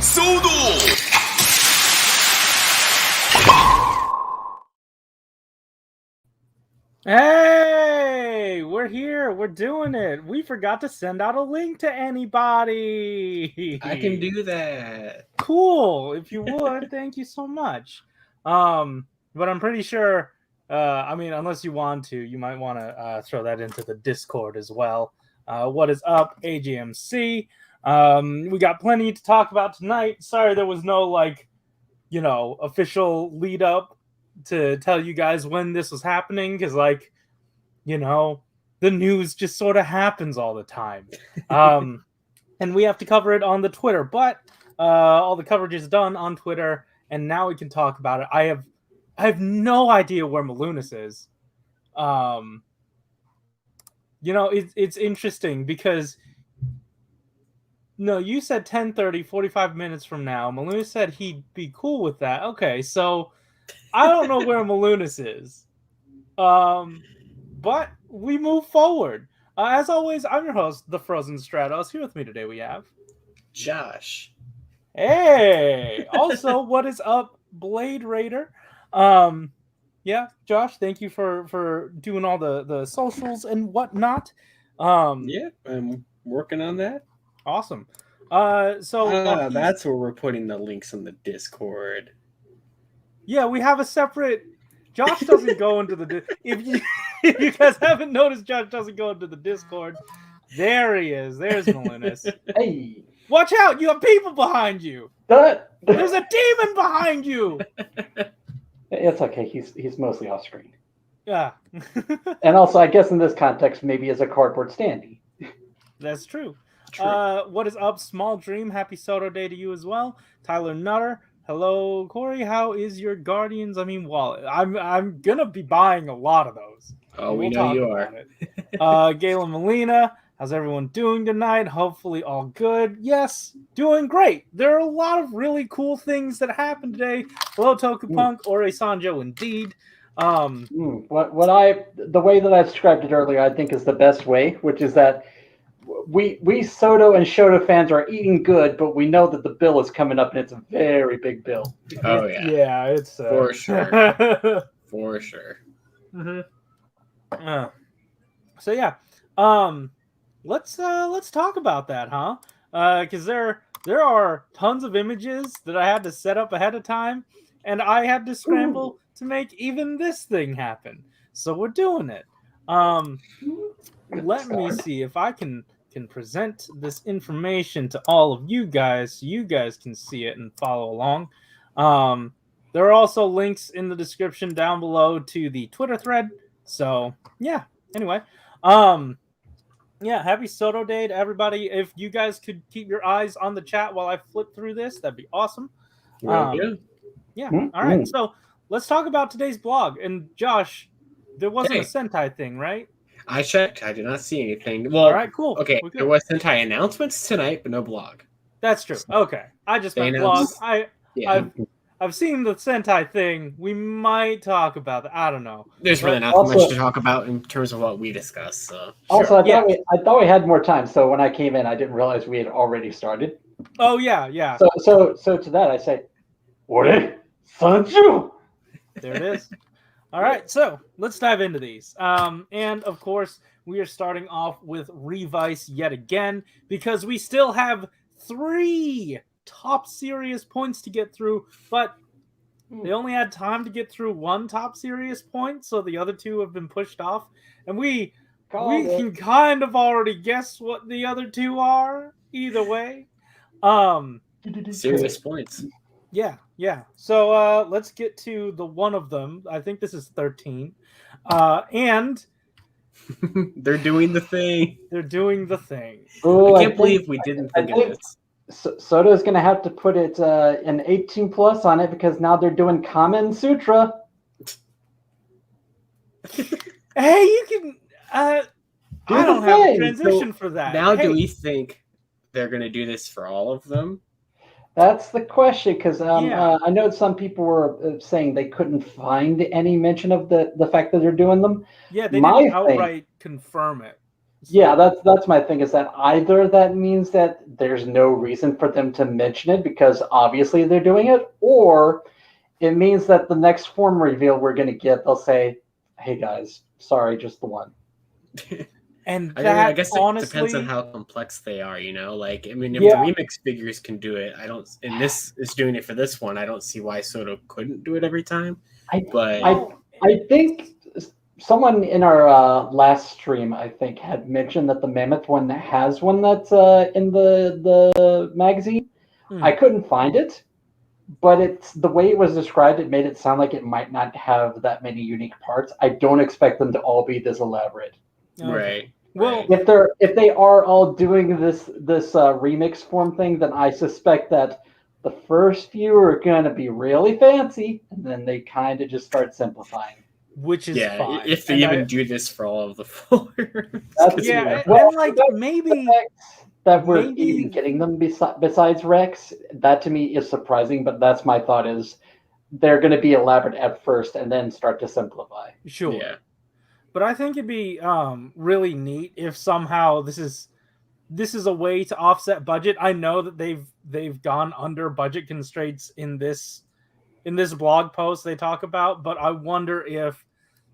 SHODO-O! Hey, we're here. We're doing it. We forgot to send out a link to anybody. I can do that. Cool. If you would, thank you so much. But I'm pretty sure, I mean, unless you want to, you might want to throw that into the Discord as well. What is up, AGMC? We got plenty to talk about tonight. Sorry there was no, official lead up to tell you guys when this was happening, because the news just sort of happens all the time. And we have to cover it on the Twitter, but all the coverage is done on Twitter, and now we can talk about it. I have no idea where Malunis is. It's interesting because you said 10:30, 45 minutes from now. Malunis said he'd be cool with that. Okay, so I don't know where Malunis is. But we move forward. As always, I'm your host, the Frozen Stratos. Here with me today we have Josh. Hey! Also, what is up, Blade Raider? Josh, thank you for doing all the socials and whatnot. Yeah, I'm working on that. Awesome. That's where we're putting the links on the Discord. Yeah, we have a separate. Josh doesn't go into the. If you guys haven't noticed, Josh doesn't go into the Discord. There he is. There's Malunis. Hey, watch out! You have people behind you. There's a demon behind you. It's okay. He's mostly off screen. Yeah. And also, I guess in this context, maybe as a cardboard standee. That's true. What is up, Small Dream? Happy SHODO Day to you as well. Tyler Nutter. Hello, Corey. How is your Guardians? Wallet? I'm gonna be buying a lot of those. Oh, we know you are. Galen Molina. How's everyone doing tonight? Hopefully all good. Yes, doing great. There are a lot of really cool things that happened today. Hello, Tokupunk, Ore Sanjo, indeed. The way that I described it earlier, I think is the best way, which is that we SHODO and SHODO fans are eating good, but we know that the bill is coming up, and it's a very big bill. Oh yeah, yeah, it's for sure, for sure. Mm-hmm. So yeah, let's talk about that, huh? Because there are tons of images that I had to set up ahead of time, and I had to scramble to make even this thing happen. So we're doing it. Let me see if I can present this information to all of you guys so you guys can see it and follow along. There are also links in the description down below to the Twitter thread. So yeah, anyway, happy SHODO Day to everybody. If you guys could keep your eyes on the chat while I flip through this, that'd be awesome. All right, so let's talk about today's blog. And Josh, there wasn't a Sentai thing, right? I checked. I did not see anything. Well, all right, cool. Okay, there was Sentai announcements tonight, but no blog. That's true. Okay, I just meant blog. I've seen the Sentai thing. We might talk about that. I don't know. There's really not much to talk about in terms of what we discussed. So also, I thought we had more time. So when I came in, I didn't realize we had already started. Oh yeah. So to that I say, Ore Sanju. There it is. All right, so let's dive into these. And of course, we are starting off with Revice yet again, because we still have 3 top serious points to get through, but they only had time to get through 1 top serious point, so the other 2 have been pushed off. And we can kind of already guess what the other 2 are, either way. Serious points. Yeah. So let's get to the one of them. I think this is 13. And they're doing the thing. Ooh, I can't believe we didn't think of this. SHODO's going to have to put it an 18 plus on it, because now they're doing Kamen Sutra. Hey, you can... I don't have a transition for that. Now do we think they're going to do this for all of them? That's the question, because I know some people were saying they couldn't find any mention of the fact that they're doing them. Yeah, they didn't outright confirm it. Yeah, that's my thing, is that either that means that there's no reason for them to mention it because obviously they're doing it, or it means that the next form reveal we're going to get, they'll say, hey guys, sorry, just the one. And I that guess it honestly depends on how complex they are, you know? Like, I mean, if Yeah. the remix figures can do it, and this is doing it for this one, I don't see why SHODO couldn't do it every time. I think someone in our last stream, I think, had mentioned that the Mammoth one has one that's in the magazine. I couldn't find it, but it's the way it was described. It made it sound like it might not have that many unique parts. I don't expect them to all be this elaborate. Okay. Right. Well, if they are all doing this remix form thing, then I suspect that the first few are going to be really fancy, and then they kind of just start simplifying. Which is fine. If they even do this for all of the forms. Yeah, well, and like maybe that we're even getting them besides Rex, that to me is surprising. But that's my thought, is they're going to be elaborate at first and then start to simplify. Sure. Yeah. But I think it'd be really neat if somehow this is a way to offset budget. I know that they've gone under budget constraints in this blog post they talk about, but I wonder if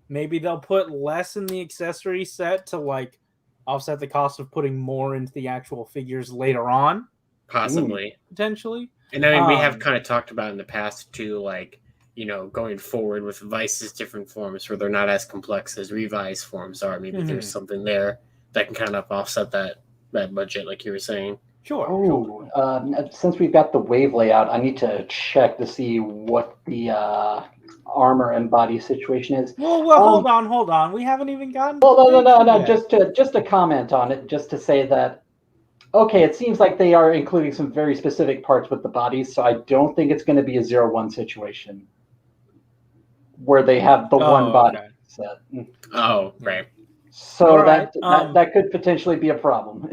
maybe they'll put less in the accessory set to like offset the cost of putting more into the actual figures later on. Possibly. Potentially. And I mean, we have kind of talked about in the past too, like, you know, going forward with Vice's different forms where they're not as complex as Revice forms are. Maybe there's something there that can kind of offset that budget, like you were saying. Sure. Oh, since we've got the wave layout, I need to check to see what the armor and body situation is. Well, hold on. We haven't even gotten. Well, no. Just to comment on it, just to say that. Okay, it seems like they are including some very specific parts with the bodies, so I don't think it's going to be a 0-1 situation where they have the one body set. Oh, right. So that could potentially be a problem.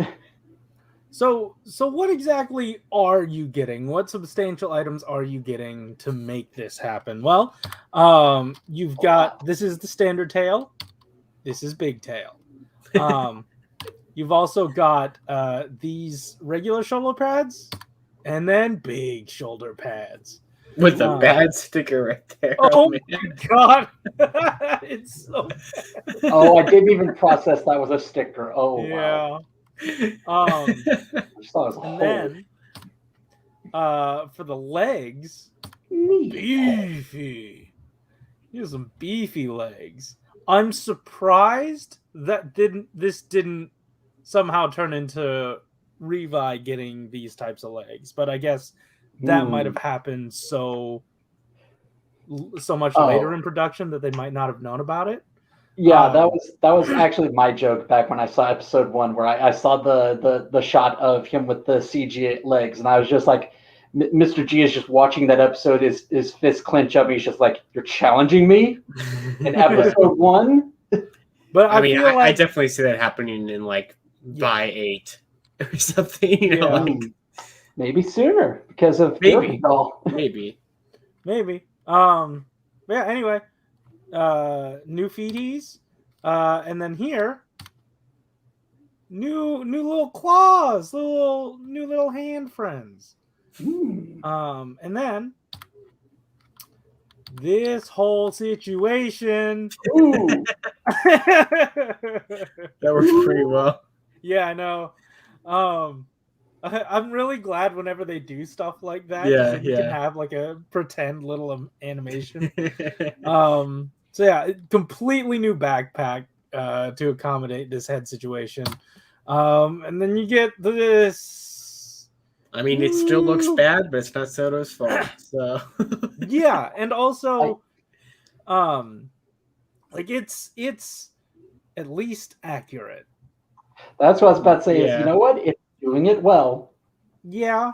So what exactly are you getting? What substantial items are you getting to make this happen? Well, you've got, this is the standard tail. This is big tail. You've also got these regular shoulder pads and then big shoulder pads. With the bad sticker right there. Oh my god. It's so bad. Oh, I didn't even process that was a sticker. Oh, yeah. Wow. And then for the legs, beefy. Here's some beefy legs. I'm surprised that this didn't somehow turn into Revi getting these types of legs, but I guess that might have happened so much later in production that they might not have known about it. Yeah, that was actually my joke back when I saw episode 1, where I saw the shot of him with the CG legs, and I was just like, Mr. G is just watching that episode, his fist clench up, and he's just like, "You're challenging me in episode 1." But I mean, I definitely see that happening in like by 8 or something. You know, like, maybe sooner because of maybe. But yeah. Anyway. New feeties, and then here, new little claws, new little hand friends, and then this whole situation. That worked pretty well. Yeah, I know. I'm really glad whenever they do stuff like that. Yeah, you can have like a pretend little animation. So yeah, completely new backpack to accommodate this head situation. And then you get this. I mean, it still looks bad, but it's not SHODO's fault. So yeah, and also, like it's at least accurate. That's what I was about to say. Is, you know what? It's doing it well. Yeah.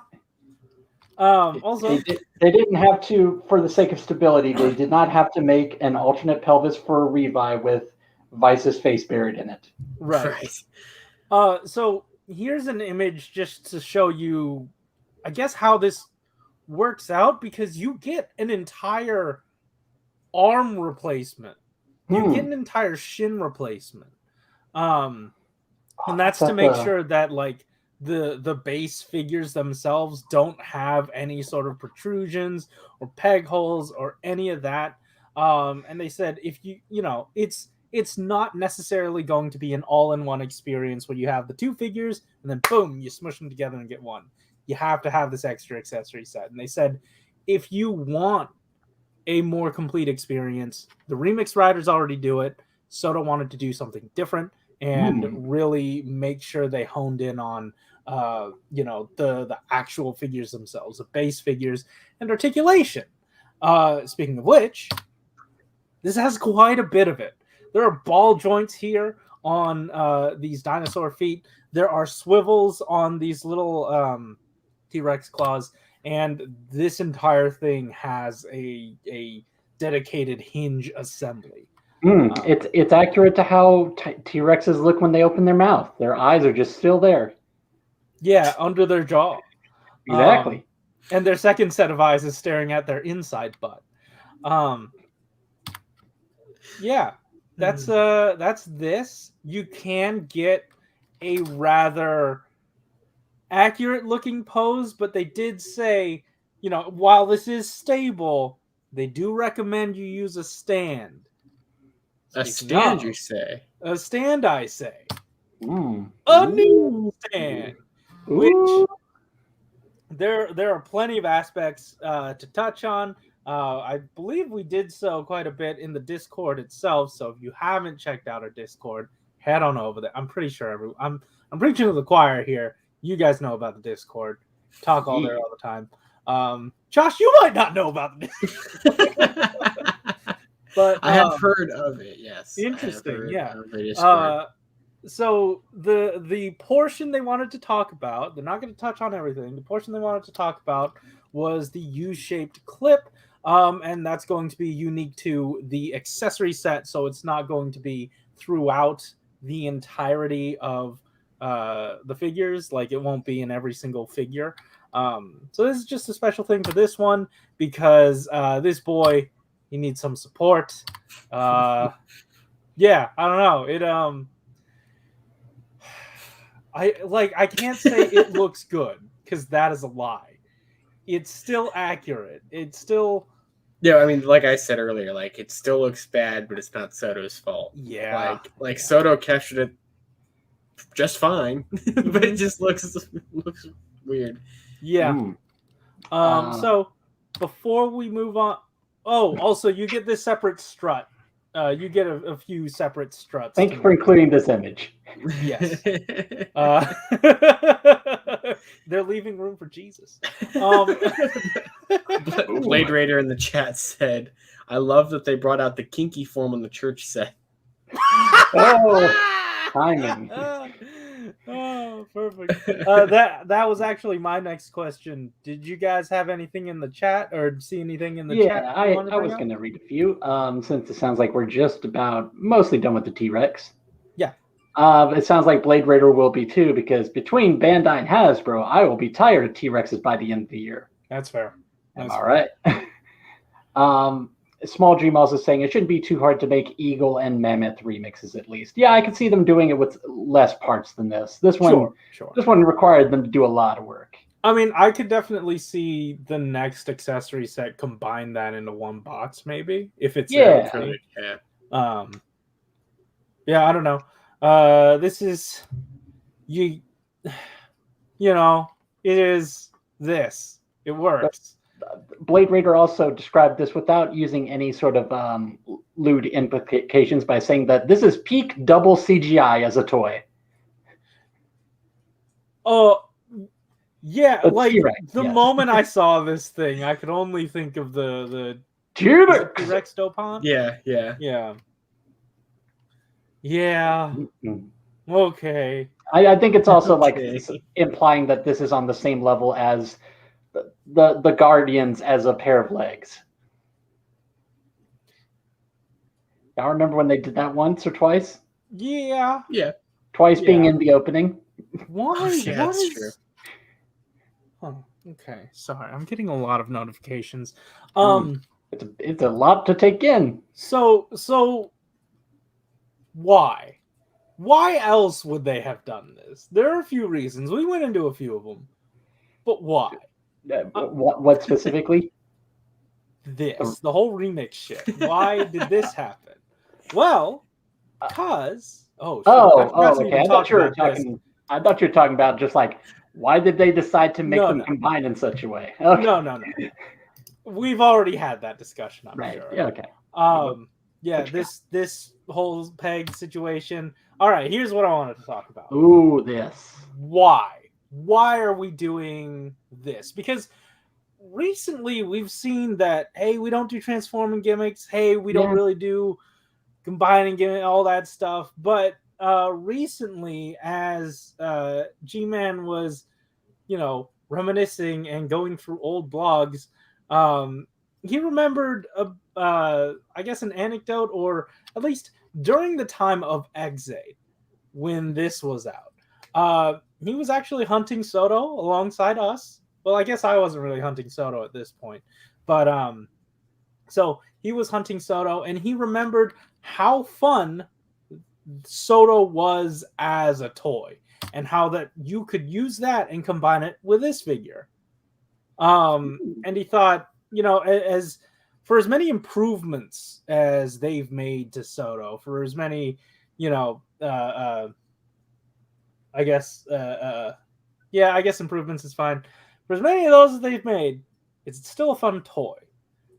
Also, they didn't have to, for the sake of stability, they did not have to make an alternate pelvis for a Revi with Vice's face buried in it. Right. So here's an image just to show you, I guess, how this works out, because you get an entire arm replacement. You get an entire shin replacement. And that's to make sure that like the base figures themselves don't have any sort of protrusions or peg holes or any of that. And they said if it's not necessarily going to be an all-in-one experience where you have the two figures and then boom, you smush them together and get one. You have to have this extra accessory set. And they said if you want a more complete experience, the Remix Riders already do it. SHODO wanted to do something different and really make sure they honed in on the actual figures themselves, the base figures and articulation. Speaking of which, this has quite a bit of it. There are ball joints here on these dinosaur feet. There are swivels on these little T-Rex claws, and this entire thing has a dedicated hinge assembly. It's accurate to how T-Rexes look when they open their mouth. Their eyes are just still there. Yeah, under their jaw. Exactly. And their second set of eyes is staring at their inside butt. Yeah, that's this. You can get a rather accurate looking pose, but they did say, while this is stable, they do recommend you use a stand. A stand, you say? A stand, I say. A new stand. Which there are plenty of aspects to touch on. I believe we did so quite a bit in the Discord itself. So if you haven't checked out our Discord, head on over there. I'm pretty sure I'm preaching to the choir here. You guys know about the Discord. Talk all there all the time. Josh, you might not know about the Discord. But I have heard of it, yes. Interesting, yeah. So the portion they wanted to talk about, they're not going to touch on everything. The portion they wanted to talk about was the U-shaped clip, and that's going to be unique to the accessory set, so it's not going to be throughout the entirety of the figures. Like, it won't be in every single figure. So this is just a special thing for this one, because this boy, he needs some support. Yeah, I don't know. I can't say it looks good, because that is a lie. It's still accurate. It's still... Yeah, I mean, like I said earlier, like, it still looks bad, but it's not SHODO's fault. Yeah. Like SHODO captured it just fine, but it just looks weird. Yeah. So before we move on... Oh, also, you get this separate strut. You get a few separate struts. Thank you for including this image. Yes. They're leaving room for Jesus. Blade Raider in the chat said, I love that they brought out the kinky form on the church set. Oh, timing. Oh, perfect. That was actually my next question. Did you guys have anything in the chat or see anything in the chat? Yeah, I was going to read a few, since it sounds like we're just about mostly done with the T-Rex. Yeah. It sounds like Blade Raider will be too, because between Bandai and Hasbro, I will be tired of T-Rexes by the end of the year. That's fair. All right. Small Dream also saying it shouldn't be too hard to make Eagle and Mammoth remixes at least. Yeah, I could see them doing it with less parts than this. This one required them to do a lot of work. I mean, I could definitely see the next accessory set combine that into one box, maybe, if it's Yeah, I don't know. This is it is this. It works. Blade Raider also described this without using any sort of lewd implications by saying that this is peak double CGI as a toy. Oh, yeah. Like, T-Rex, the moment I saw this thing, I could only think of the T-Rex Dopon. Yeah. Okay. I think it's also like implying that this is on the same level as the Guardians as a pair of legs. Y'all remember when they did that once or twice? Yeah. Twice being in the opening. Why? Yeah, that's true. Oh, okay. Sorry, I'm getting a lot of notifications. It's a lot to take in. So why? Why else would they have done this? There are a few reasons. We went into a few of them. But why? What specifically? This. The whole remix shit. Why did this happen? Well, because... I forgot to okay. even I talk thought you were about this. talking. I thought you were talking about just like why did they decide to make them combine in such a way? Okay. No. We've already had that discussion, I'm Right. sure. Yeah, okay. Yeah, this whole peg situation. All right, here's what I wanted to talk about. Ooh, this. Why? Why are we doing this? Because recently we've seen that, hey, we don't do transforming gimmicks. Hey, we don't really do combining gimmick, all that stuff. But recently, as G-Man was, reminiscing and going through old blogs, he remembered, I guess, an anecdote, or at least during the time of Exade, when this was out. He was actually hunting SHODO alongside us. Well, I guess I wasn't really hunting SHODO at this point. But so he was hunting SHODO, and he remembered how fun SHODO was as a toy, and how that you could use that and combine it with this figure. And he thought, as for as many improvements as they've made to SHODO, for as many, I guess improvements is fine. For as many of those as they've made, it's still a fun toy.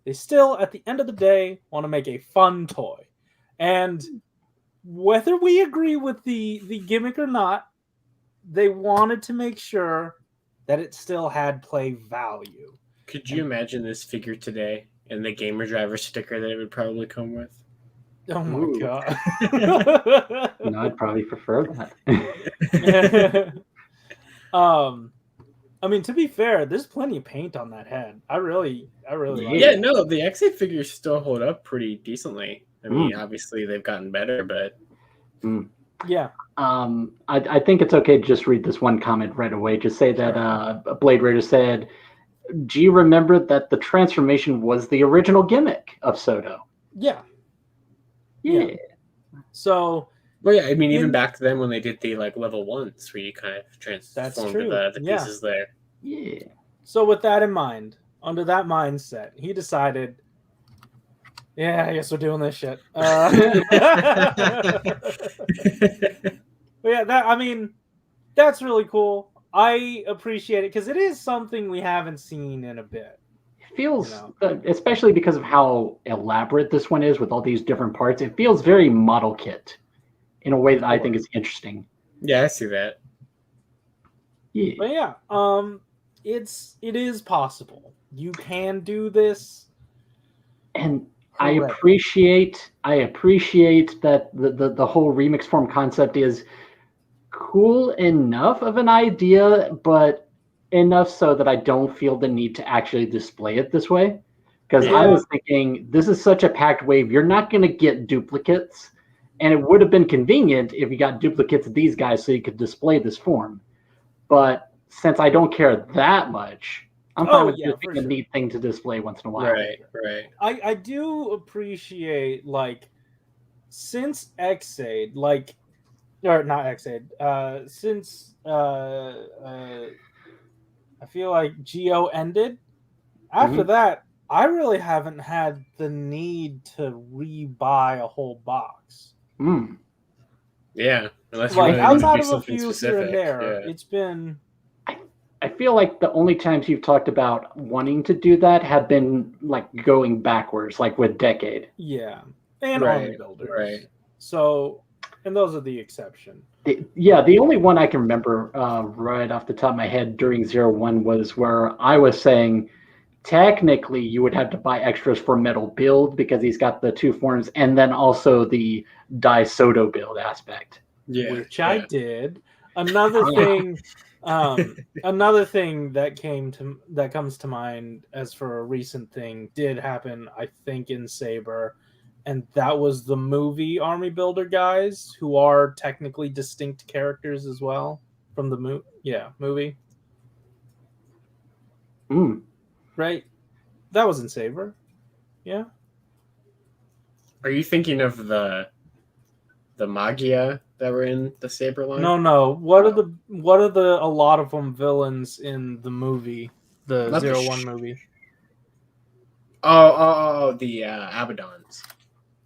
They still, at the end of the day, want to make a fun toy. And whether we agree with the gimmick or not, they wanted to make sure that it still had play value. Could you imagine this figure today and the gamer driver sticker that it would probably come with? Oh my god. No, I'd probably prefer that. I mean, to be fair, there's plenty of paint on that head. I really like it. No, the X8 figures still hold up pretty decently. I mean, obviously they've gotten better, but yeah. I think it's okay to just read this one comment right away. Just say that Blade Raider said, "Do you remember that the transformation was the original gimmick of SHODO?" Yeah. Yeah. So, well, yeah, I mean, even back then when they did the level 1s where you kind of transformed the pieces there. Yeah. So with that in mind, under that mindset, he decided, yeah, I guess we're doing this shit. But yeah, that's really cool. I appreciate it because it is something we haven't seen in a bit. It feels, especially because of how elaborate this one is with all these different parts, it feels very model kit in a way that I think is interesting. Yeah, I see that. Yeah. But yeah, it is possible. You can do this. And I appreciate that the whole remix form concept is cool enough of an idea, but enough so that I don't feel the need to actually display it this way. Because I was thinking, this is such a packed wave, you're not going to get duplicates. And it would have been convenient if you got duplicates of these guys so you could display this form. But since I don't care that much, I'm fine with just being a neat thing to display once in a while. Right. I do appreciate, since Xade, or not Xade, since I feel like Geo ended, after that, I really haven't had the need to re-buy a whole box. Yeah, unless you really outside of a few specific, here and there, it's been. I feel like the only times you've talked about wanting to do that have been going backwards, with Decade. Yeah, and Army Builders. Right. So, and those are the exception. The only one I can remember right off the top of my head during 01 was where I was saying, technically you would have to buy extras for Metal Build because he's got the 2 forms, and then also the Dai SHODO build aspect. Yeah, which I did. Another thing, another thing that comes to mind as for a recent thing did happen, I think, in Saber, and that was the movie Army Builder guys, who are technically distinct characters as well from the movie. Right? That was in Saber. Yeah. Are you thinking of the Magia that were in the Saber line? No. What are the a lot of them villains in the movie, the Not the 01 movie? Oh, the Abaddons.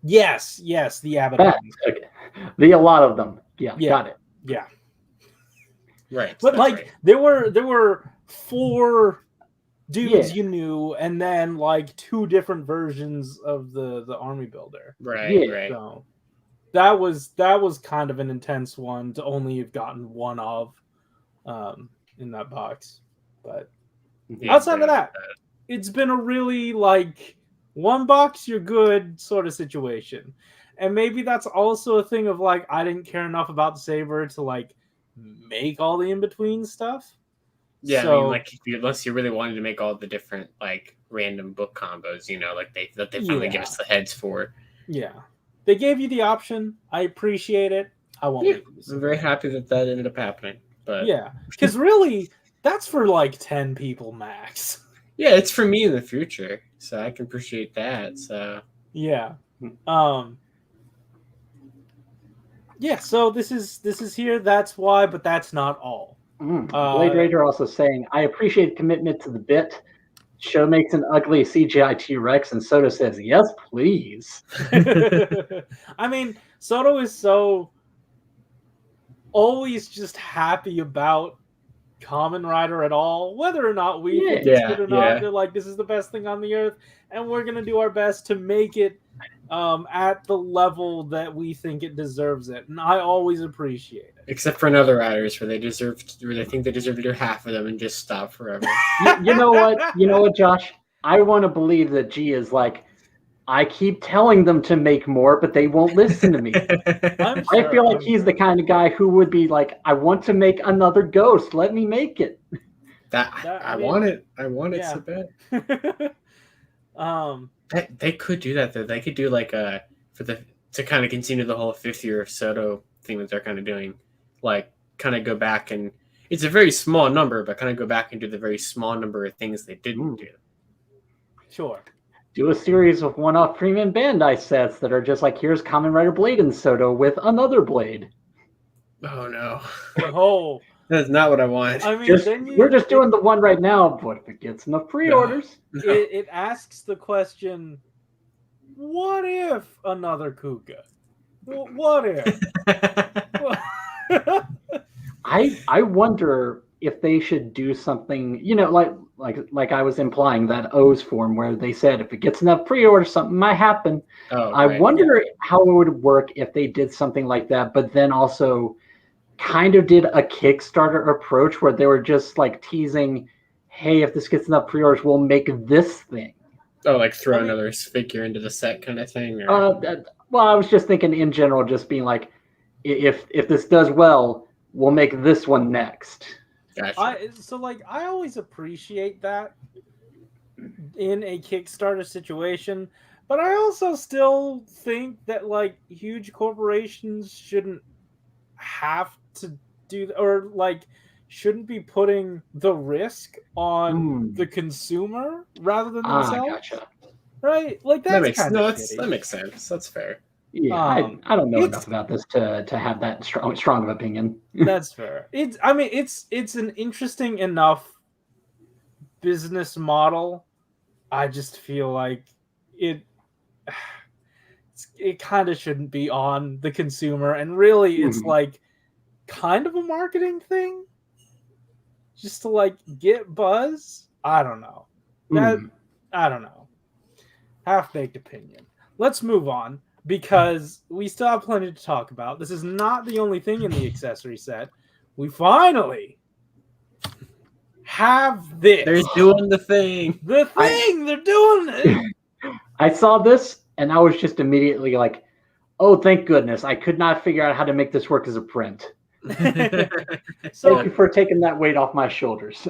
Yes, the Abaddon. Okay. A lot of them. Yeah, got it. Yeah. Right. But like right. there were 4 dudes you knew, and then like 2 different versions of the army builder. Right. So that was kind of an intense one to only have gotten one of in that box. But outside of that, it's been a really like one box you're good sort of situation. And maybe that's also a thing of like I didn't care enough about the Saber to like make all the in-between stuff. Yeah, so, I mean, like unless you really wanted to make all the different like random book combos, like they finally give us the heads for. Yeah, they gave you the option. I appreciate it. I won't. Yeah, I'm very happy that ended up happening. But yeah, because really, that's for like 10 people max. Yeah, it's for me in the future, so I can appreciate that. So yeah, yeah. So this is here. That's why, but that's not all. Blade Ranger also saying, I appreciate commitment to the bit. Show makes an ugly CGI T-Rex, and Soto says, yes, please. I mean, Soto is so always just happy about Kamen Rider at all, whether or not we think it's good or not. They're like, this is the best thing on the earth, and we're going to do our best to make it at the level that we think it deserves it. And I always appreciate it. Except for another riders where they think they deserve to do half of them and just stop forever. You know what, Josh? I want to believe that G is like, I keep telling them to make more, but they won't listen to me. I feel like he's the kind of guy who would be like, I want to make another Ghost. Let me make it. I want it so bad. They could do that though. They could do like to kind of continue the whole 5th year of SHODO thing that they're kind of doing, like kind of go back and it's a very small number, but kind of go back and do the very small number of things they didn't do. Sure. Do a series of one-off premium Bandai sets that are just like, here's Kamen Rider Blade and SHODO with another Blade. Oh no! Oh, that's not what I want. I mean, we're just doing the one right now, but if it gets enough pre-orders, no. It asks the question: what if another Kuga? What if? I wonder if they should do something, like I was implying that O's form where they said if it gets enough pre-order, something might happen. I wonder how it would work if they did something like that, but then also kind of did a Kickstarter approach where they were just like teasing, hey, if this gets enough pre-orders, we'll make this thing. Oh, like throw another figure into the set kind of thing? Or? Well, I was just thinking in general, just being like, if this does well, we'll make this one next. Gotcha. I always appreciate that in a Kickstarter situation, but I also still think that like huge corporations shouldn't have to do, or like shouldn't be putting the risk on the consumer rather than themselves. Gotcha. Right? Like that makes sense. That's fair. Yeah, I don't know enough about this to have that strong of opinion. That's fair. It's an interesting enough business model. I just feel like it kind of shouldn't be on the consumer, and really it's like kind of a marketing thing just to like get buzz. I don't know. I don't know. Half-baked opinion. Let's move on, because we still have plenty to talk about. This is not the only thing in the accessory set. We finally have this. They're doing the thing. They're doing it. I saw this, and I was just immediately like, oh, thank goodness. I could not figure out how to make this work as a print. Thank you for taking that weight off my shoulders.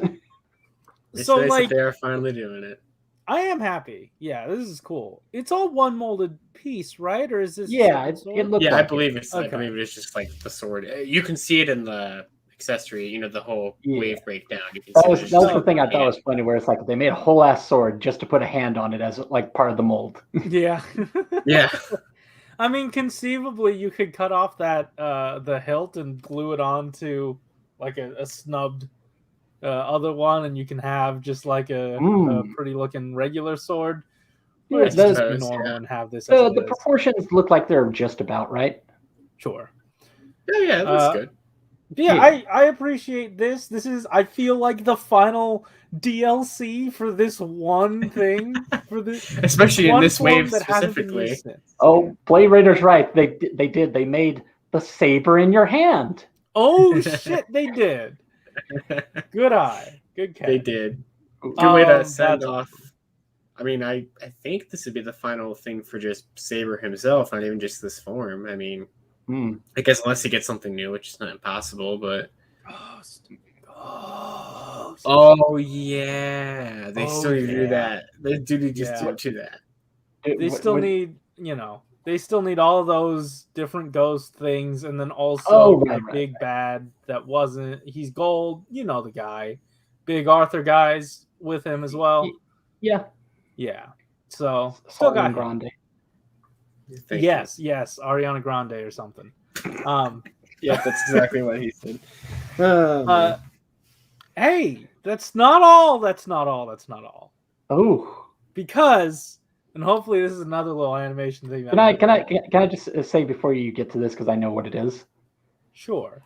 It's nice that they are finally doing it. I am happy. Yeah, this is cool. It's all one molded piece, right? Or is this? Yeah, it looks. Yeah, like I believe it's. Okay. I believe it's just like the sword. You can see it in the accessory. The whole wave breakdown. You can that was the thing I thought was funny, where it's like they made a whole ass sword just to put a hand on it as like part of the mold. Yeah. Yeah. I mean, conceivably, you could cut off that the hilt and glue it onto like a snubbed other one, and you can have just like a pretty looking regular sword. Or Yeah, you can just be suppose, normal yeah. and have this as the proportions look like they're just about right. Sure. Yeah, it looks good. Yeah, Yeah. I appreciate this. This is, I feel like, the final DLC for this one thing. For this, Especially in one this form wave that hasn't been specifically. used since. Oh, Blade Raider's right. They did. They made the saber in your hand. Oh shit, they did. Good eye. Good catch. They did. Good way to send that's off. I mean, I think this would be the final thing for just Saber himself, not even just this form. I mean, I guess unless he gets something new, which is not impossible, but. Oh yeah, they still need to do that. They do just do that. They still need, they still need all of those different ghost things, and then also the big bad that wasn't. He's gold, the guy. Big Arthur guys with him as well. Yeah. Yeah. So still got him. Grande. Yes, Ariana Grande or something. Yeah, that's exactly what he said. Hey, that's not all. That's not all. Oh. Because, and hopefully this is another little animation thing. Can I just say before you get to this, because I know what it is? Sure.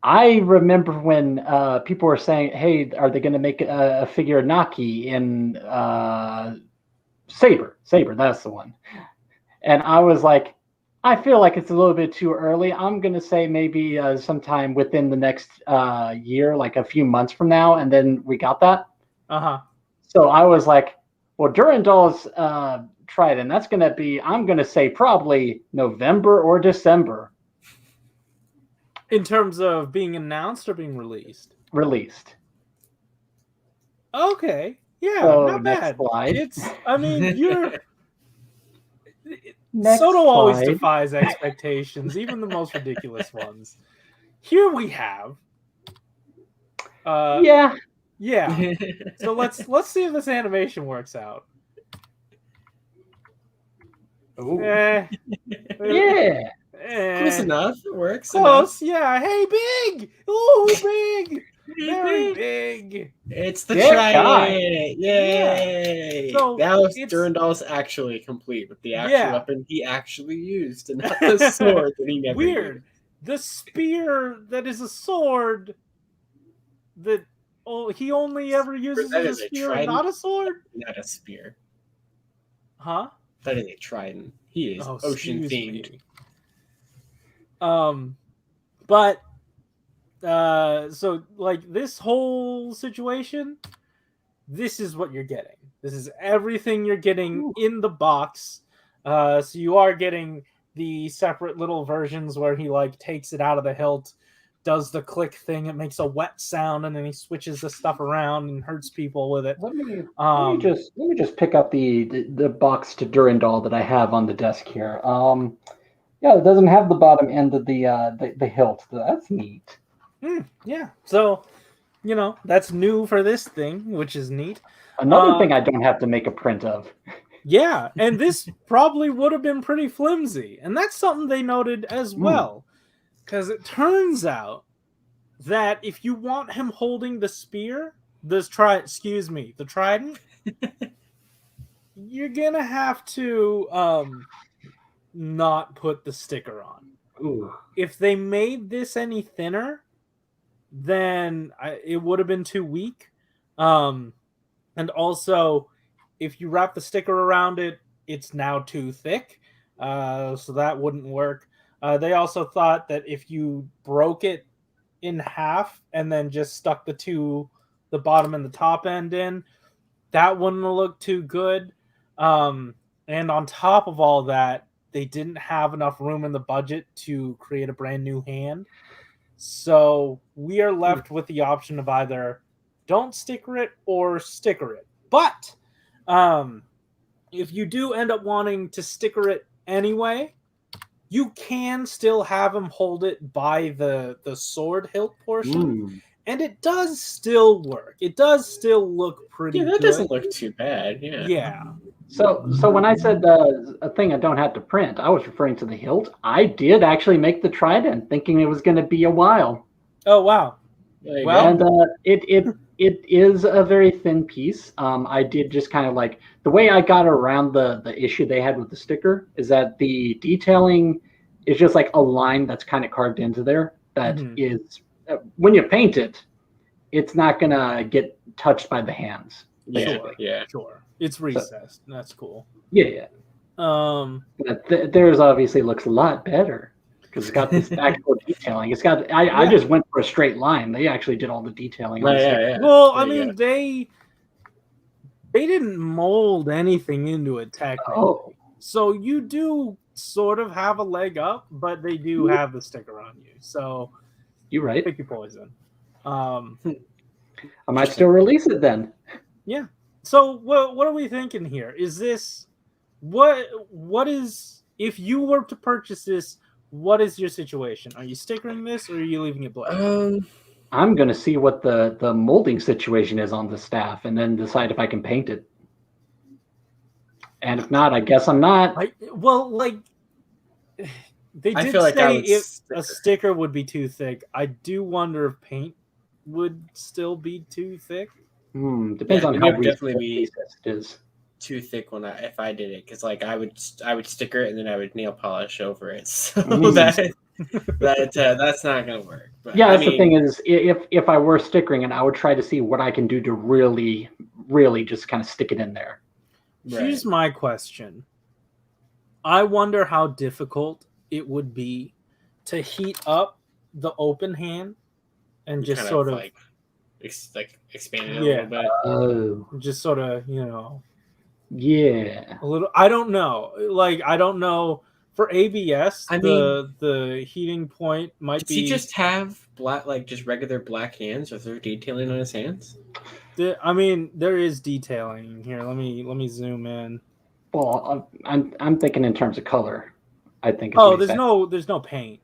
I remember when people were saying, "Hey, are they going to make a figure of Naki in Saber? Saber, that's the one." And I was like, I feel like it's a little bit too early. I'm going to say maybe sometime within the next year, like a few months from now, and then we got that. So I was like, well, Durandal's Trident, that's going to be, I'm going to say probably November or December. In terms of being announced or being released? Released. Okay. Yeah, so not bad. Slide. It's, I mean, you're... Next SHODO-O always slide. defies expectations, even the most ridiculous ones. Here we have... Yeah. So let's see if this animation works out. Yeah. Close enough. It works. Close, yeah. Hey, big! Ooh, big! Very big. It's the Trident! Yay! So now Durandal's actually complete with the actual weapon he actually used, and not the sword that he never used. The spear that is a sword that he only ever uses as a spear and not a sword? Not a spear. Huh? That is a trident. He is ocean themed. But so like this whole situation, this is what you're getting. This is everything you're getting in the box. So you are getting the separate little versions where he like takes it out of the hilt, does the click thing, it makes a wet sound, and then he switches the stuff around and hurts people with it. Let me just pick up the box to Durandal that I have on the desk here. Yeah, it doesn't have the bottom end of the hilt. That's neat. Yeah. So, that's new for this thing, which is neat. Another thing I don't have to make a print of. Yeah, and this probably would have been pretty flimsy. And that's something they noted as well. Because it turns out that if you want him holding the spear, the trident, you're going to have to not put the sticker on. Ooh. If they made this any thinner, then it would have been too weak. And also, if you wrap the sticker around it, it's now too thick. So that wouldn't work. They also thought that if you broke it in half and then just stuck the bottom and the top end in, that wouldn't look too good. And on top of all that, they didn't have enough room in the budget to create a brand new hand. So we are left with the option of either don't sticker it or sticker it. But if you do end up wanting to sticker it anyway, you can still have him hold it by the sword hilt portion. And it does still work. It does still look pretty good. That doesn't look too bad. Yeah. So when I said a thing I don't have to print, I was referring to the hilt. I did actually make the trident, thinking it was going to be a while. Oh wow! Well, and it is a very thin piece. I did just kind of like the way I got around the issue they had with the sticker is that the detailing is just like a line that's kind of carved into there. That is when you paint it, it's not gonna get touched by the hands. Sure. It's recessed. So, that's cool. Yeah. But theirs obviously looks a lot better because it's got this actual detailing. It's got. I just went for a straight line. They actually did all the detailing. Well, I mean, they didn't mold anything into it technically, so you do sort of have a leg up, but they do have the sticker on you. So you're right. Pick your poison. I might still release it then. Yeah. So what are we thinking here? Is this what is if you were to purchase this? What is your situation? Are you stickering this or are you leaving it blank? I'm gonna see what the molding situation is on the staff and then decide if I can paint it. And if not, I guess I'm not. They did say if a sticker would be too thick. I do wonder if paint would still be too thick. Depends on how definitely it is. Too thick if I did it, because like I would sticker it and then I would nail polish over it. So that's not gonna work. But, yeah, the thing is, if I were stickering it, I would try to see what I can do to really, really just kind of stick it in there. Here's my question. I wonder how difficult it would be to heat up the open hand and just sort of expand it a little bit. Just sort of, Yeah. A little. I don't know. I don't know. For ABS, the heating point might be. Does he just have just regular black hands, or is there detailing on his hands? There is detailing here. Let me zoom in. Well, I'm thinking in terms of color. I think. There's no paint.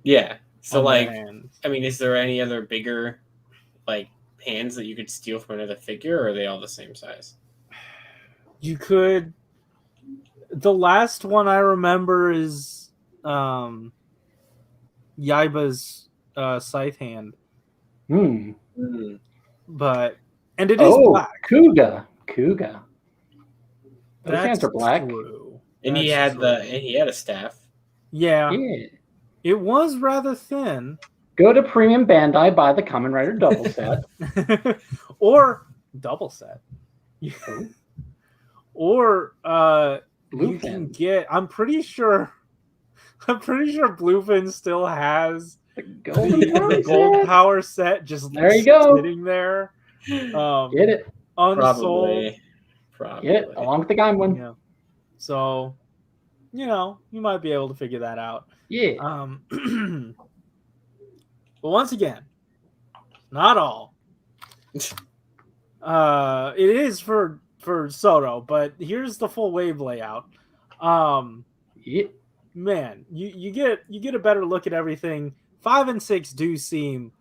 Yeah. So is there any other bigger hands that you could steal from another figure, or are they all the same size? You could. The last one I remember is Yaiba's scythe hand. But it is black. Kuga. Those That's hands are black. True. And he had a staff. Yeah. It was rather thin. Go to Premium Bandai, buy the Kamen Rider double set. Or double set. Or you can get. I'm pretty sure Bluefin still has the gold power set. Just there you go, sitting there. Get it unsold. Probably. Get it along with the Gaim one. Yeah. So, you might be able to figure that out. Yeah. But once again, not all. It is for SHODO, but here's the full wave layout. Man, you get a better look at everything. 5 and 6 do seem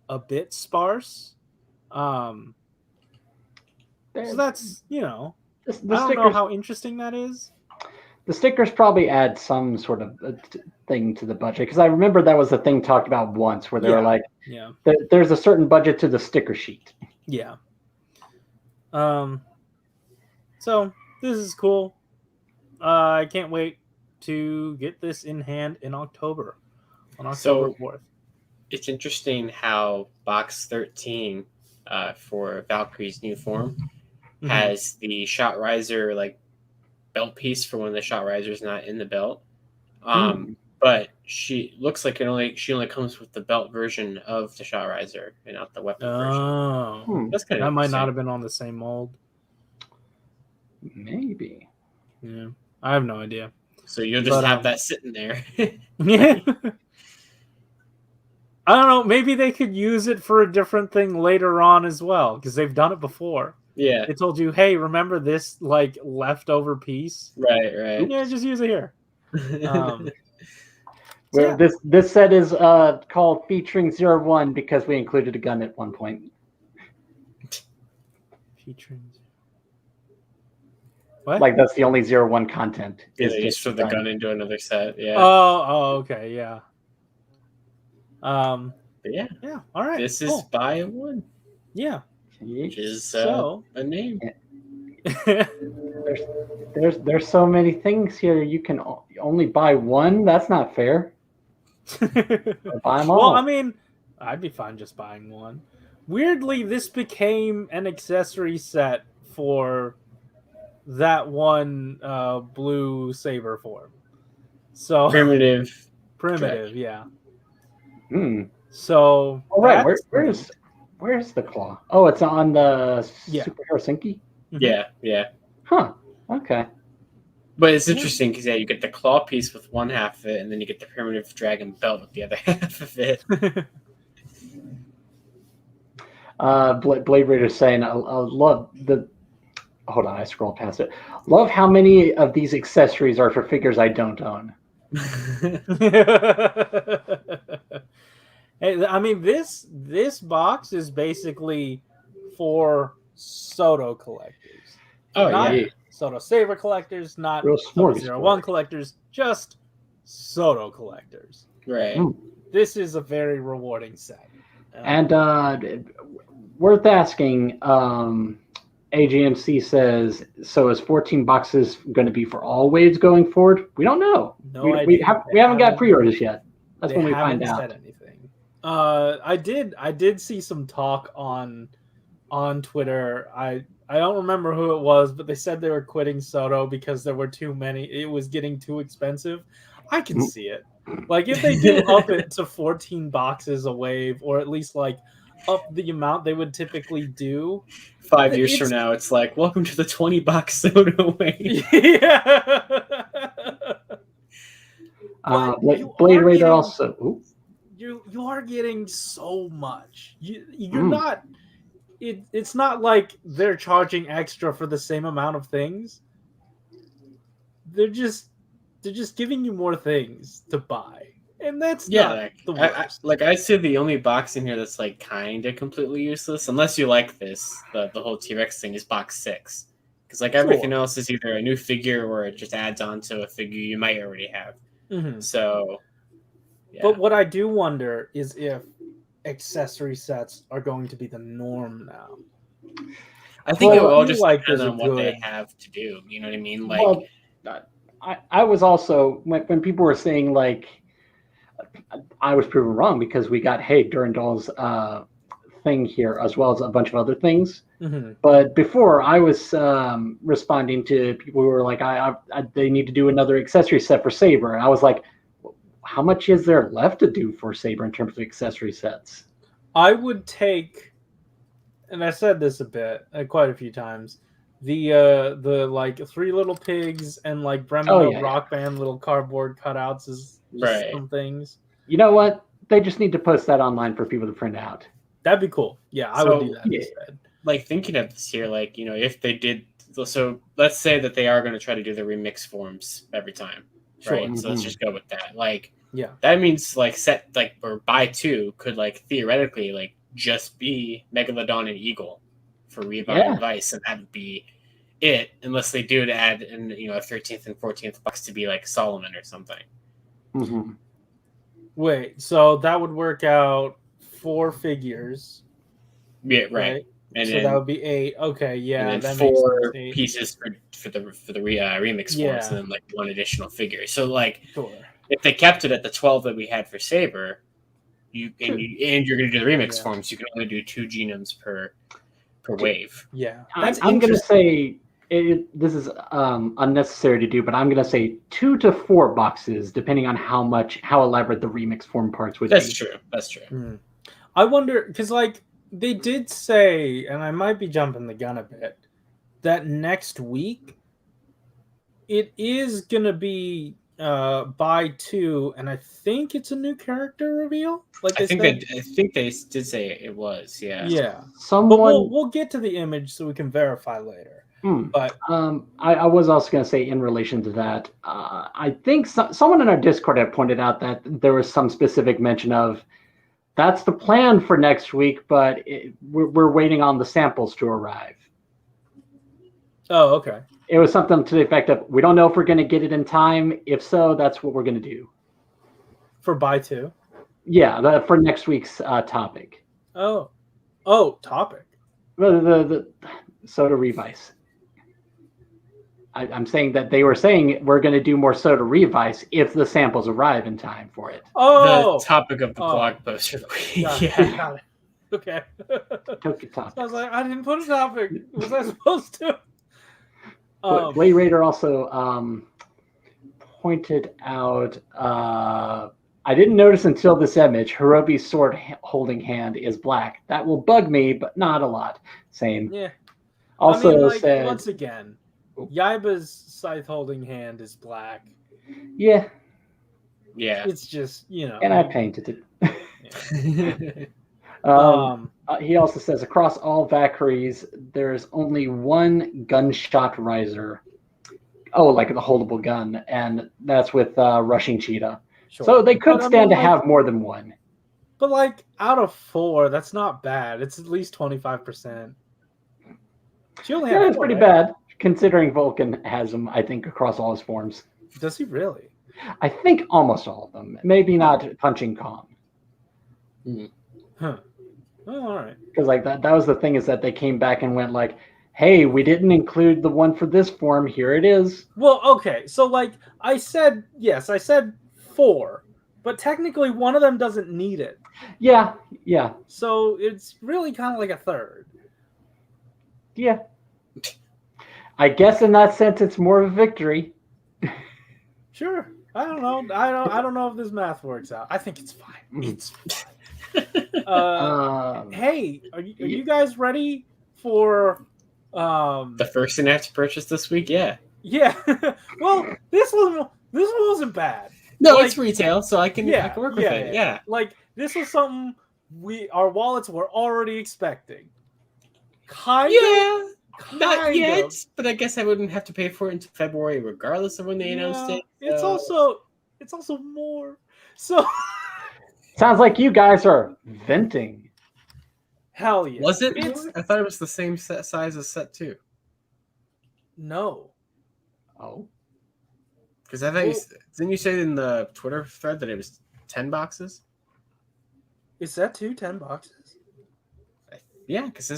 a bit sparse. So that's I don't know how interesting that is. The stickers probably add some sort of thing to the budget, because I remember that was a thing talked about once where they were like, there's a certain budget to the sticker sheet. Yeah. So this is cool. I can't wait to get this in hand in October, on October 4th. It's interesting how box 13 for Valkyrie's new form has the shot riser belt piece for when the shot riser is not in the belt. But she looks like she only comes with the belt version of the shot riser and not the weapon version. That's kind of might not have been on the same mold. Maybe. Yeah, I have no idea. So you'll just have that sitting there. Yeah. I don't know. Maybe they could use it for a different thing later on as well, because they've done it before. Yeah. They told you, hey, remember this leftover piece? Right. Yeah, just use it here. This set is called Featuring 01 because we included a gun at one point. Featuring. What? Like that's the only 0-1 content. Yeah, is they just throw the gun into another set. Yeah. Oh, okay, yeah. But yeah, All right. this cool. is buy one. Yeah. Which is So a name. There's so many things here. You can only buy one. That's not fair. Buy them all. Well, I mean, I'd be fine just buying one. Weirdly, this became an accessory set for that one blue saber form. So Primitive. yeah. Hmm. So all right, where's the claw? Oh, it's on the Superhero Sinky? Yeah. Huh. Okay. But it's interesting because you get the claw piece with one half of it, and then you get the primitive dragon belt with the other half of it. Blade Raider saying, I love the. Hold on, I scrolled past it. Love how many of these accessories are for figures I don't own. Hey, I mean, this box is basically for SHODO collectors. Oh, not yeah. SHODO Saber collectors, not Real SHODO smorgasbord. 01 collectors, just SHODO collectors. Right. This is a very rewarding set. And worth asking, AGMC says, so is 14 boxes going to be for all waves going forward? We don't know. We haven't got pre-orders yet. That's when we find out. Said anything. I did see some talk on Twitter. I don't remember who it was, but they said they were quitting SHODO because there were too many. It was getting too expensive. I can see it. Like if they do up it to 14 boxes a wave, or at least like up the amount they would typically do. 5 years from now, it's like, welcome to the 20-box SHODO wave. Yeah. Blade Raider also. Ooh. You are getting so much. You're not. It's not like they're charging extra for the same amount of things. They're just giving you more things to buy, and that's not the worst. I see the only box in here that's like kind of completely useless, unless you like this. The whole T-Rex thing is box 6, because like everything else is either a new figure or it just adds on to a figure you might already have. Mm-hmm. So. Yeah. But what I do wonder is if accessory sets are going to be the norm now. I think it will all just depend on what they have to do. You know what I mean? Like, I was also when people were saying like, I was proven wrong because we got Durandal's thing here as well as a bunch of other things. Mm-hmm. But before I was responding to people who were like, they need to do another accessory set for Saber, and I was like, how much is there left to do for Saber in terms of accessory sets? I would take, and I said this a bit, quite a few times, the like 3 little pigs and like Bremen Rock Band little cardboard cutouts is just some things. You know what? They just need to post that online for people to print out. That'd be cool. Yeah, I would do that instead. Like thinking of this here, like, you know, if they did, so let's say that they are going to try to do the remix forms every time. Sure. Right. So let's just go with that. Like, yeah, that means like set like or buy 2 could like theoretically like just be Megalodon and Eagle for Revice, and that would be it, unless they do to add in, you know, a 13th and 14th box to be like Solomon or something. Mm-hmm. Wait, so that would work out 4 figures. Yeah, right. And so then, that would be 8. Okay, yeah, and then that 4 makes pieces for the remix forms, and then like 1 additional figure. So like, if they kept it at the 12 that we had for Saber, you're going to do the remix forms, you can only do 2 genomes per wave. Yeah, I'm going to say this is unnecessary to do, but I'm going to say 2 to 4 boxes, depending on how elaborate the remix form parts would be. That's true. Mm. I wonder, because like they did say, and I might be jumping the gun a bit, that next week it is going to be buy 2, and I think it's a new character reveal. Like I think they did say it was. Yeah. But we'll get to the image so we can verify later. But I was also going to say in relation to that, I think someone in our Discord had pointed out that there was some specific mention of that's the plan for next week, but we're waiting on the samples to arrive. Oh, okay. It was something to the effect of, we don't know if we're going to get it in time. If so, that's what we're going to do. For buy two. Yeah, for next week's topic. Oh, topic. The soda Revice. I'm saying that they were saying we're going to do more soda Revice if the samples arrive in time for it. Oh, The topic of the blog post for the week. got it, got it. Okay. Took your topic. I was like, I didn't put a topic. Was I supposed to? Blade Raider also pointed out. I didn't notice until this image. Hirobi's sword holding hand is black. That will bug me, but not a lot. Same. Yeah. Also I mean, like, said once again, Yaiba's scythe holding hand is black. Yeah. Yeah. It's just, you know. And I painted it. Yeah. He also says across all Valkyries, there's only one gunshot riser. Oh, like the holdable gun, and that's with Rushing Cheetah. Sure. So they could But, I stand mean, to have more than one. But like out of 4, that's not bad. It's at least 25%. She only had Yeah, it's 4, pretty right? bad considering Vulcan has them. I think across all his forms. Does he really? I think almost all of them. Maybe not punching Kong. Huh. Oh, all right. Because like that was the thing, is that they came back and went like, hey, we didn't include the one for this form. Here it is. Well, okay. So like I said 4, but technically one of them doesn't need it. Yeah. So it's really kind of like a third. Yeah. I guess in that sense, it's more of a victory. Sure. I don't know. I don't know if this math works out. I think it's fine. It's fine. Hey, are you guys ready for the first thing I have to purchase this week? Yeah. Yeah. Well, this one wasn't bad. No, Like, it's retail, so I can work with it. Yeah. Like this was something our wallets were already expecting. Not yet, but I guess I wouldn't have to pay for it until February, regardless of when they announced it. So. It's also more. So Sounds like you guys are venting. hell yeah. Was it? I thought it was the same size as set 2. No. Oh. Because I thought didn't you say in the Twitter thread that it was 10 boxes? Is that 10 boxes? Yeah, because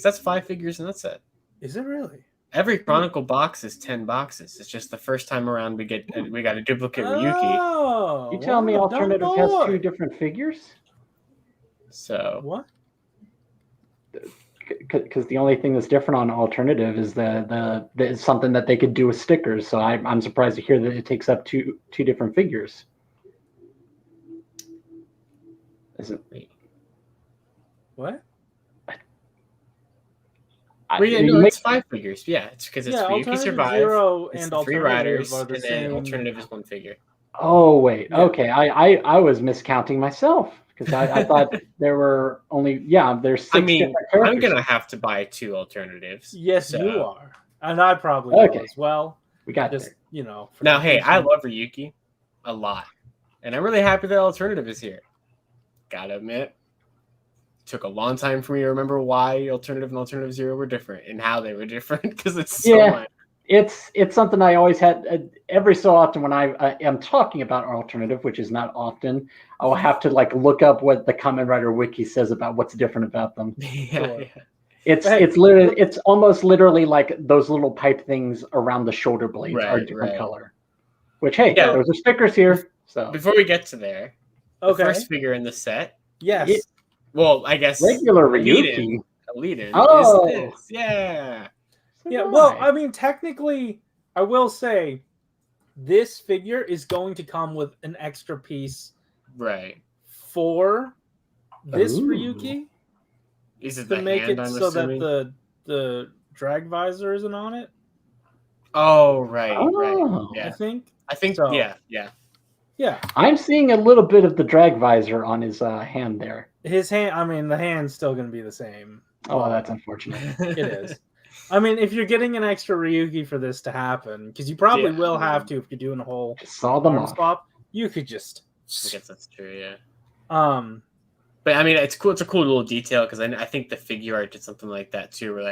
that's 5 figures in that set. Is it really? Every Chronicle box is 10 boxes. It's just the first time around we got a duplicate Ryuki. Oh, You tell me Alternative has 2 different figures? So what? Because the only thing that's different on Alternative is it's something that they could do with stickers. So I'm surprised to hear that it takes up two different figures. Is it? What? It's 5 figures. Yeah, it's because it's Ryuki Survive. Zero it's and the 3 Alternative riders, are the and same. then Alternative is 1 figure. Oh wait, Yeah. okay. I was miscounting myself because I thought there were only there's 6 different characters. I'm gonna have to buy 2 alternatives. Yes, so. you are, and I probably will as well. We got just there. Now, hey, I love Ryuki a lot, and I'm really happy that Alternative is here. Gotta admit, took a long time for me to remember why Alternative and Alternative Zero were different and how they were different because it's so much. It's something I always had every so often when I am talking about Alternative, which is not often. I will have to look up what the Kamen Rider wiki says about what's different about them. Yeah. It's almost literally like those little pipe things around the shoulder blades are different color. Which those are stickers here. So before we get to there, the Okay. first figure in the set. Yes. Well, I guess regular Ryuki. Lead-in Oh. is this. Yeah. Yeah, well, I mean, technically, I will say this figure is going to come with an extra piece Right. for this Ooh. Ryuki Is it to the make hand, it I'm so assuming? that the drag visor isn't on it. Oh, right. Oh. Yeah. I think so. Yeah. I'm seeing a little bit of the drag visor on his hand there. His hand, I mean, the hand's still going to be the same. Oh, that's unfortunate. It is. I mean, if you're getting an extra Ryuki for this to happen, because you probably will have to if you're doing a whole Just saw them arm off. swap, you could just. I guess that's true, yeah. But I mean, it's cool. It's a cool little detail because I think the figure art did something like that too. Where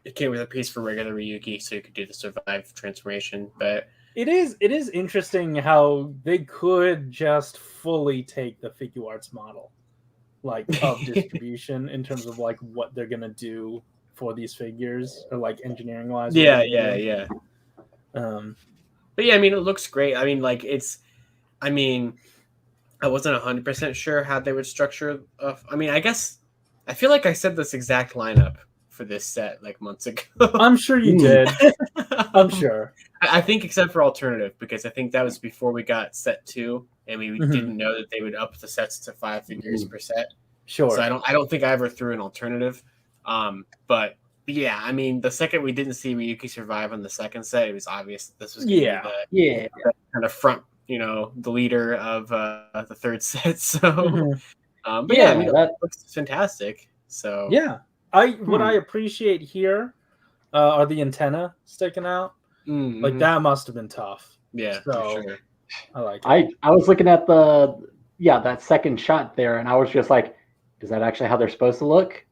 It came with a piece for regular Ryuki, so you could do the survive transformation. But it is interesting how they could just fully take the figure arts model, like of distribution in terms of like what they're gonna do for these figures, or like engineering wise. yeah. Um, But yeah, I mean, it looks great. I mean, like I mean, I wasn't 100% sure how they would structure. I mean, I guess I feel like I said this exact lineup for this set like months ago. I'm sure you did. I'm sure. I think except for alternative, because I think that was before we got set 2, and we didn't know that they would up the sets to 5 figures per set. Sure. So I don't think I ever threw an alternative. But yeah, I mean, the second we didn't see Ryuki survive on the second set, it was obvious that this was going to be the kind of front, the leader of the third set. So, but yeah, I mean, that looks fantastic. So yeah, what I appreciate here are the antenna sticking out. Like that must have been tough. Yeah, so for sure. I like it. I was looking at that second shot there, and I was just like, is that actually how they're supposed to look?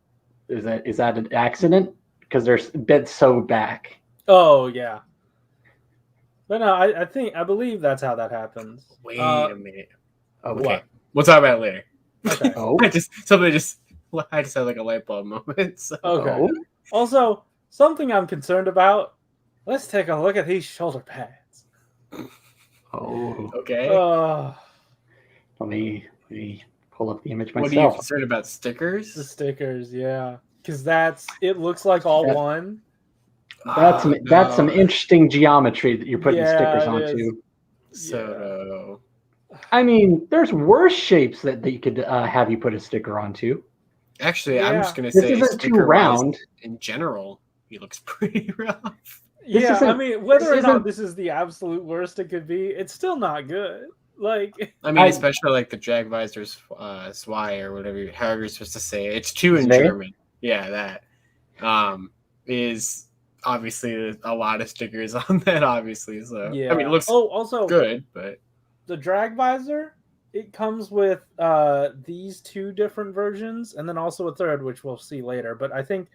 Is that an accident? Because they're bent so back. Oh yeah. But no, I believe that's how that happens. Wait a minute. Okay. What? We'll talk about it later. Okay. I just had like a light bulb moment. So. Okay. Also, something I'm concerned about. Let's take a look at these shoulder pads. Oh. Okay. Let me pull up the image myself. What are you concerned about? Stickers? The stickers, yeah. Because it looks like all one. That's some interesting geometry that you're putting stickers onto. So, I mean, there's worse shapes that you could have you put a sticker onto. Actually, I'm just gonna say this isn't too round. In general, he looks pretty rough. Yeah, I mean, whether or not this is the absolute worst it could be, it's still not good. Like, I mean, especially like the drag visors, Zwei or whatever, however you're supposed to say it. It's 2 in German. Yeah, that is obviously a lot of stickers on that. Obviously, so yeah. I mean, it looks also good, but the drag visor, it comes with these 2 different versions, and then also a third, which we'll see later. But I think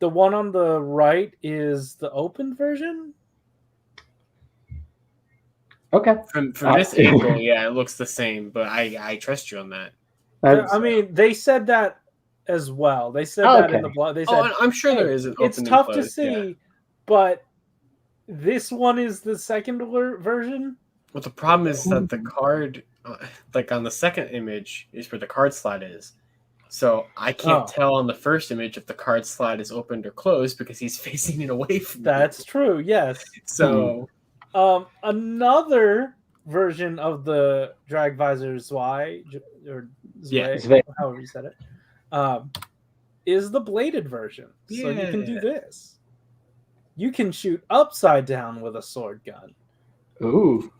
the one on the right is the open version. Okay. From this angle, yeah, it looks the same, but I trust you on that. I mean, they said that as well. They said that in the blog. They said, I'm sure there is an open. It's tough to see, but this one is the second version. Well, the problem is that the card, like on the second image, is where the card slot is. So I can't tell on the first image if the card slot is opened or closed because he's facing it away from me. That's true, yes. So another version of the drag visor Zwei, or Zwei, however you said it, is the bladed version. Yeah. So you can do this. You can shoot upside down with a sword gun. Ooh.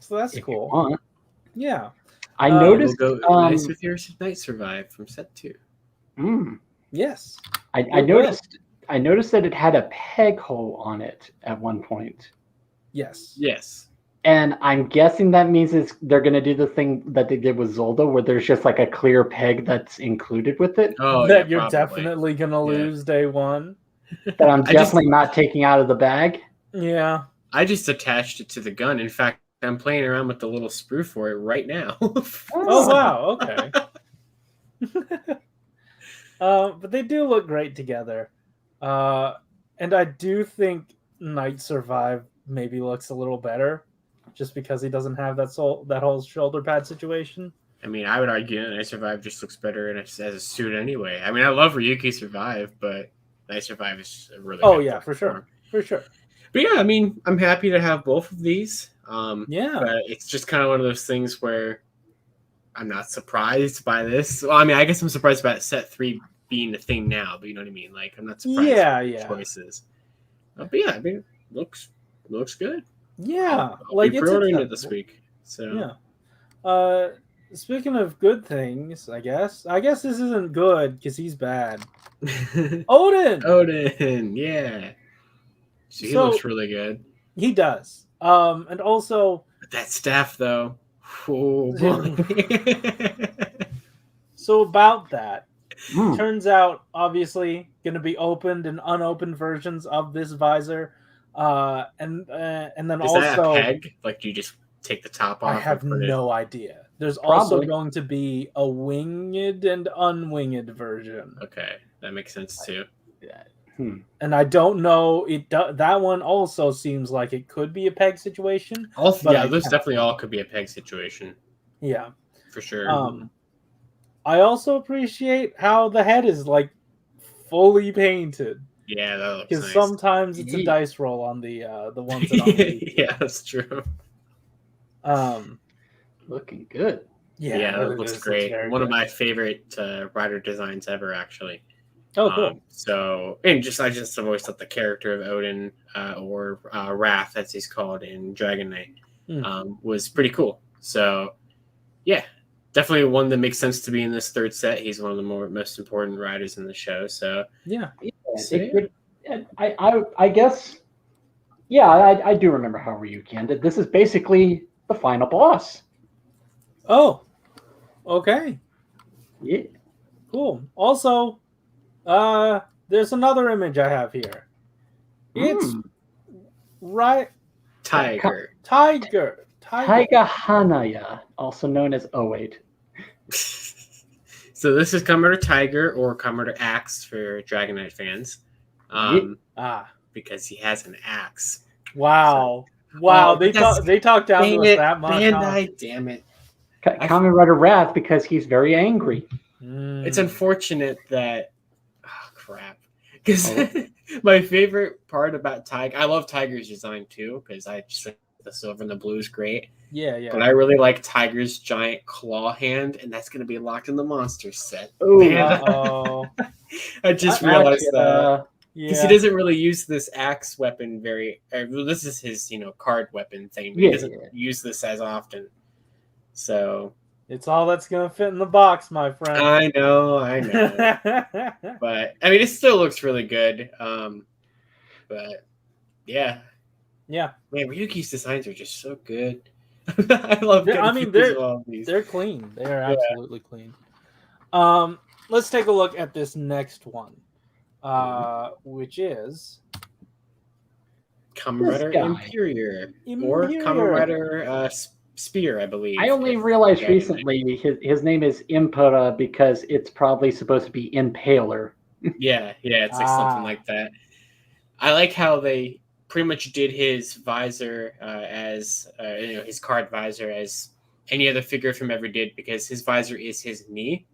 So that's cool. Yeah. I noticed. We'll go nice with your Night Survive from set 2. Yes. I noticed. I noticed that it had a peg hole on it at one point. Yes. Yes. And I'm guessing that means they're going to do the thing that they did with Zolda, where there's just like a clear peg that's included with it. Oh, that you're definitely going to lose day one. That I'm definitely not taking out of the bag. Yeah. I just attached it to the gun. In fact, I'm playing around with the little sprue for it right now. Oh, wow. Okay. But they do look great together. And I do think Night Survive maybe looks a little better just because he doesn't have that whole shoulder pad situation. I mean, I would argue that Night Survive just looks better as a suit anyway. I mean, I love Ryuki Survive, but Night Survive is a really good yeah, for sure. For sure. But yeah, I mean, I'm happy to have both of these. Yeah. But it's just kind of one of those things where I'm not surprised by this. Well, I mean, I guess I'm surprised about set 3 being a thing now, but you know what I mean? Like, I'm not surprised by the choices. But yeah, I mean, looks good. Yeah. I'll be pre-ordering it this week. So yeah. Speaking of good things, I guess this isn't good because he's bad. Odin, yeah. So he looks really good. He does. And also that staff though. Oh boy. So about that, Turns out, obviously, going to be opened and unopened versions of this visor, and then Is also that a peg? Like, do you just take the top off? I have and put no idea. There's Probably. also going to be a winged and unwinged version. Okay, that makes sense too. And I don't know. That one also seems like it could be a peg situation. Those definitely all could be a peg situation. Yeah, for sure. I also appreciate how the head is like fully painted. Yeah, that looks because nice. sometimes it's a dice roll on the ones that aren't. Yeah, that's true. Looking good. Yeah, it looks great. One of my favorite rider designs ever, actually. Oh, cool. I just have always thought the character of Odin, or Wrath, as he's called in Dragon Knight, was pretty cool. So, yeah, definitely one that makes sense to be in this third set. He's one of the most important riders in the show. So, I guess, I do remember how Ryuki ended. This is basically the final boss. Oh, okay. Yeah. Cool. Also, there's another image I have here. It's Tiger Hanaya, also known as 08. So this is Commander Tiger, or Commander Axe for Dragon Knight fans. Because he has an axe. Wow. Wow, they talk down to us that much. Bandai, damn it. Kamen Rider Wrath, because he's very angry. It's unfortunate that... Oh, crap. Because my favorite part about Tiger... I love Tiger's design, too, because I just think the silver and the blue is great. Yeah. But I really like Tiger's giant claw hand, and that's going to be locked in the monster set. Oh, I just realized that. Yeah. Because he doesn't really use this axe weapon this is his, card weapon thing. But he doesn't use this as often. So it's all that's gonna fit in the box, my friend. I know. But I mean, it still looks really good. But yeah. Man, Ryuki's designs are just so good. I love. They're clean. They are absolutely clean. Let's take a look at this next one. Which is Kamen Rider Imperior, or Kamen Rider Spear, I believe. I only realized recently his name is Impera because it's probably supposed to be Impaler. Yeah, it's like something like that. I like how they pretty much did his visor as his card visor as any other figure from ever did, because his visor is his knee.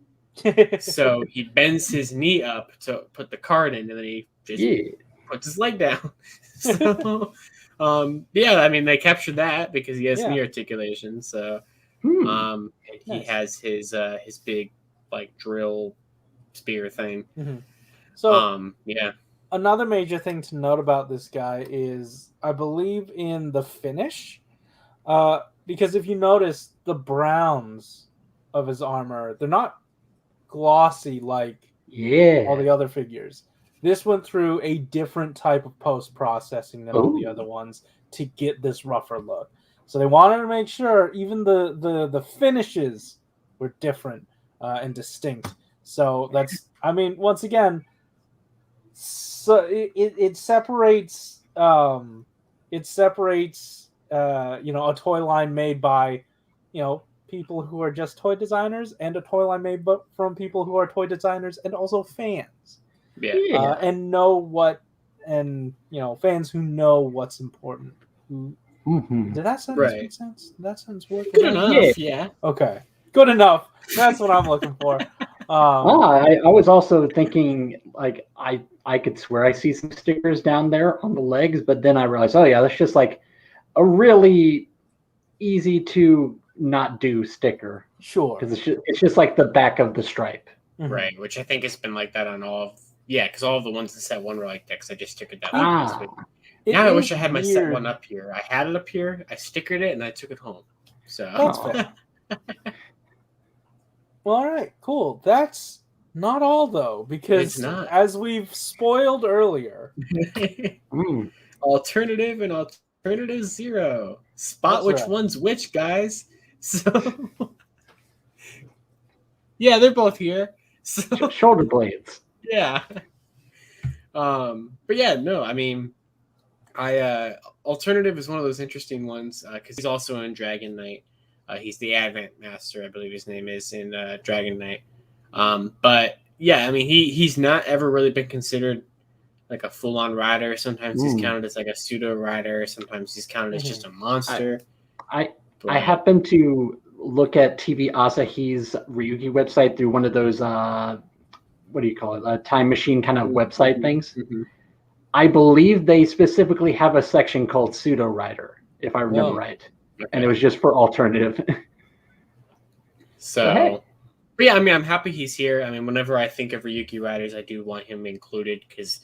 So he bends his knee up to put the card in, and then he just puts his leg down. So, I mean, they captured that because he has knee articulation. So, he has his big drill spear thing. Mm-hmm. So, yeah. Another major thing to note about this guy is, I believe, in the finish, because if you notice the browns of his armor, they're not glossy like all the other figures. This went through a different type of post-processing than all the other ones to get this rougher look. So they wanted to make sure even the finishes were different and distinct. So that's, I mean, once again, so it separates a toy line made by people who are just toy designers, and a toy line made from people who are toy designers and also fans. And know what, and fans who know what's important. Did that sentence make sense? Did that sentence work? Good enough. Yeah. Okay. Good enough. That's what I'm looking for. I was also thinking, I could swear I see some stickers down there on the legs, but then I realized, that's just like a really easy to not do sticker. Sure. Because it's just like the back of the stripe. Right, which I think has been like that on all because all of the ones in set one were like that, because I just stickered that one this week. Now I wish I had my set one up here. I had it up here, I stickered it, and I took it home. So that's fair. Well, all right, cool. That's not all, though, because as we've spoiled earlier, alternative and alternative zero. Spot which one's which, guys. So, they're both here. So Shoulder blades. yeah. But yeah, no, I mean, Alternative is one of those interesting ones because he's also in Dragon Knight. He's the Advent Master, I believe his name is in Dragon Knight. But yeah, I mean, he's not ever really been considered like a full-on rider. Sometimes he's counted as like a pseudo rider. Sometimes he's counted as just a monster. I happen to look at TV Asahi's Ryuki website through one of those what do you call it? A time machine kind of website things. I believe they specifically have a section called pseudo rider, if I remember right. Okay. And it was just for alternative. So, hey. But yeah, I mean, I'm happy he's here. I mean, whenever I think of Ryuki riders, I do want him included because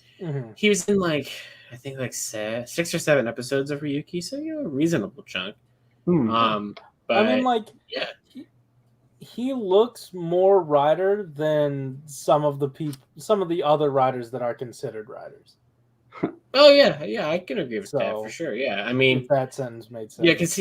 he was in like, I think like 6 or 7 episodes of Ryuki, so a reasonable chunk. But I mean, like, yeah, he looks more rider than some of the other riders that are considered riders. Oh yeah, I can agree with that for sure. Yeah, I mean, if that sentence made sense. Yeah, because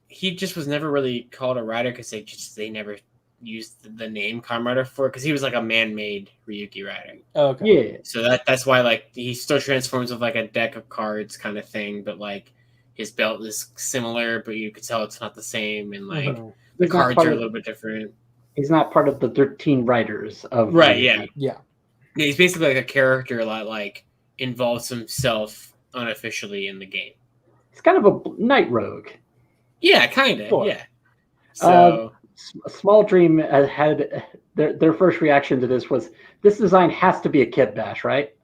he just was never really called a rider because they never used the name Kamen Rider for it because he was like a man-made Ryuki rider. Okay. Yeah. So that's why like he still transforms with like a deck of cards kind of thing, but like his belt is similar, but you could tell it's not the same, and like the cards are a little bit different. He's not part of the 13 riders of right. Ryuki. Yeah. He's basically like a character that like involves himself unofficially in the game. It's kind of a night rogue. Yeah, kind of. Sure. Yeah. So Small Dream had their first reaction to this was this design has to be a kit bash, right?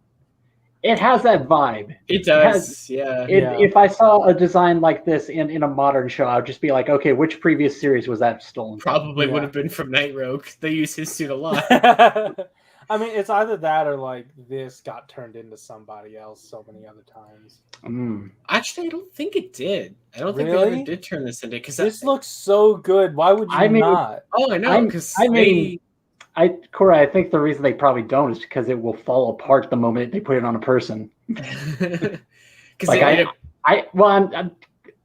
It has that vibe. It does. If I saw a design like this in a modern show, I would just be like, okay, which previous series was that stolen from? Probably would have been from Night Rogue. They use his suit a lot. I mean, it's either that or like this got turned into somebody else so many other times. Actually, I don't think it did. I don't think they ever did turn this into because this looks so good. Why would you not? Oh, I know. Because Corey, I think the reason they probably don't is because it will fall apart the moment they put it on a person. Because I'm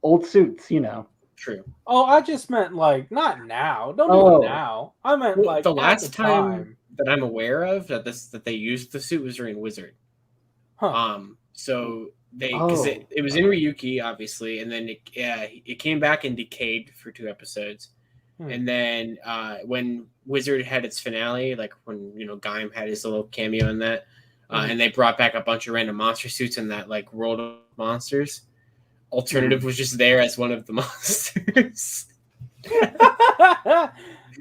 old suits, you know. True. Oh, I just meant like not now. Don't do it now. I meant like the last time that I'm aware of that they used the suit was during Wizard. So because it was in Ryuki obviously, and then it came back in Decade for 2 episodes, and then when Wizard had its finale, like when Gaim had his little cameo in that, and they brought back a bunch of random monster suits in that like world of monsters. Alternative was just there as one of the monsters.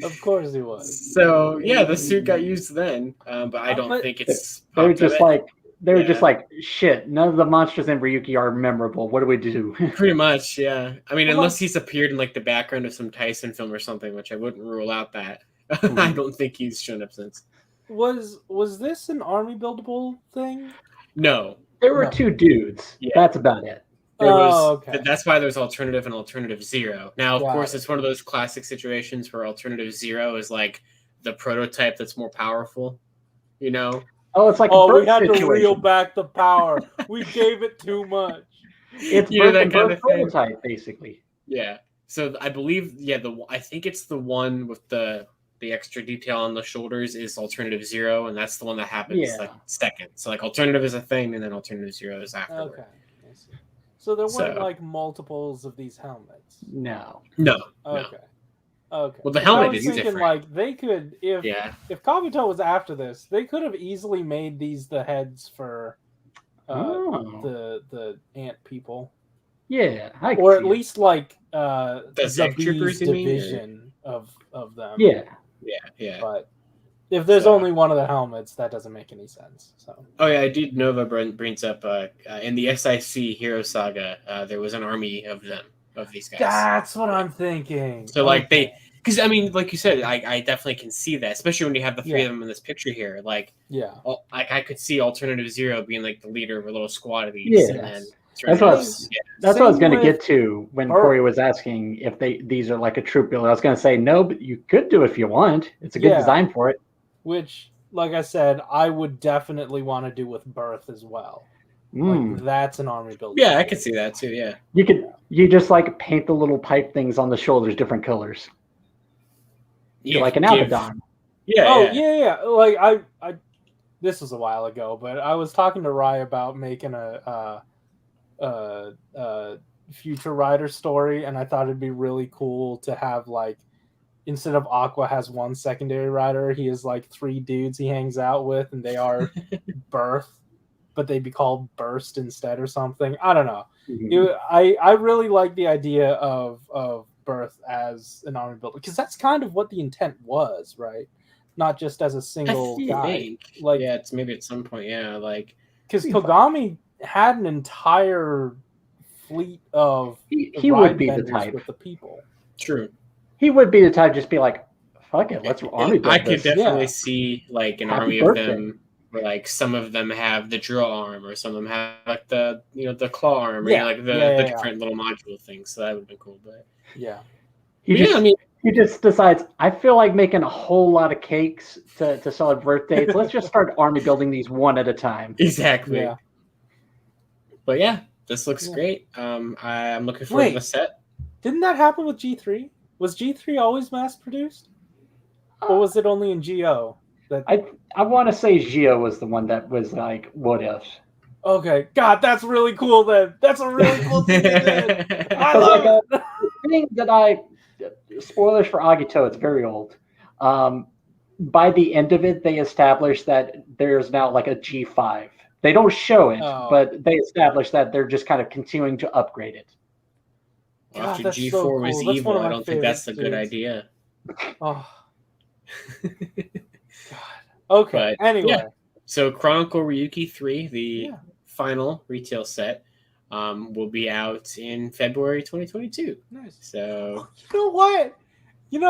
Of course he was. So yeah, the suit got used then, but I don't think it's. They were just like shit. None of the monsters in Ryuki are memorable. What do we do? Pretty much, yeah. I mean, unless he's appeared in like the background of some Tyson film or something, which I wouldn't rule out that. I don't think he's shown up since. Was this an army buildable thing? No, there were 2 dudes. Yeah. That's about it. That's why there's Alternative and Alternative Zero. Now, of course, it's one of those classic situations where Alternative Zero is like the prototype that's more powerful, Oh, it's like we had to reel back the power. We gave it too much. It's that kind of prototype, basically. Yeah. So I believe, I think it's the one with the extra detail on the shoulders is Alternative Zero, and that's the one that happens like second. So like Alternative is a thing, and then Alternative Zero is afterward. Okay. So there weren't like multiples of these helmets. No. Okay. Okay. Well, the helmet is different. Like they could, if Kabuto was after this, they could have easily made these the heads for the ant people. Yeah, or at least like the Bees division of them. Yeah. But if there's only one of the helmets, that doesn't make any sense. So. Oh yeah, I did. Nova brings up in the SIC Hero Saga, there was an army of these guys. That's what I'm thinking. So like because I mean, like you said, I definitely can see that, especially when you have the 3 of them in this picture here. Like, I could see Alternative Zero being like the leader of a little squad of these. Yeah, and then that's what I was going to get to when Corey was asking if these are like a troop builder. I was going to say no, but you could do it if you want. It's a good design for it. Which, like I said, I would definitely want to do with Birth as well. Like, that's an army builder. Yeah, I could see that too. Yeah, you just like paint the little pipe things on the shoulders different colors. Like an Abaddon. Yeah, Oh yeah. yeah. Like I this was a while ago, but I was talking to Rye about making a future rider story, and I thought it'd be really cool to have like instead of Aqua has one secondary rider, he has like 3 dudes he hangs out with, and they are Birth, but they'd be called Burst instead or something. I don't know. Mhm. I really like the idea of Birth as an army builder because that's kind of what the intent was, right? Not just as a single guy. think. Like, Yeah, it's maybe at some point. Yeah, like because Kogami had an entire fleet of He would ride be the benders type. with the people. true. He would be the type to just be like, "Fuck it, let's army build I could this." definitely Yeah. see like an Happy army birthday. of them where like some of them have the drill arm or some of them have like the the claw arm or Yeah. like the Yeah. different little module things. So that would have been cool. But Yeah. He But just yeah, I mean he just decides, I feel like making a whole lot of cakes to celebrate birth dates. Let's just start army building these one at a time. exactly. Yeah. But yeah, this looks Yeah. great. I'm looking forward to the Wait. set. Didn't that happen with G3? Was G3 always mass produced? Or was it only in GO? That I want to say Gio was the one that was like, what if? Okay. God, that's really cool then. That's a really cool thing they did. I But love like it. the thing that spoilers for Agito, it's very old. By the end of it, they established that there's now like a G5. They don't show it, Oh. but they established that they're just kind of continuing to upgrade it. Well, God, after that's G4 so cool. was That's one evil, of my I don't think that's a favorite good dudes. idea. Oh. God. Okay. But, anyway. yeah. So Chronicle Ryuki 3, the Yeah. final retail set, will be out in February 2022. Nice. So You know what? You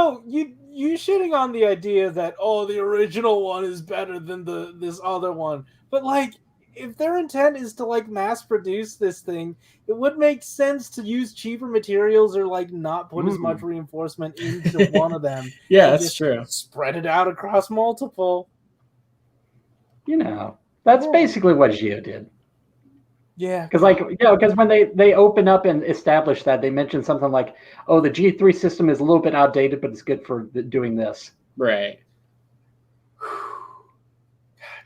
shitting on the idea that the original one is better than this other one. But like if their intent is to like mass produce this thing, it would make sense to use cheaper materials or like not put as much reinforcement into one of them. yeah, and that's just true. Spread it out across multiple. You know, that's Cool. basically what Gio did. Yeah. Because when they open up and establish that, they mention something like, "Oh, the G3 system is a little bit outdated, but it's good for doing this." Right.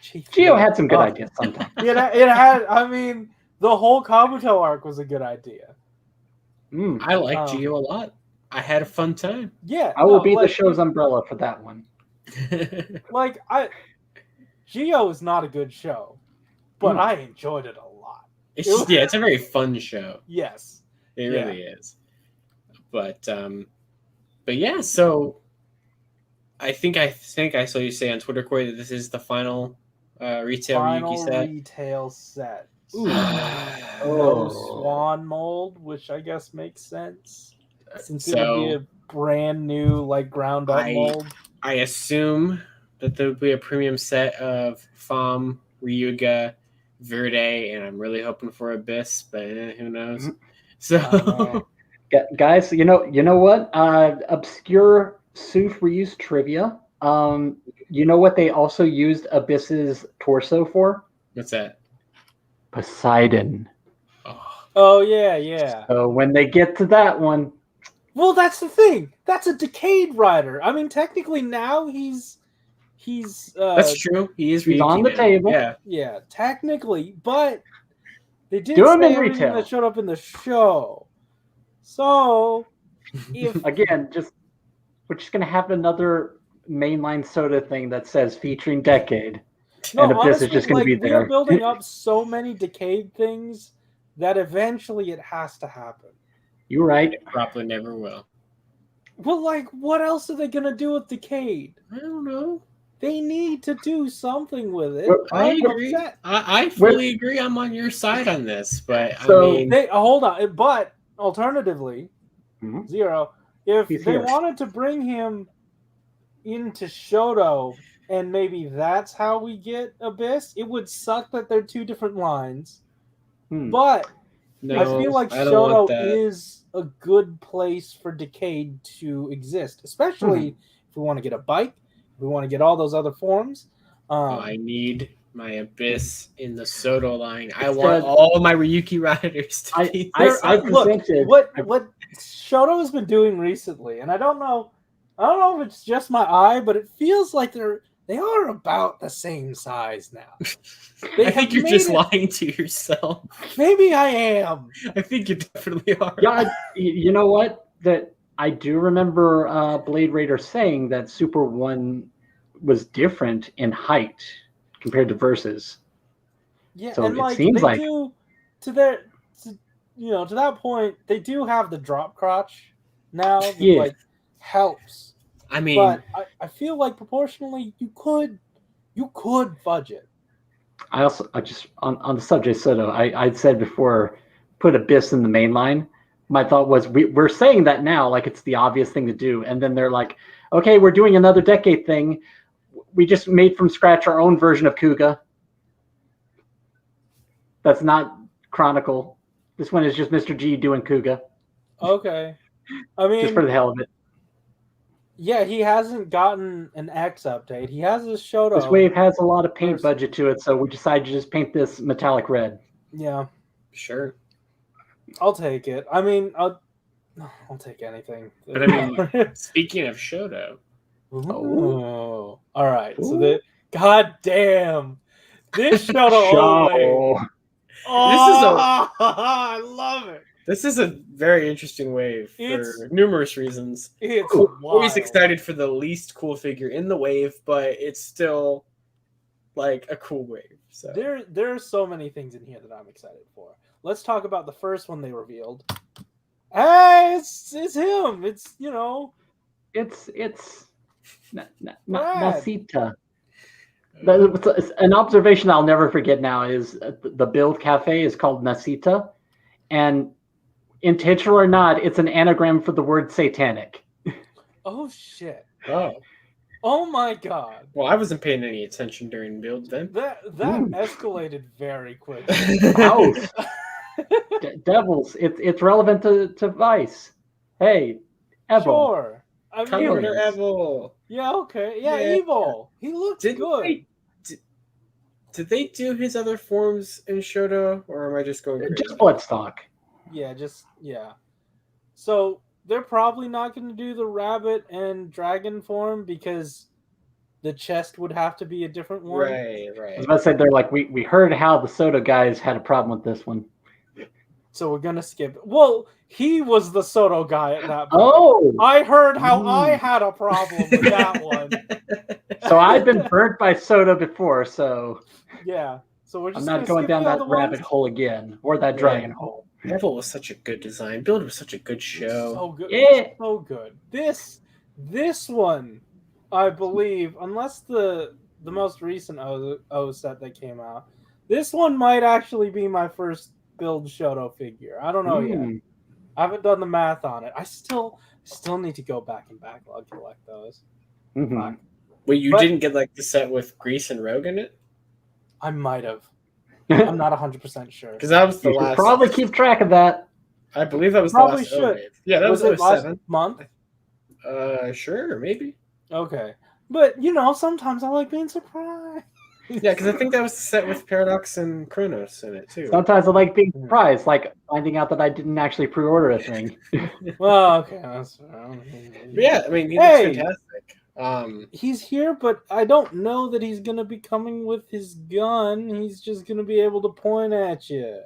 Gio had some good ideas sometimes. It had. I mean, the whole Kabuto arc was a good idea. I like Gio a lot. I had a fun time. Yeah, I will be the show's umbrella for that one. Like Gio is not a good show, but I enjoyed it a lot. It's a very fun show. Yes, it really is. But yeah. So I think I saw you say on Twitter, Corey, that this is the final retail Ryuki set. Retail set. Ooh. No swan mold, which I guess makes sense since it would be a brand new like ground up mold. I assume that there would be a premium set of Fam, Ryuga, Verde, and I'm really hoping for Abyss, but who knows? So, guys, you know what? Obscure Soof reuse trivia. You know what they also used Abyss's torso for? What's that? Poseidon. Oh yeah. So when they get to that one, well, that's the thing. That's a Decayed rider. I mean, technically now he's. That's true. He's on the table. Yeah, technically, but they did do him say in everything retail that showed up in the show. So, if again, we're just gonna have another mainline soda thing that says featuring Decade, and Abyss is just gonna be there. We're building up so many Decayed things that eventually it has to happen. You're right. It probably never will. Well, like, what else are they gonna do with Decayed? I don't know. They need to do something with it. I agree. I fully agree. I'm on your side on this, but so, I mean, hold on. But alternatively, Zero, if they wanted to bring him into Shodo, and maybe that's how we get Abyss, it would suck that they're 2 different lines. But I feel like Shodo is a good place for Decayed to exist, especially if we want to get a bike. We want to get all those other forms. I need my Abyss in the Soto line. I want all my Ryuki riders to be look, what Shoto has been doing recently, and I don't know I don't know if it's just my eye, but it feels like they are about the same size now. I think you're just lying to yourself. Maybe I am. I think you definitely are. Yeah, you know what? That I do remember Blade Raider saying that Super 1 was different in height compared to Versus. Yeah, So and it like seems they like do to that point, they do have the drop crotch now that like helps. I mean, But I feel like proportionally you could fudge it. I just on the subject SHODO, I'd said before, put Abyss in the main line. My thought was we're saying that now like it's the obvious thing to do, and then they're like, okay, we're doing another decade thing. We just made from scratch our own version of Kuga. That's not Chronicle. This one is just Mr. G doing Kuga. Okay. I mean, just for the hell of it. Yeah, he hasn't gotten an X update. He has his SHODO. This wave has a lot of paint budget to it, so we decided to just paint this metallic red. Yeah. Sure. I'll take it. I mean, I'll take anything. But I mean, speaking of SHODO. Oh. All right. So God damn. This SHODO. I love it. This is a very interesting wave for numerous reasons. It's always excited for the least cool figure in the wave, but it's still like a cool wave. So there are so many things in here that I'm excited for. Let's talk about the first one they revealed. Hey, it's him. It's it's Nasita. An observation I'll never forget now is the build cafe is called Nasita, and intentional or not, it's an anagram for the word satanic. Oh shit! Oh my god! Well, I wasn't paying any attention during build then. That escalated very quickly. Devils, it's relevant to Vice. Hey, Evil. Sure. I mean, Evil. Yeah. Okay. Yeah. Evil. He looks good. Did they do his other forms in SHODO, or am I just going crazy? Just Bloodstock. Yeah. So they're probably not going to do the rabbit and dragon form because the chest would have to be a different one. Right. I was about to say, they're like, we heard how the SHODO guys had a problem with this one. So we're going to skip it. Well, he was the SHODO guy at that point. Oh! I heard how I had a problem with that one. So I've been burnt by SHODO before, so... Yeah. So we're just I'm not going down that rabbit hole again, or that dragon hole. Neville was such a good design. Build was such a good show. So good. Yeah. So good. This one, I believe, unless the most recent O set that came out, this one might actually be my first build SHODO figure. I don't know yet. I haven't done the math on it. I still need to go back and backlog collect those. Mm-hmm. Wait, you didn't get like the set with Grease and Rogue in it? I might have. I'm not 100% sure. Because that was the last. Probably keep track of that. I believe that was probably the last wave. Yeah, that was it last 07. month. Sure, maybe. Okay, but sometimes I like being surprised. Yeah, because I think that was the set with Paradox and Kronos in it too. Sometimes I like being surprised, like finding out that I didn't actually pre-order a thing. Well, okay, that's fair. Yeah, I mean, he looks fantastic. He's here, but I don't know that he's gonna be coming with his gun. He's just gonna be able to point at you.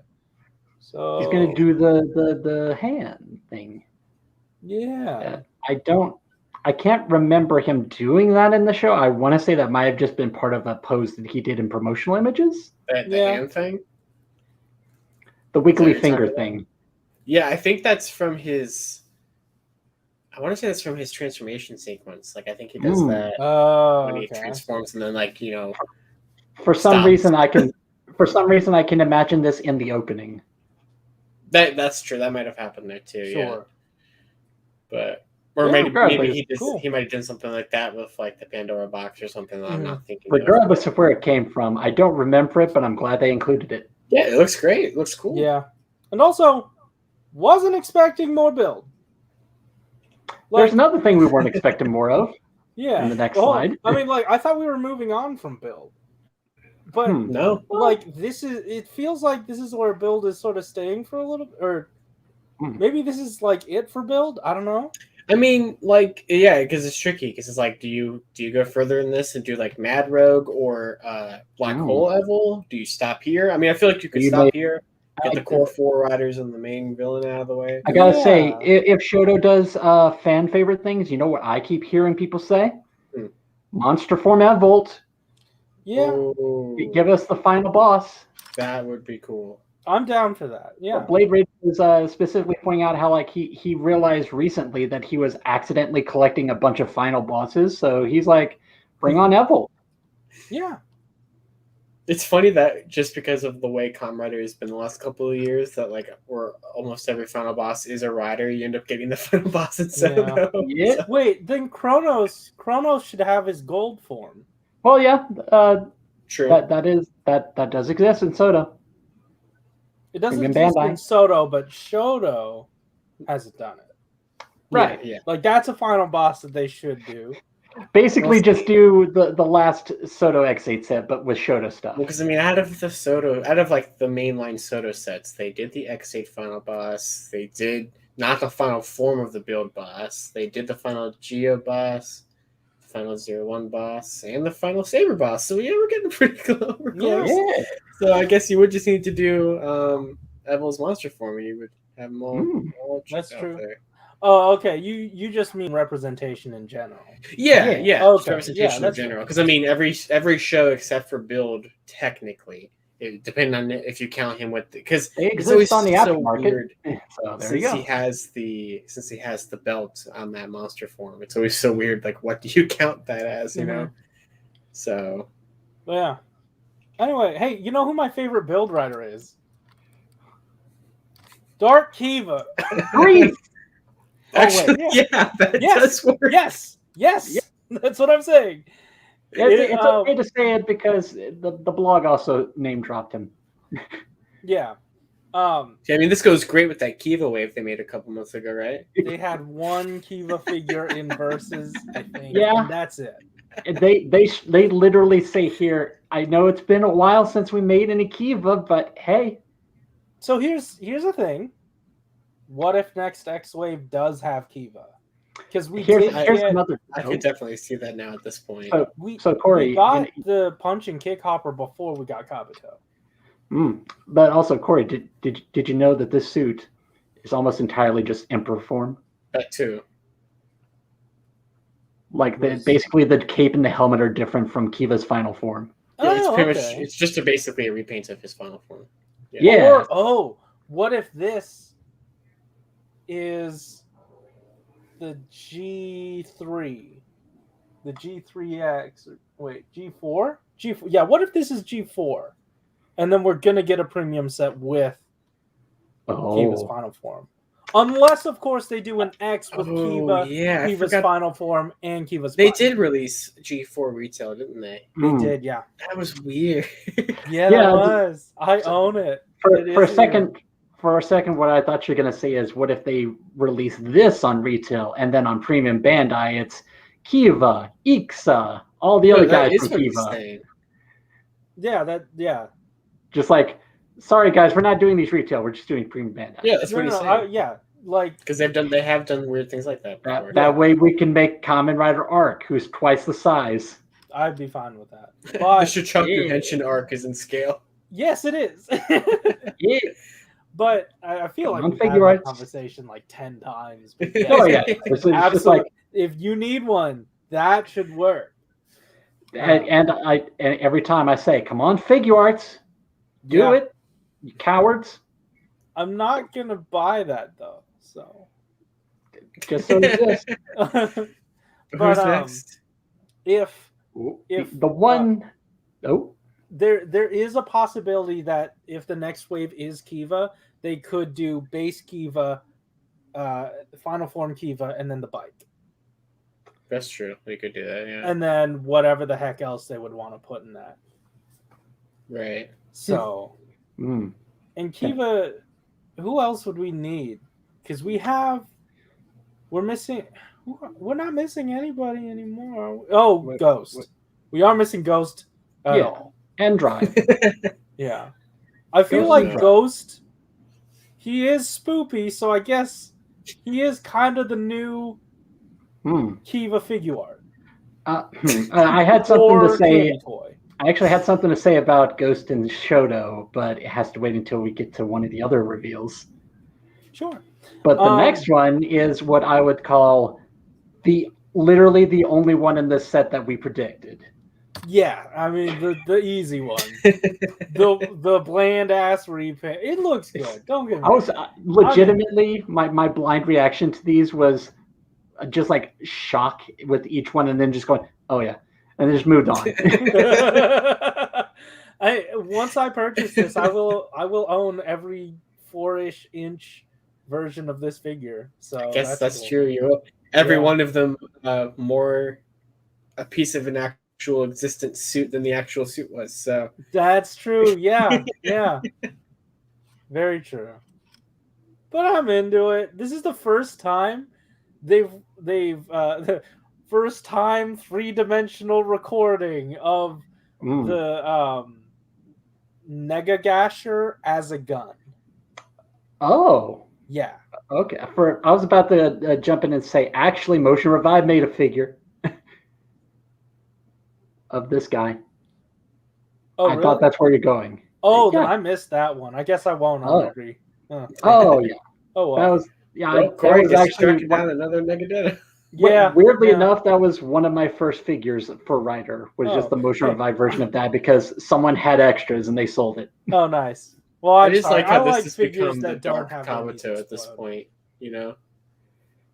So he's gonna do the hand thing. Yeah. I can't remember him doing that in the show. I want to say that might have just been part of a pose that he did in promotional images. The hand thing? The wiggly finger thing. Yeah, I think that's from his... I want to say that's from his transformation sequence. Like, I think he does that when he transforms and then, like, For some reason, I can imagine this in the opening. That's true. That might have happened there, too, Sure. Yeah. Or maybe he might have done something like that with like the Pandora box or something that I'm not thinking. Regardless of where it came from, I don't remember it, but I'm glad they included it. Yeah, it looks great. It looks cool. Yeah, and also wasn't expecting more build. There's another thing we weren't expecting more of. Yeah. In the next slide. I mean, I thought we were moving on from build, but no. It feels like this is where build is sort of staying for a little, or maybe this is like it for build. I don't know. I mean, like, yeah, because it's tricky. Because it's like, do you go further in this and do like Mad Rogue or Black Hole Evil? Do you stop here? I mean, I feel like you could stop here, get the core 4 riders and the main villain out of the way. I gotta say, if Shodo does fan favorite things, you know what I keep hearing people say? Monster format Volt. Yeah. Ooh, Give us the final boss. that would be cool. I'm down for that. Yeah. But Blade Rage is specifically pointing out how like he realized recently that he was accidentally collecting a bunch of final bosses, so he's like, bring on Evil. Yeah. It's funny that just because of the way Kamen Rider has been the last couple of years, that like where almost every final boss is a rider, you end up getting the final boss instead of them. Yeah. So- Wait, then Kronos should have his gold form. Well, yeah, True. that does exist in Soda. It doesn't Premium exist in Bandai. SHODO, but SHODO hasn't done it. Right. Yeah. Like that's a final boss that they should do. Basically, just do the last Soto X8 set, but with Shoto stuff. Well, because I mean, out of like the mainline Soto sets, they did the X8 final boss. They did not the final form of the build boss. They did the final Geo boss, the final 01 boss, and the final Saber boss. So yeah, we're getting pretty close. We're close. Yeah. So I guess you would just need to do Evil's monster form, and you would have them all That's out true. there. Oh, okay. You just mean representation in general. Yeah. Okay. Just representation in that's general. Because I mean, every show except for Build, technically, depending on if you count him with, because They it's always exist on the so aftermarket. weird. So there you Since go. he has the belt on that monster form, it's always so weird. Like, what do you count that as? You know. So. But yeah. Anyway, hey, you know who my favorite build rider is? Dark Kiva. Grief. Actually, wait, that Yes. does work. Yes. That's what I'm saying. It's okay to say it because the blog also name dropped him. Yeah. I mean, this goes great with that Kiva wave they made a couple months ago, right? They had one Kiva figure in Versus, I think. Yeah. And that's it. They literally say here, I know it's been a while since we made any Kiva, but hey. So here's the thing. What if next X Wave does have Kiva? Because here's another. I could definitely see that now at this point. So Corey, we got the punch and kick hopper before we got Kabuto. But also, Corey, did you know that this suit is almost entirely just Emperor form? That too. Like basically the cape and the helmet are different from Kiva's final form. Yeah, it's pretty okay. much. It's just basically a repaint of his final form. Yeah. Or, what if this is the G3, the G3X? Wait, G4? G4. Yeah. What if this is G4, and then we're gonna get a premium set with Kiva's final form? Unless, of course, they do an X with Kiva's final form and Kiva's. They did release G4 retail, didn't they? They did, yeah. That was weird. Yeah, that was. I own it. For a second, what I thought you were gonna say is, what if they release this on retail and then on Premium Bandai it's Kiva, Ixa, all the other guys from Kiva. Yeah, Just like, sorry guys, we're not doing these retail. We're just doing Premium Bandai. Yeah, that's what he's saying. Like because they have done weird things like that before. That way we can make Kamen Rider Arc, who's twice the size. I'd be fine with that. But the Shochoku Henshin arc is in scale. Yes, it is. Yeah. But I feel like we've had that conversation like 10 times. Oh yeah, it's just like, if you need one, that should work. And every time I say, "Come on, Figure Arts, do it, you cowards." I'm not gonna buy that though. So just so it exists. Who's next? If the one, there is a possibility that if the next wave is Kiva, they could do base Kiva, final form Kiva, and then the bike. That's true. They could do that, yeah. And then whatever the heck else they would want to put in that. Right. So, and Kiva, who else would we need? Because we're not missing anybody anymore. Oh, Ghost. We are missing Ghost at all. And Drive. Yeah. I feel like Ghost, he is spoopy, so I guess he is kind of the new Kiva figure art. I had something to Or say. Candy Toy. I actually had something to say about Ghost and SHODO, but it has to wait until we get to one of the other reveals. Sure. But the next one is what I would call literally the only one in this set that we predicted. Yeah, I mean the easy one, the bland ass repaint. It looks good. Don't get me. I was legitimately my blind reaction to these was just like shock with each one, and then just going, "Oh yeah," and then just moved on. Once I purchase this, I will own every 4-ish inch version of this figure. So I guess that's cool. true. Every one of them more a piece of an actual existent suit than the actual suit was. So that's true. Yeah, yeah, very true. But I'm into it. This is the first time they've the first time 3-dimensional recording of the Nega Gasher as a gun. Oh. Yeah. Okay. I was about to jump in and say, actually, Motion Revive made a figure of this guy. Oh, I thought that's where you're going. Oh, then I missed that one. I guess I won't agree. Oh yeah. Oh, well. That was Corey that was actually down another Megadetta. Yeah. Weirdly enough, that was one of my first figures for Rider. Was just the Motion Revive version of that because someone had extras and they sold it. Oh, nice. Well, I just like how this has figures become the that don't dark have Kabuto at this point. You know.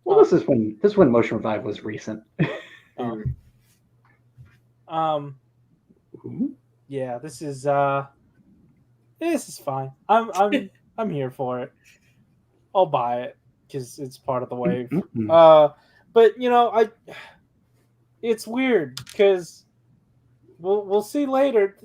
Well, this is when Motion Revive was recent. Yeah, this is fine. I'm here for it. I'll buy it because it's part of the wave. But it's weird because we'll see later.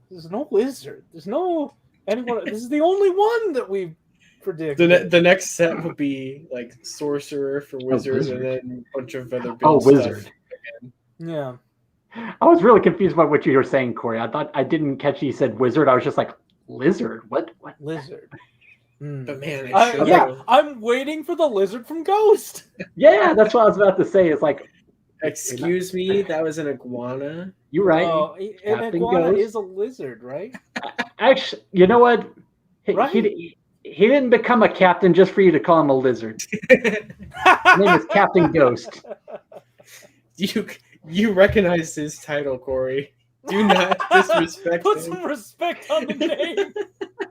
There's no wizard. There's no anyone. This is the only one that we predicted. The next set will be like sorcerer for wizard, and then a bunch of other wizard. Stuff. Yeah. I was really confused by what you were saying, Corey. I thought I didn't catch you said wizard. I was just like, lizard? What? Lizard. But man, I'm waiting for the lizard from Ghost. Yeah, that's what I was about to say. It's like, excuse me, that was an iguana. You're right. An iguana is a lizard, right? Actually, you know what? He didn't become a captain just for you to call him a lizard. His name is Captain Ghost. You recognize his title, Corey. Do not disrespect Put him. some respect on the name.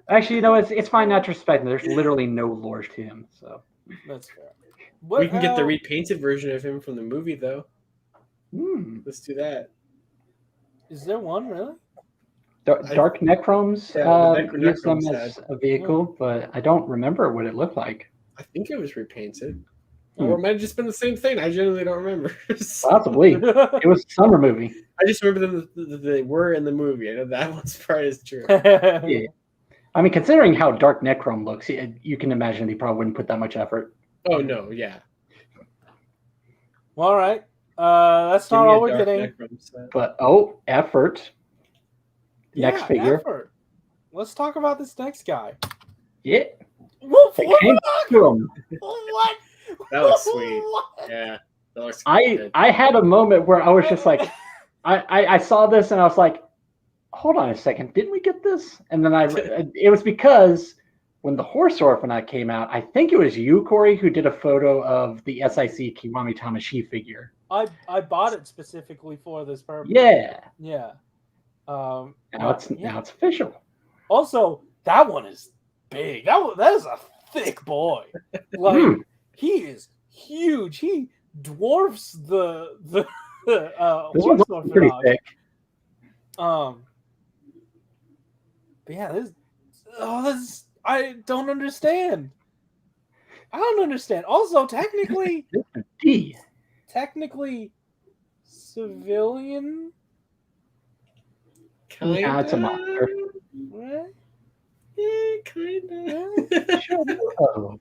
Actually, it's fine not to respect him. There's literally no lore to him, so that's fair. We can get the repainted version of him from the movie, though. Let's do that. Is there one really? Dark Necromes used them as a vehicle, but I don't remember what it looked like. I think it was repainted. Or it might have just been the same thing. I genuinely don't remember. Possibly. It was a summer movie. I just remember they were in the movie. I know that one's part is true. Yeah. I mean, considering how Dark Necrome looks, you can imagine they probably wouldn't put that much effort. Oh, no, yeah. Well, all right. That's not all we're getting. But, effort. Next figure. Effort. Let's talk about this next guy. Yeah. What? That looks sweet. Yeah. That looks good. I had a moment where I was just like, I saw this and I was like, hold on a second, didn't we get this? And then it was because when the Horse Orphanite came out, I think it was you, Corey, who did a photo of the SIC Kiwami Tamashi figure. I bought it specifically for this purpose. Yeah. Yeah. Now it's official. Also, that one is big. That is a thick boy. Like he is huge. He dwarfs the this one's pretty thick. But yeah, this I don't understand. Also, technically civilian. Yeah, it's a monster. Right? Yeah, kinda. SHODO-O.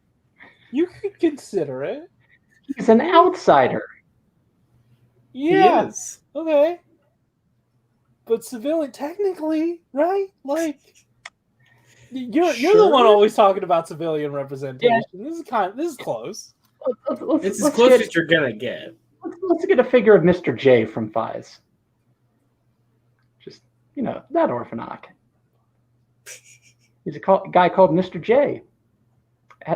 You could consider it. He's an outsider. Yeah. He is. Okay. But civilian, technically, right? Like, you're the one always talking about civilian representation. Yeah. This is close. It's as close as you're gonna get. Let's get a figure of Mr. J from Fies. Just, that Orphanock. He's a guy called Mr. J.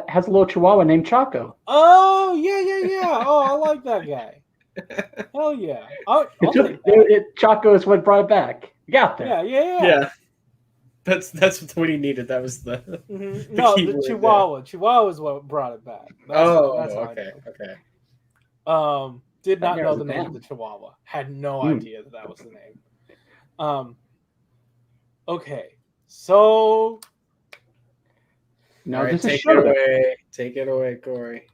Has a little chihuahua named Chaco. Oh, yeah. Oh, I like that guy. Hell yeah. I'll take that. Chaco is what brought it back. You got there. Yeah. That's what he needed. That was the no, the Chihuahua. There. Chihuahua is what brought it back. That's okay. Did not know the name of the Chihuahua. Had no idea that was the name. Okay, so no, right, this take is it away. Take it away, Corey.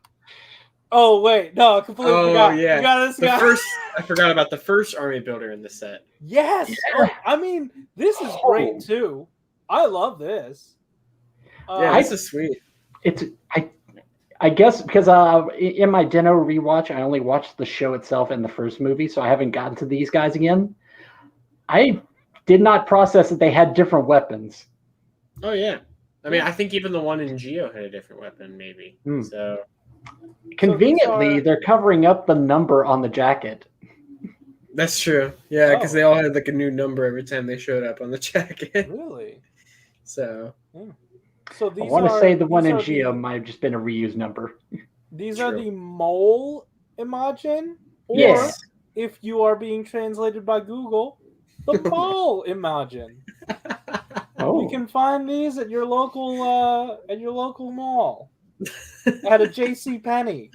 Oh wait, no, I completely forgot. Yeah. You got this guy. I forgot about the first army builder in the set. Yes. Yeah. Oh, I mean, this is great too. I love this. This is sweet. I guess because in my Deno rewatch, I only watched the show itself and the first movie, so I haven't gotten to these guys again. I did not process that they had different weapons. Oh yeah, I mean, I think even the one in Geo had a different weapon, maybe. So conveniently, they're covering up the number on the jacket. That's true. Yeah, because they all had like a new number every time they showed up on the jacket. Really? So. So these I want to say the one in Geo might have just been a reused number. These are the mole Imagin, or if you are being translated by Google, the ball Imagin. You can find these at your local mall, at a J.C. Penney,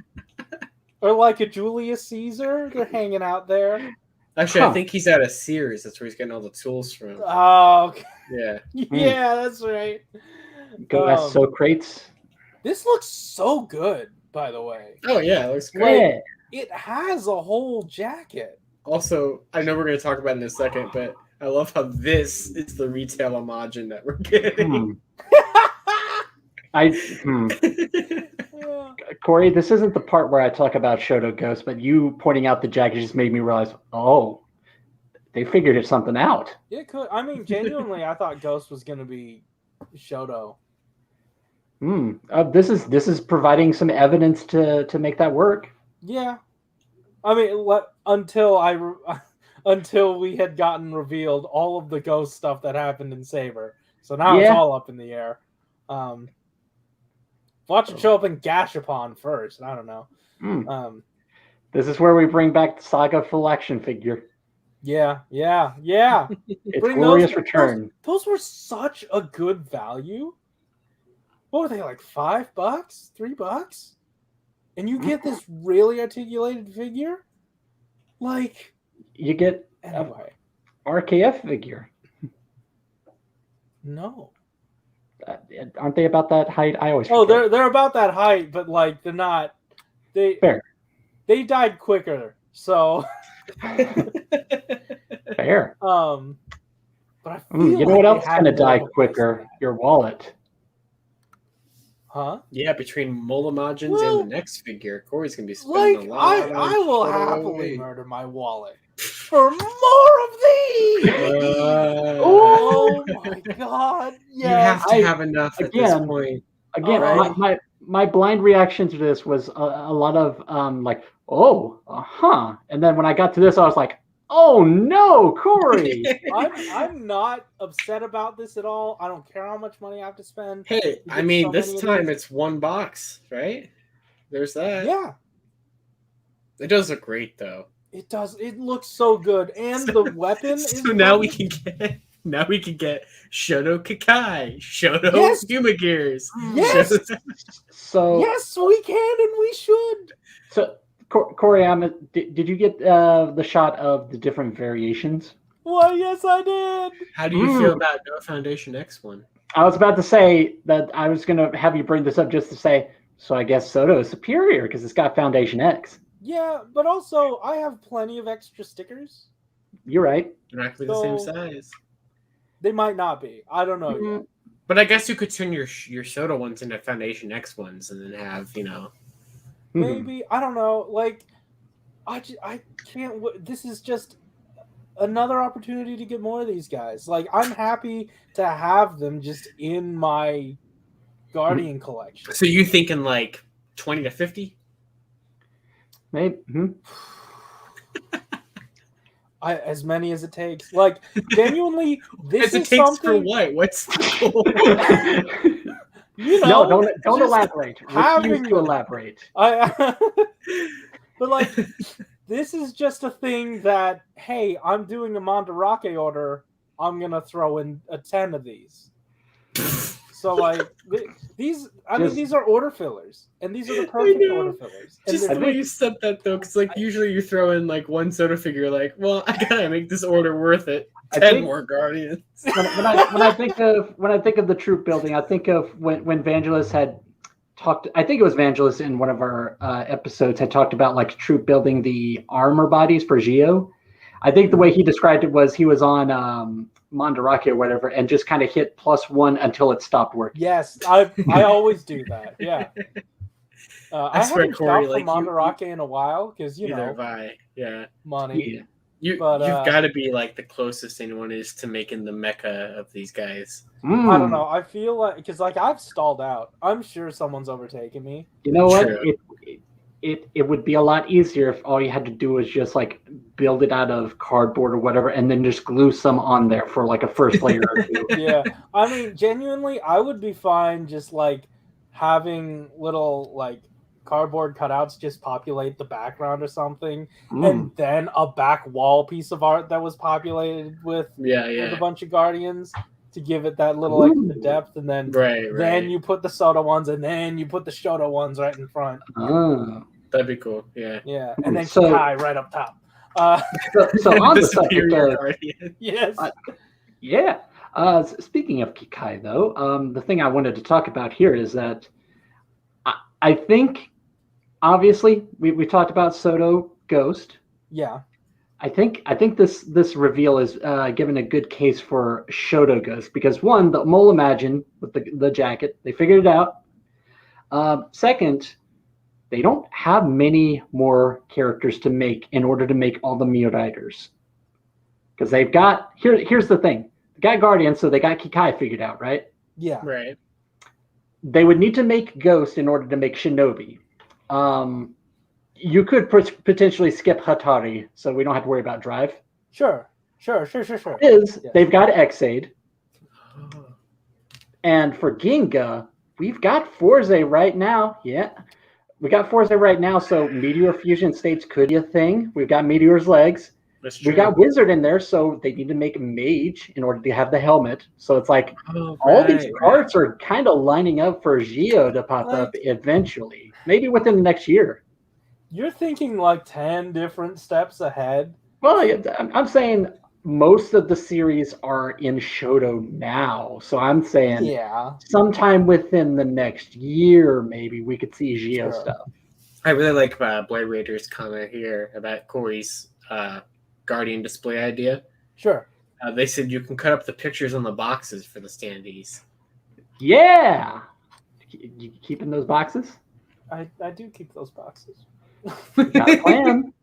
or like a Julius Caesar. They're hanging out there. Actually, I think he's at a Sears. That's where he's getting all the tools from. Oh, okay. Yeah. Yeah, that's right. Go Socrates. This looks so good, by the way. Oh yeah, it looks great. Like, it has a whole jacket. Also, I know we're going to talk about it in a second, but I love how this is the retail Imagin that we're getting. Corey, this isn't the part where I talk about Shoto Ghost, but you pointing out the jacket just made me realize, they figured something out. It could. I mean, genuinely, I thought Ghost was going to be Shoto. This is providing some evidence to make that work. Yeah, I mean, until we had gotten revealed all of the Ghost stuff that happened in Saber, so now it's all up in the air. Watch it show up in Gashapon first. I don't know. This is where we bring back the Saga full action figure. Yeah. It's glorious return. Those were such a good value. What were they, like $5, $3? And you get this really articulated figure? Like, you get anyway. RKF figure. No. Aren't they about that height? I always forget. They're about that height, but like they're not. Fair. They died quicker, so fair. But I feel you know what else is gonna die quicker? Your wallet. Huh? Yeah, between Mole Imagins and the next figure, Corey's gonna be spending a lot. I will happily murder my wallet for more of these. Oh my god! Yeah, you have to have enough at this point. Again, right. my blind reaction to this was a lot of and then when I got to this, I was like, oh no, Corey! I'm not upset about this at all. I don't care how much money I have to spend. Hey, I mean, this time it's one box, right? There's that. Yeah. It does look great, though. It does. It looks so good, and the weapon is. So now we can get Shodo Kakai, Shodo Humagears. Yes. So yes, we can, and we should. So. Corey, did you get the shot of the different variations? Well, yes, I did. How do you feel about No Foundation X one? I was about to say that I was going to have you bring this up just to say, so I guess Soto is superior because it's got Foundation X. Yeah, but also I have plenty of extra stickers. You're right. They're not the same size. They might not be. I don't know yet. But I guess you could turn your Soto ones into Foundation X ones and then have, Maybe. I don't know. Like, I can't. This is just another opportunity to get more of these guys. Like, I'm happy to have them just in my Guardian collection. So you thinking like 20 to 50? Maybe. As many as it takes. Like, genuinely, this As it is takes for something. what? What's the goal? You know, No, don't just elaborate. Refuse having to them. elaborate. But like, this is just a thing that, hey, I'm doing a Mandarake order. I'm gonna throw in 10 of these. So like these, these are order fillers, and these are the perfect order fillers. And Just the way you said that though, because like usually you throw in like one soda figure, like, well, I gotta make this order worth it. 10 more Guardians. When I think of the troop building, I think of when Vangelis had talked. I think it was Vangelis in one of our episodes had talked about like troop building the armor bodies for Geo. I think the way he described it was he was on Mandarake or whatever, and just kind of hit +1 until it stopped working. Yes, I always do that. Yeah. I haven't Corey, shopped for Mandarake in a while because Neither have I. Yeah. money. Yeah. You've got to be like the closest anyone is to making the mecha of these guys. I don't know. I feel like because like I've stalled out. I'm sure someone's overtaken me. You know what? True. It would be a lot easier if all you had to do was just like build it out of cardboard or whatever, and then just glue some on there for like a first layer or two. Yeah, I mean, genuinely, I would be fine just like having little like cardboard cutouts just populate the background or something, and then a back wall piece of art that was populated with a bunch of Guardians to give it that little extra depth, and then then you put the Soda ones, and then you put the Shodo ones right in front. That'd be cool. Yeah. Yeah, and then Kikai right up top. So on the subject of yes, speaking of Kikai though, the thing I wanted to talk about here is that I think obviously we talked about Soto Ghost. Yeah. I think this reveal is given a good case for Shodo Ghost because one, the mole Imagin with the jacket, they figured it out. Second, they don't have many more characters to make in order to make all the Miriders. Because they've got here's the thing. They got Guardians, so they got Kikai figured out, right? Yeah. Right. They would need to make Ghost in order to make Shinobi. You could potentially skip Hatari, so we don't have to worry about Drive. Sure. They've got Exade. And for Ginga, we've got Forze right now. Yeah. We got Forze right now, so Meteor Fusion states could be a thing. We've got Meteor's legs. We got Wizard in there, so they need to make a Mage in order to have the helmet. So it's like all these parts are kind of lining up for Geo to pop up eventually, maybe within the next year. You're thinking like 10 different steps ahead. Well, I'm saying most of the series are in Shodo now, so I'm saying sometime within the next year, maybe we could see Geo stuff. I really like Blade Raider's comment here about Corey's Guardian display idea. Sure. They said you can cut up the pictures on the boxes for the standees. Yeah. You keeping those boxes? I do keep those boxes. Got a plan.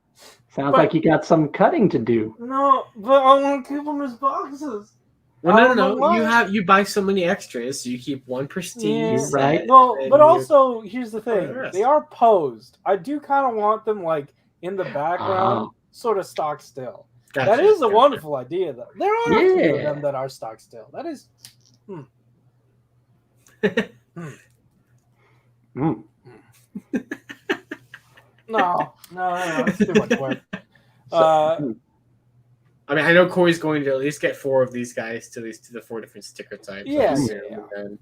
Sounds like you got some cutting to do. No, but I want to keep them as boxes. Well, no. You buy so many extras, so you keep one prestige. Yeah, right. Well, but also here's the thing: they are posed. I do kind of want them like in the background, sort of stock still. Gotcha, that is a wonderful idea, though. There are a few of them that are stock still. That is. No, it's too much work. I mean, I know Corey's going to at least get 4 of these guys to the 4 different sticker types. Yeah. And,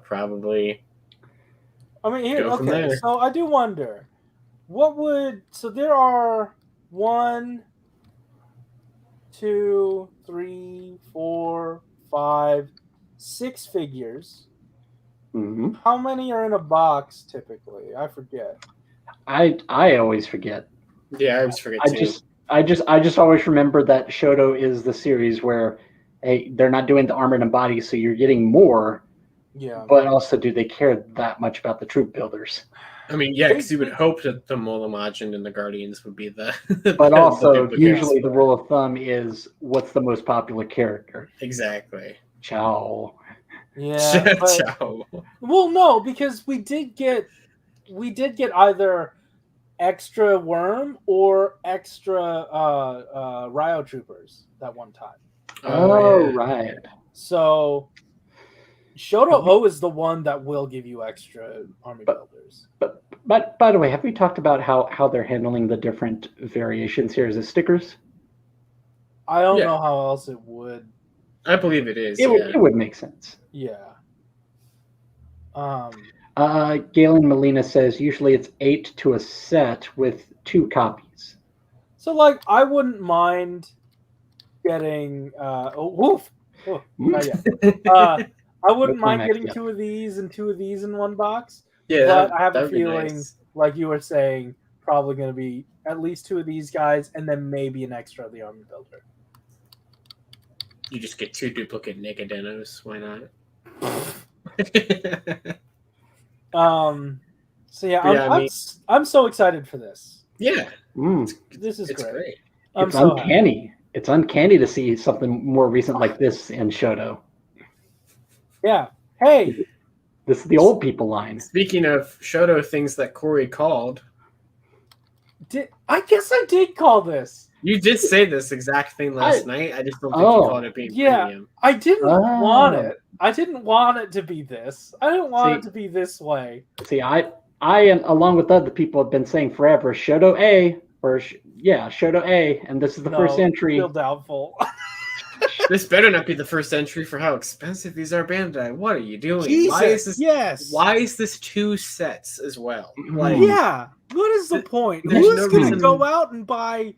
probably. I mean, here. So I do wonder, so there are 1, 2, 3, 4, 5, 6 figures. Mm-hmm. How many are in a box typically? I forget. I always forget. Yeah, I always forget too. I just always remember that Shodo is the series where, hey, they're not doing the armored and body, so you're getting more. Yeah. But also, do they care that much about the troop builders? I mean, yeah, because you would hope that the Imagin and the Guardians would be the. But also, usually the rule of thumb is what's the most popular character. Exactly. Ciao. Yeah. Ciao. Well, no, because we did get either extra worm or extra Ryo troopers that one time. Oh, right. So SHODO-O is the one that will give you extra army builders. But by the way, have we talked about how they're handling the different variations here? Is it stickers? I don't know how else it would. I believe it is. It would make sense. Yeah. Galen Molina says usually it's 8 to a set with 2 copies. So like I wouldn't mind getting I wouldn't mind getting 2 of these and 2 of these in one box. Yeah, but I have a feeling, like you were saying, probably going to be at least 2 of these guys, and then maybe an extra of the army builder. You just get 2 duplicate Negadenos. Why not? So yeah, I'm so excited for this. Yeah, this is great. It's uncanny. It's uncanny to see something more recent like this in Shodo. Yeah. Hey, this is the old people line. Speaking of Shodo things that Corey called, I guess I did call this. You did say this exact thing last night. I just don't think you called it being premium. I didn't want it. I didn't want it to be this. I didn't want it to be this way. See, I and along with other people have been saying forever SHODO-A SHODO-A, and this is the first entry. Still doubtful. This better not be the first entry for how expensive these are, Bandai. What are you doing? Jesus, why is this? Yes. Why is this 2 sets as well? Like, yeah. What is the point? Who's going to go out and buy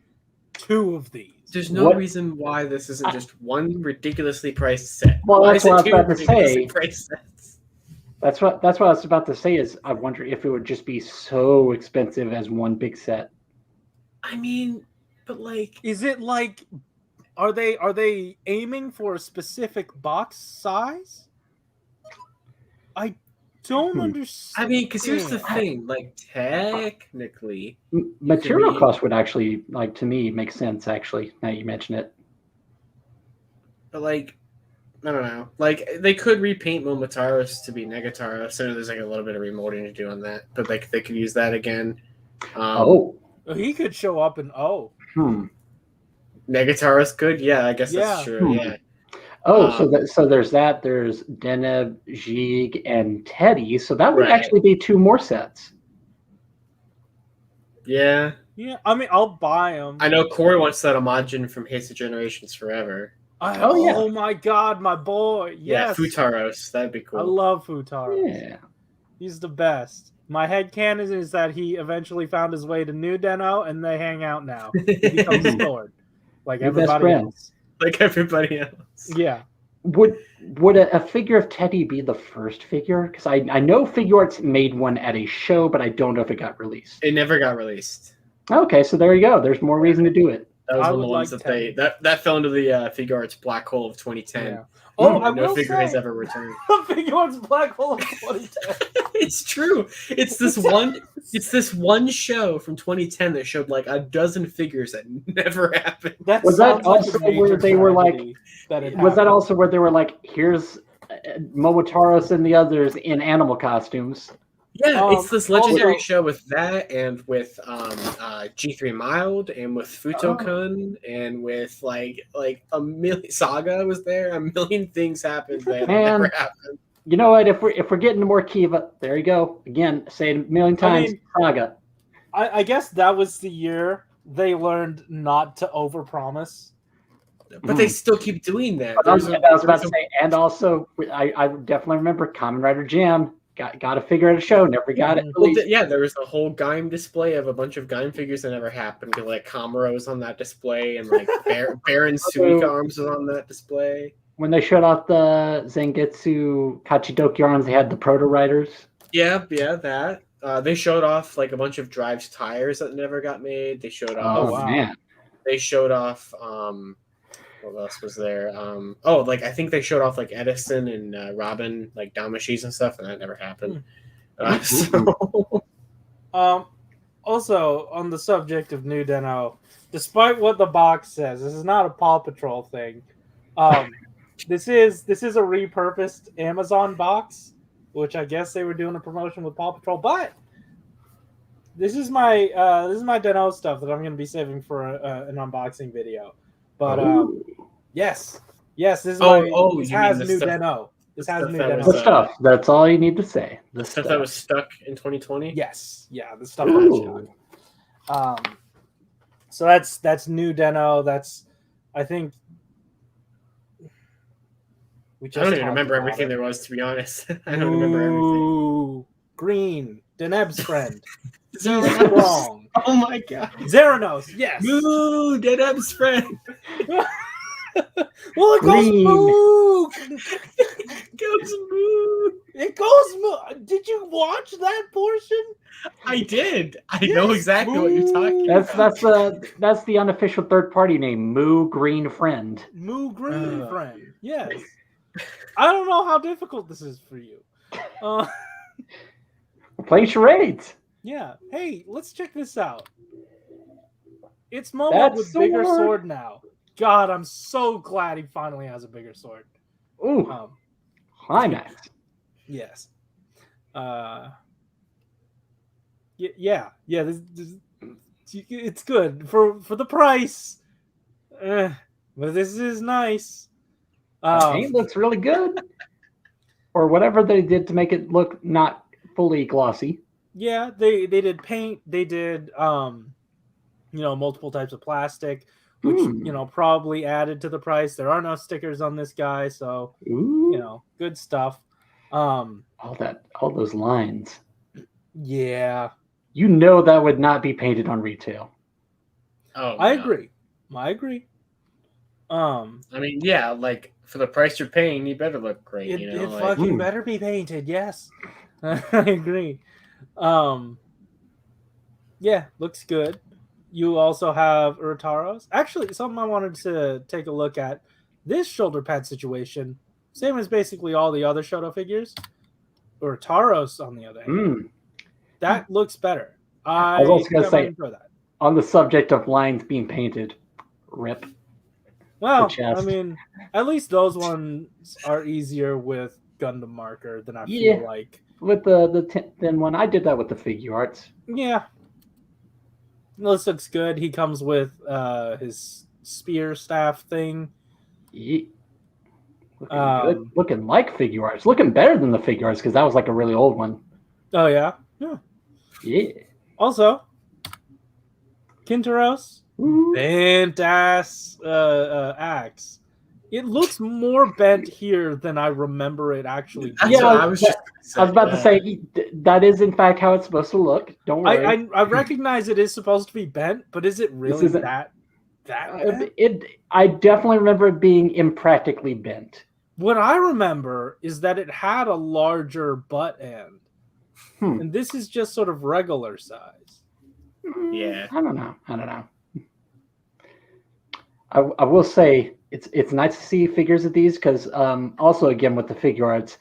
2 of these? There's no reason why this isn't just one ridiculously priced set. Well, that's what I was about to say. Sets? That's what I was about to say. Is I wonder if it would just be so expensive as one big set. I mean, but like, is it like? Are they aiming for a specific box size? I don't understand. I mean, because here's the thing: like, technically, material cost would actually, like, to me, make sense. Actually, now you mention it. But like, I don't know. Like, they could repaint Momotaros to be Negataro, so there's like a little bit of remolding to do on that. But like, they could use that again. He could show up in Negataro's good? Yeah, I guess that's true. Yeah. So there's that. There's Deneb, Jig, and Teddy. So that would actually be 2 more sets. Yeah. Yeah. I mean, I'll buy them. I know Corey wants that Imagin from Haste of Generations Forever. Oh my God, my boy! Yes. Yeah, Futaros. That'd be cool. I love Futaros. Yeah. He's the best. My headcanon is that he eventually found his way to New Deno, and they hang out now. He becomes a sword. Like everybody else. Like everybody else. Yeah. Would a figure of Teddy be the first figure? Because I know Figuarts made one at a show, but I don't know if it got released. It never got released. Okay, so there you go. There's more reason to do it. That was the ones that fell into the Figuarts black hole of 2010. Yeah. Oh, no figure has ever returned. Figuarts black hole of 2010. It's true. It's this one show from 2010 that showed like a dozen figures that never happened. Was that also where they were like? Was that also where they were like, here's Momotaros and the others in animal costumes? Yeah, it's this legendary show with that and with G3 Mild and with Futokun and with like a million Saga was there. A million things happened that never happened. You know what? If we're getting more Kiva, there you go. Again, say it a million times. Saga. I guess that was the year they learned not to overpromise. But they still keep doing that. I was about to say, and also I definitely remember Kamen Rider Jam. Got to figure out a show, never got it. Well, there was a whole Gaim display of a bunch of Gaim figures that never happened. Like Kamuro was on that display, and like Baron Suika arms was on that display. When they showed off the Zangetsu Kachidoki arms, they had the Proto Riders. Yeah, that. They showed off like a bunch of Drive's tires that never got made. They showed off. Man. They showed off. What else was there? I think they showed off like Edison and Robin, like Damashis and stuff, and that never happened. Also, on the subject of New Deno, despite what the box says, this is not a Paw Patrol thing. This is a repurposed Amazon box, which I guess they were doing a promotion with Paw Patrol, but This is my Den-O stuff that I'm going to be saving for an unboxing video. But yes, this is this has new Den-O. This has new Den-O. The stuff. That's all you need to say. The stuff that was stuck in 2020. Yes, yeah, the stuff that was stuck. So that's new Den-O. That's, I think. I don't even remember everything there was, to be honest. I don't remember everything. Green, Deneb's friend. He's wrong. Oh my god. Zeranos, yes. Moo, Deneb's friend. Well, it goes moo. It goes moo. Did you watch that portion? I did. I know exactly what you're talking about. That's the unofficial third party name, Moo Green Friend. Moo Green Friend. Yes. I don't know how difficult this is for you. We're playing charades. Yeah. Hey, let's check this out. It's Momo with bigger sword now. God, I'm so glad he finally has a bigger sword. Ooh. Climax. Yes. Yeah. This, it's good for the price. But this is nice. The paint looks really good, or whatever they did to make it look not fully glossy. Yeah, they did paint. They did multiple types of plastic, which probably added to the price. There are no stickers on this guy, so good stuff. All those lines. Yeah, that would not be painted on retail. Oh, I agree. I mean, yeah, like for the price you're paying, you better look great. It fucking better be painted. Yes, I agree. Yeah, looks good. You also have Urataros. Actually, something I wanted to take a look at. This shoulder pad situation, same as basically all the other Shodo figures. Urataros, on the other hand, that looks better. I was also going to say, on the subject of lines being painted, rip. Well, I mean, at least those ones are easier with Gundam marker than I feel like. With then when I did that with the figure arts. Yeah. This looks good. He comes with his spear staff thing. Yeah. Looking good. Looking like figure arts. Looking better than the figure arts because that was like a really old one. Oh, yeah? Yeah. Also, Kintaros. Bent ass axe. It looks more bent here than I remember it actually being. Yeah, I was about to say that is in fact how it's supposed to look. Don't worry. I recognize it is supposed to be bent, but is it really that bent? I definitely remember it being impractically bent. What I remember is that it had a larger butt end. And this is just sort of regular size. Yeah. I don't know. I will say it's nice to see figures of these because also again with the figure arts,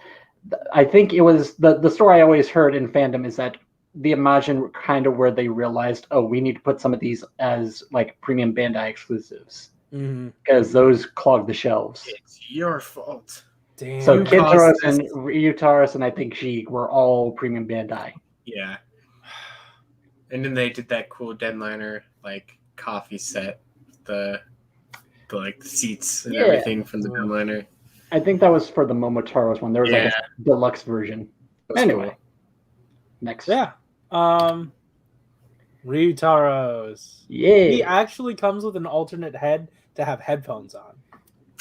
I think it was the story I always heard in fandom is that the Imagin kind of where they realized, we need to put some of these as like premium Bandai exclusives because those clog the shelves. It's your fault. Damn. So Kintaros and Ryutaros and I think Sheik were all premium Bandai. Yeah. And then they did that cool Deadliner like coffee set, the seats and everything from the Deadliner. I think that was for the Momotaro's one. There was like a deluxe version. Anyway, cool. Next. Yeah. Ryutaros. Yeah. He actually comes with an alternate head to have headphones on.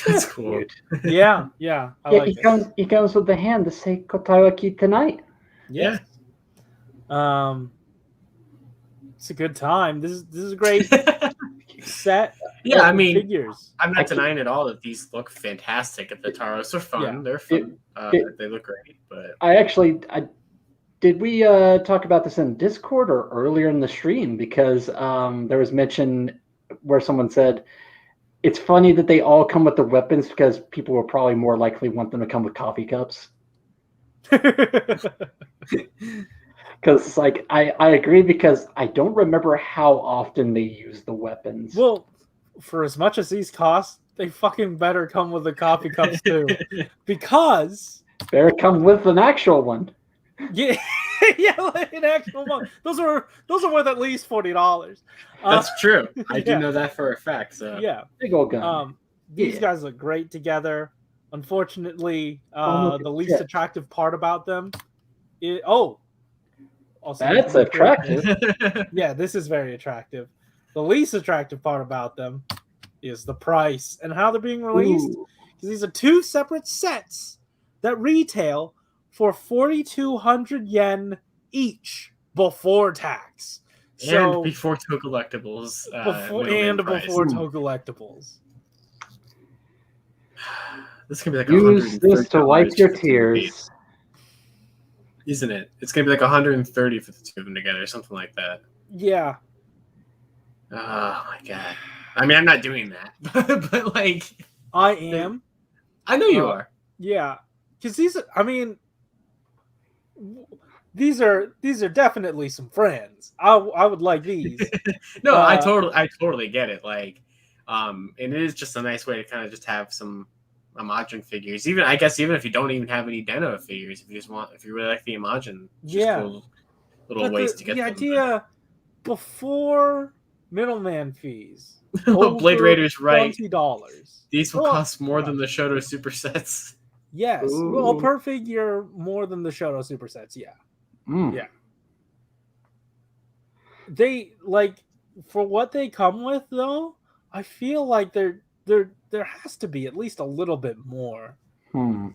That's cool. Yeah. I like he comes with the hand to say Kotaiwaki tonight. Yeah. It's a good time. This is a great set. Yeah, I mean, figures. I'm not denying at all that these look fantastic at the Taros. They're fun. Yeah. They're fun. They look great. But did we talk about this in Discord or earlier in the stream? Because there was mention where someone said it's funny that they all come with the weapons because people will probably more likely want them to come with coffee cups. Because like I agree because I don't remember how often they use the weapons. Well, for as much as these cost, they fucking better come with the coffee cups too. Because better come with an actual one. Yeah. Yeah, like an actual monk. Those are worth at least $40. That's true. I do yeah. know that for a fact. So Yeah. Big old gun. These Yeah. guys look great together. Unfortunately, Almost the a least jet. attractive part about them is also That's attractive. Yeah, this is very attractive. The least attractive part about them is the price and how they're being released. Ooh. Because these are two separate sets that retail for 4,200 yen each before tax. So and before toe collectibles. before toe collectibles. This is gonna be like Use this to wipe $130 your for the two of these, tears. isn't it? It's gonna be like 130 for the two of them together, something like that. Yeah. Oh my god! I mean, I'm not doing that, but like, I am. I know you are. Yeah, because these are definitely some friends. I would like these. No, I totally get it. Like, and it is just a nice way to kind of just have some Imagin figures. Even I guess even if you don't even have any Deno figures, if you really like the Imagin, just cool little ways to get the them. idea before middleman fees. Blade Raiders, right? $20. These will cost more than the Shoto supersets. Yes. Ooh. Well, per figure more than the Shoto supersets. Yeah. Mm. Yeah. They for what they come with though, I feel like there has to be at least a little bit more.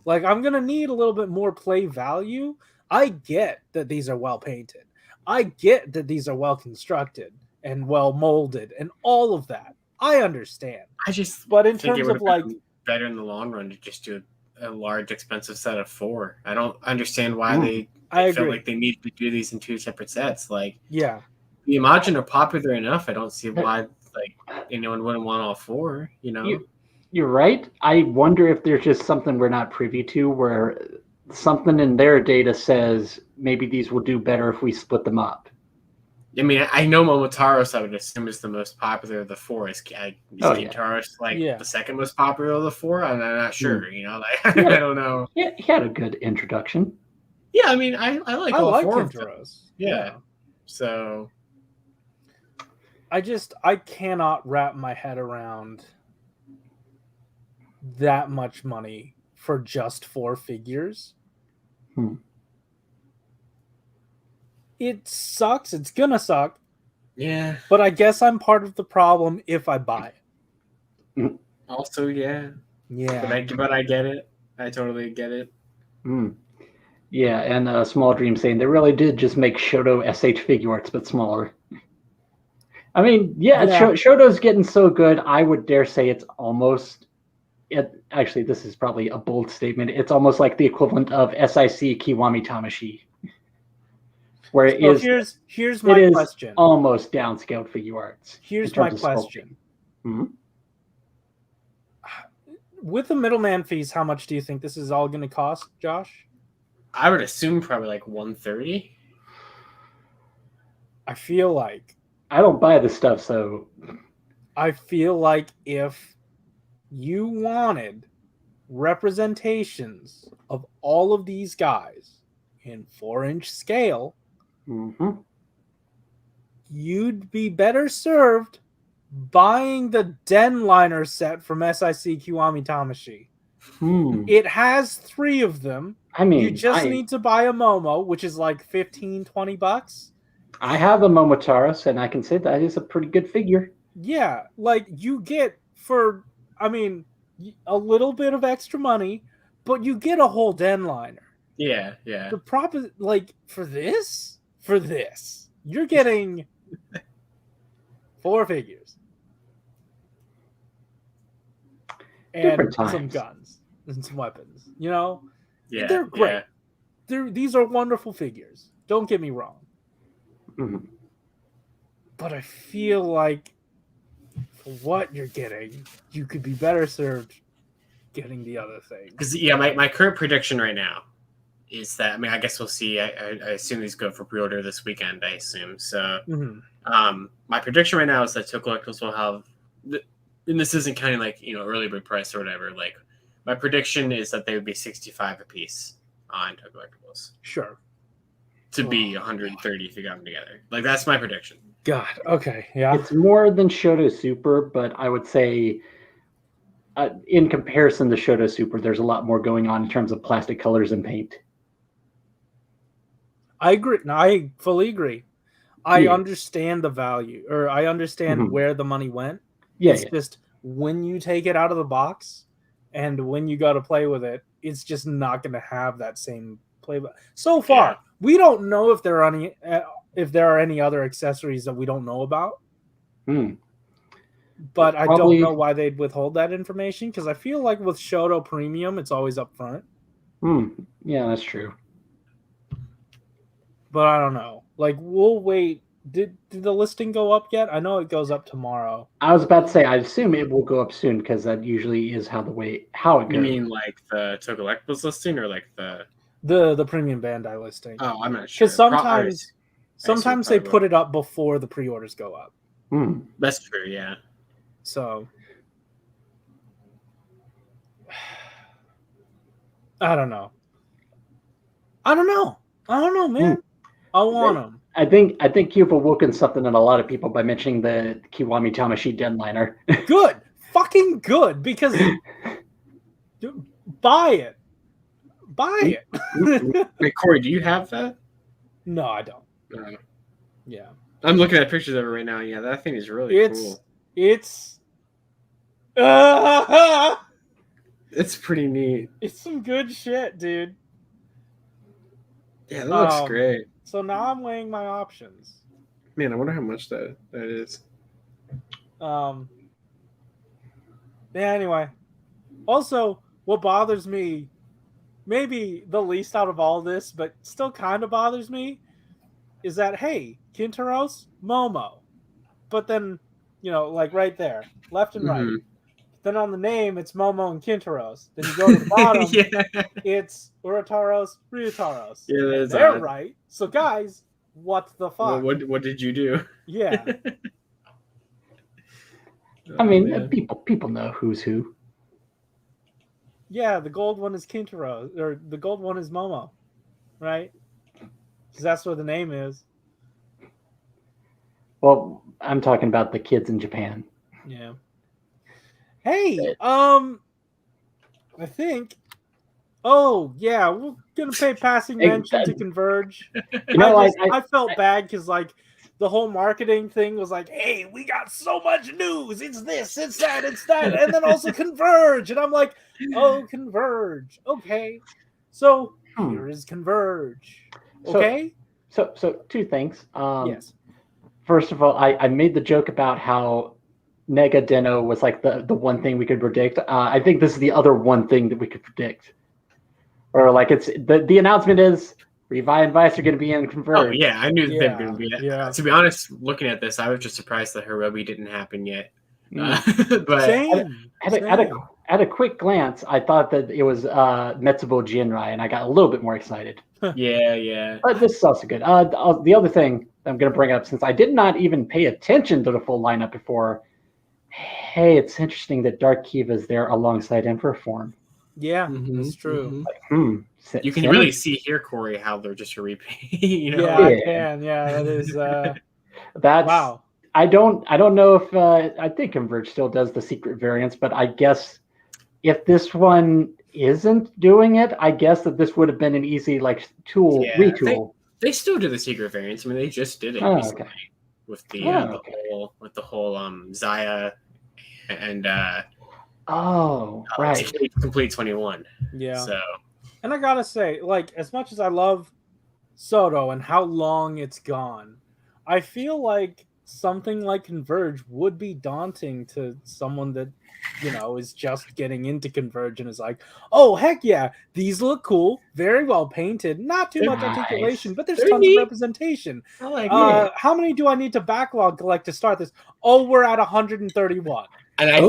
Like I'm gonna need a little bit more play value. I get that these are well painted. I get that these are well constructed and well molded and all of that. I understand. But in terms of like better in the long run to just do a large expensive set of 4. I don't understand why they felt like they needed to do these in 2 separate sets. Like, yeah, the Imagin are popular enough. I don't see why like anyone wouldn't want all 4. You know, you're right. I wonder if there's just something we're not privy to, where something in their data says maybe these will do better if we split them up. I mean, I know Momotaros, I would assume, is the most popular of the 4. Is Kintaros the second most popular of the 4? I'm not sure. You know, like, I don't know. Yeah, he had a good introduction. Yeah, I mean, I like all 4 of them. Yeah. So I cannot wrap my head around that much money for just 4 figures. It sucks. It's gonna suck. Yeah. But I guess I'm part of the problem if I buy it. Also, yeah. Yeah. But I get it. I totally get it. Yeah, and Small Dream saying they really did just make Shoto SH figure arts, but smaller. I mean, Shoto's getting so good, I would dare say it's almost... actually, this is probably a bold statement. It's almost like the equivalent of SIC Kiwami Tamashi. Where here's my question. Almost downscaled figure arts. Here's my question. With the middleman fees, how much do you think this is all going to cost, Josh? I would assume probably like 130. I feel like I don't buy the stuff, so I feel like if you wanted representations of all of these guys in 4-inch scale, you'd be better served buying the Denliner set from SIC Kiwami Tamashi. It has 3 of them. I mean, you just need to buy a Momo, which is like $15-20. I have a Momotaros, and I can say that is a pretty good figure. Yeah, like you get for, I mean, a little bit of extra money, but you get a whole Denliner. Yeah. The prop is like for this, you're getting 4 figures and some guns and some weapons. You know, they're great. These are wonderful figures. Don't get me wrong. But I feel like for what you're getting, you could be better served getting the other thing. Because my current prediction right now is that, I mean, I guess we'll see. I assume these go for pre-order this weekend. I assume so. My prediction right now is that Toe Collectibles will have, and this isn't counting like early bird price or whatever. Like my prediction is that they would be $65 a piece on Toe Collectibles. Sure. to be 130 if you got them together. Like that's my prediction. God. Okay. Yeah. It's more than Shoto Super, but I would say in comparison to Shoto Super, there's a lot more going on in terms of plastic colors and paint. I agree. No, I fully agree. I understand the value, or I understand where the money went. Yeah, it's just when you take it out of the box and when you got to play with it, it's just not going to have that same play. So far, we don't know if there are any other accessories that we don't know about. But I don't know why they'd withhold that information, because I feel like with Shoto Premium, it's always up front. Yeah, that's true. But I don't know. Like, we'll wait. Did the listing go up yet? I know it goes up tomorrow. I was about to say, I assume it will go up soon, because that usually is how it goes. You mean like the Tokolekbos listing, or like the Premium Bandai listing? Oh, I'm not sure. Because sometimes they put it up before the pre-orders go up. That's true, yeah. So I don't know, man. I want them. I think you've awoken something in a lot of people by mentioning the Kiwami Tamashii Deadliner. Good, fucking good, because buy it. Wait, Corey, do you have that? No, I don't. Yeah, I'm looking at pictures of it right now. Yeah, that thing is really cool. It's pretty neat. It's some good shit, dude. Yeah, that looks great. So now I'm weighing my options. Man, I wonder how much that is. Yeah, anyway. Also, what bothers me, maybe the least out of all this, but still kind of bothers me, is that, hey, Kintaros, Momo. But then, like right there, left and right. Then on the name, it's Momo and Kintaros. Then you go to the bottom, it's Urataros, Ryutaros. Yeah, they're right. So guys, what the fuck? Well, what did you do? Yeah. I mean, people know who's who. Yeah, the gold one is Kintaros, or the gold one is Momo, right? Because that's what the name is. Well, I'm talking about the kids in Japan. Yeah. Hey, I think. Oh yeah, we're gonna pay passing mention to Converge. I felt bad because like the whole marketing thing was like, hey, we got so much news. It's this, it's that, and then also Converge, and I'm like, oh, Converge. Okay, so here is Converge. Okay. So two things. Yes. First of all, I made the joke about how Nega Deno was like the one thing we could predict. I think this is the other one thing that we could predict. Or like it's the announcement is Revice and Vice are going to be in Converge. Oh yeah, I knew that they were going to be. Yeah. To be honest, looking at this, I was just surprised that Hirobi didn't happen yet. But Same. At a quick glance, I thought that it was Metsubo Jinrai, and I got a little bit more excited. Yeah. But this is also good. The other thing I'm going to bring up, since I did not even pay attention to the full lineup before, hey, it's interesting that Dark Kiva is there alongside Emperor Form. Yeah, that's true. Like, you can really see here, Corey, how they're just a repeat. Yeah, I can. Yeah, that is. That's wow. I don't know if I think Converge still does the secret variants, but I guess if this one isn't doing it, I guess that this would have been an easy retool. They still do the secret variants. I mean, they just did it recently with the whole Zaya and right, complete 21. Yeah. So, and I gotta say, like, as much as I love SHODO and how long it's gone, I feel like something like Converge would be daunting to someone that, is just getting into Converge and is like, oh, heck yeah, these look cool, very well painted, not too much articulation, but there's tons of representation. I like it. How many do I need to backlog collect to start this? Oh, we're at 131. And I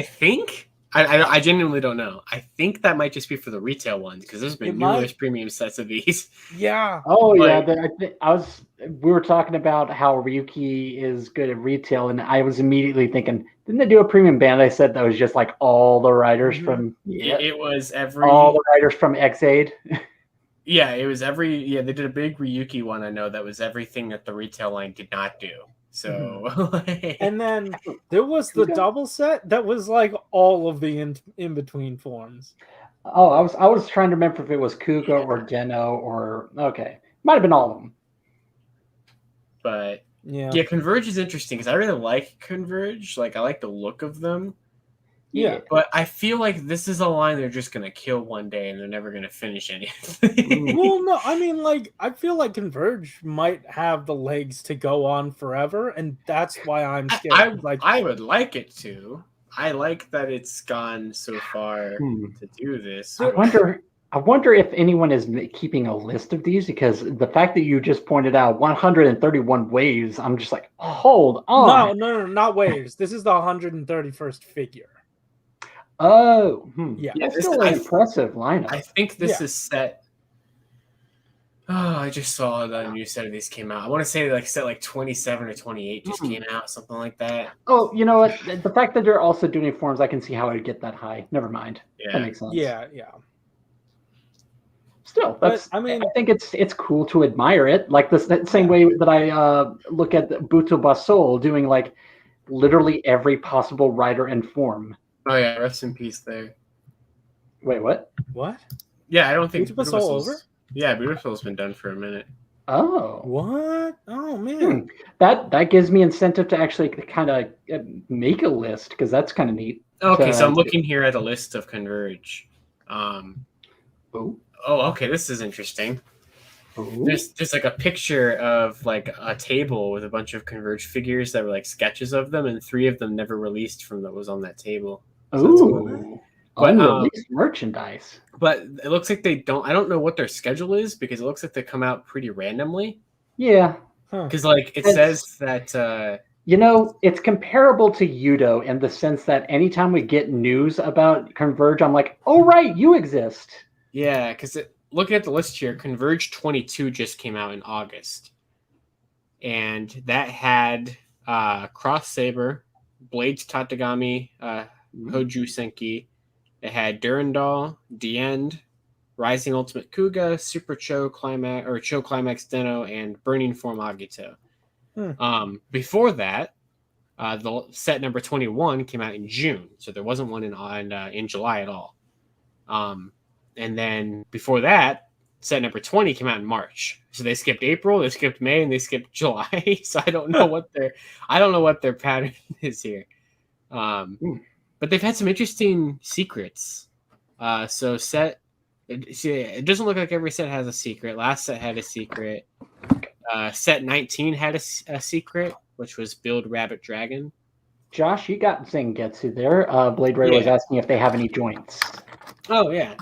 think I genuinely don't know. I think that might just be for the retail ones, because there's been numerous premium sets of these. Yeah. Oh, we were talking about how Ryuki is good at retail, and I was immediately thinking, didn't they do a premium band? I said that was just like all the writers from. It was all the writers from X-Aid. Yeah, it was they did a big Ryuki one, I know, that was everything that the retail line did not do. So And then there was the double set that was like all of the in between forms. Oh, I was trying to remember if it was Kuga or Geno or okay. Might have been all of them. But yeah, Converge is interesting because I really like Converge. Like I like the look of them. Yeah. But I feel like this is a line they're just gonna kill one day and they're never gonna finish anything. Well, no, I mean, like, I feel like Converge might have the legs to go on forever, and that's why I'm scared. I would like it to. I like that it's gone so far to do this. I wonder if anyone is keeping a list of these, because the fact that you just pointed out 131 waves, I'm just like, hold on. No, not waves. This is the 131st figure. Oh, yeah. That's still an impressive lineup. I think this is set. Oh, I just saw the new set of these came out. I want to say like set like 27 or 28 just came out, something like that. Oh, you know what? The fact that they're also doing forms, I can see how it would get that high. Never mind. Yeah. That makes sense. Yeah. Still, that's. I think it's cool to admire it. Like that same way that I look at Buto Basol doing like literally every possible rider and form. Oh yeah, rest in peace there. Wait, what? What? Yeah, I don't think Buto Basol over. Yeah, Beautiful's been done for a minute. Oh. What? Oh man. That gives me incentive to actually kind of make a list, because that's kind of neat. Okay, so I'm looking here at a list of Converge. Okay, this is interesting. There's like a picture of like a table with a bunch of Converge figures that were like sketches of them, and 3 of them never released from what was on that table. So unreleased merchandise. But it looks like they don't. I don't know what their schedule is, because it looks like they come out pretty randomly. Yeah, because like it says that. It's comparable to Yudo in the sense that anytime we get news about Converge, I'm like, oh right, you exist. Yeah, because looking at the list here, Converge 22 just came out in August, and that had Cross Saber, Blades Tatagami, Hoju Senki. It had Durandal, The End, Rising Ultimate Kuga, Super Cho Climax or Cho Climax Deno, and Burning Form Agito. Before that, the set number 21 came out in June, so there wasn't one in July at all. And then before that, set number 20 came out in March. So they skipped April, they skipped May, and they skipped July. So I don't know what their pattern is here. But they've had some interesting secrets. So set, it doesn't look like every set has a secret. Last set had a secret. Set 19 had a secret, which was Build Rabbit Dragon. Josh, you got Zangetsu there. Blade Raider was asking if they have any joints. Oh yeah.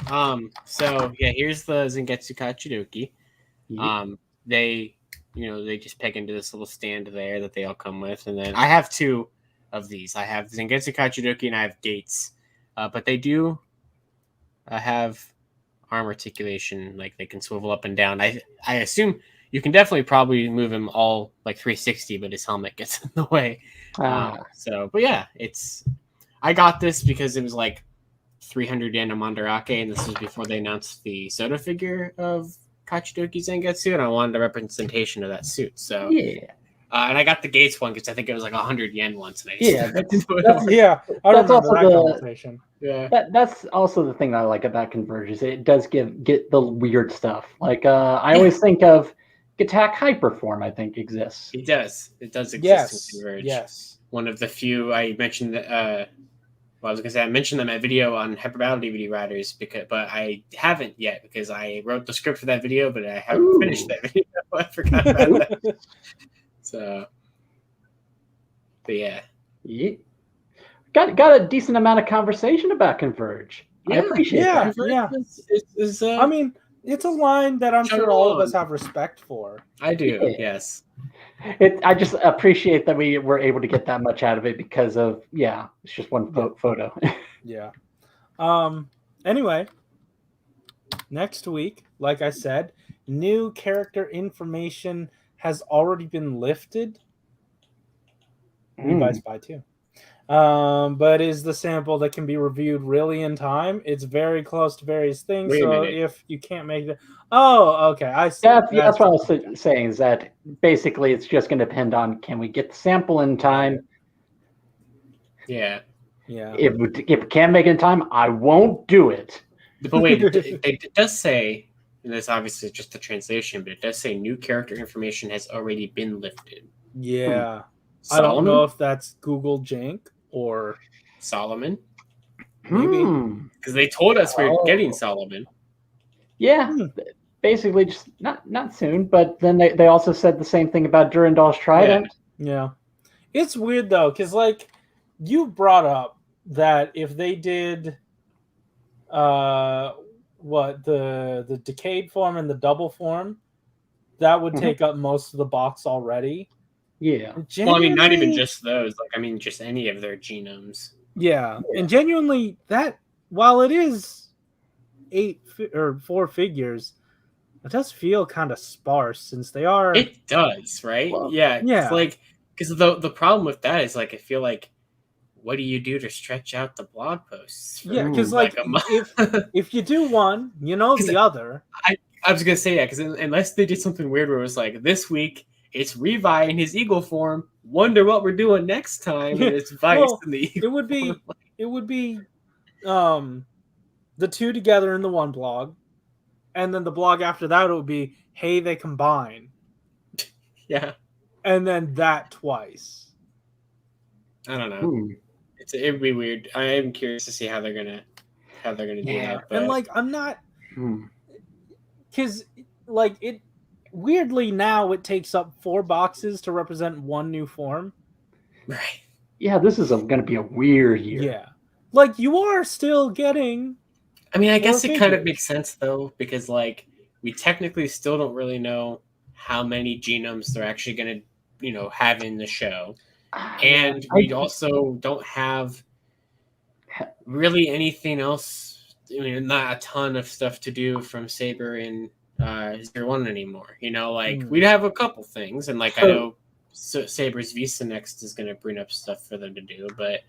So yeah, here's the Zangetsu Kachidoki. They just peg into this little stand there that they all come with, and then I have 2 of these. I have Zangetsu Kachidoki and I have Gates, but they do have arm articulation, like they can swivel up and down. I assume you can definitely probably move him all like 360, but his helmet gets in the way. But yeah, I got this because it was like 300 yen a Mandarake, and this was before they announced the Soda figure of Kachidoki Zangetsu, and I wanted a representation of that suit. So yeah. And I got the Gates one because I think it was like 100 yen once. And I that's also that conversation. Yeah, that's also the thing I like about Converge is it does get the weird stuff. Like I always think of Gattack Hyperform. I think exists. It does exist in Converge. Yes, one of the few I mentioned that. I was gonna say I mentioned them at video on Hyper Battle DVD Riders, but I haven't yet because I wrote the script for that video, but I haven't finished that video. I forgot about that. So, but yeah. Got a decent amount of conversation about Converge. I appreciate that. Yeah. I mean, it's a line that I'm sure all of us have respect for. I do, yes. I just appreciate that we were able to get that much out of it because of, it's just one photo. Yeah. Anyway, next week, like I said, new character information has already been lifted. Revice by 2. But is the sample that can be reviewed really in time? It's very close to various things. Wait a So minute. if you can't make the, oh, okay, I see. That's what I was saying. Is that basically it's just going to depend on can we get the sample in time. Yeah. Yeah. If we can't make it in time, I won't do it. But wait, it does say, and that's obviously just the translation, but it does say new character information has already been lifted. Yeah. I Solomon? don't know if that's Google jank or Solomon? maybe. Because they told us we were getting Solomon. Yeah, basically just not soon. But then they also said the same thing about Durandal's Trident. Yeah. It's weird though, because like you brought up that if they did what the decayed form and the double form, that would take up most of the box already. Yeah. Well, I mean, not even just those. Like, I mean, just any of their genomes. Yeah. And genuinely, that while it is 4 figures, it does feel kind of sparse since they are. It does, right? Well, yeah. Yeah. Like, because the problem with that is like I feel like, what do you do to stretch out the blog posts? Yeah, because like a month? if you do one, you know the other. I was gonna say that because unless they did something weird where it was like this week it's Revi in his eagle form. Wonder what we're doing next time. And it's Vice in the eagle. It would be the two together in the one blog, and then the blog after that it would be, hey, they combine. Yeah. And then that twice. I don't know. It'd be weird. I am curious to see how they're gonna do that. But... And like I'm not because like it weirdly now it takes up 4 boxes to represent one new form. Right. Yeah, this is going to be a weird year. Yeah. Like you are still getting. I mean, I guess it figures. kind of makes sense though, because like we technically still don't really know how many genomes they're actually going to, have in the show, and we also don't have really anything else. I mean, not a ton of stuff to do from Saber and 01 anymore. We'd have a couple things, and like I know Saber's Visa Next is going to bring up stuff for them to do, but.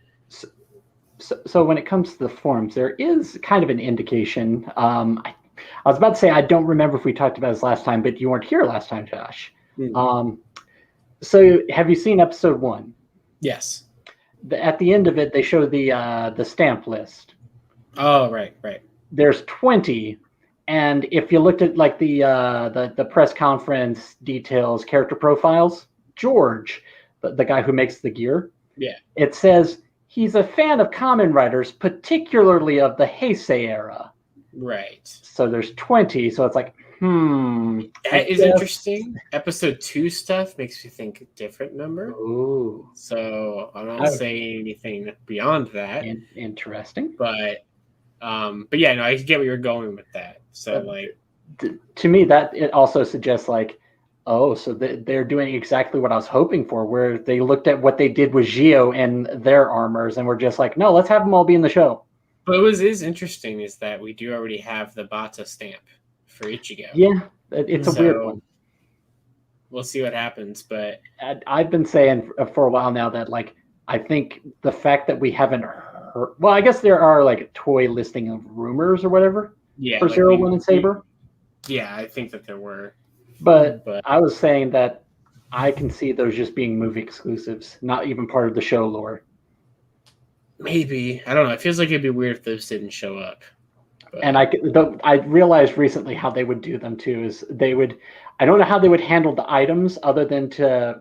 So when it comes to the forms, there is kind of an indication. I was about to say I don't remember if we talked about this last time, but you weren't here last time, Josh. So have you seen episode 1? Yes. At the end of it, they show the stamp list. Oh, right. There's 20, and if you looked at like the press conference details, character profiles, George, the guy who makes the gear, it says. He's a fan of Kamen Riders, particularly of the Heisei era. Right. So there's 20, so it's like, That is interesting. Episode 2 stuff makes me think a different number. Ooh. So I'm not saying anything beyond that. Interesting. But yeah, no, I get where you're going with that. So to me, that it also suggests like, oh, so they're doing exactly what I was hoping for, where they looked at what they did with Gio and their armors, and we're just like, no, let's have them all be in the show. But what is interesting is that we do already have the Bata stamp for Ichigo. Yeah, it's a weird one. We'll see what happens, but... I've been saying for a while now that, like, I think the fact that we haven't heard... Well, I guess there are, like, toy listing of rumors or whatever for 01 and Saber. Yeah, I think that there were. But I was saying that I can see those just being movie exclusives, not even part of the show lore. Maybe. I don't know. It feels like it'd be weird if those didn't show up. But... And I realized recently how they would do them too. Is they would, I don't know how they would handle the items other than to,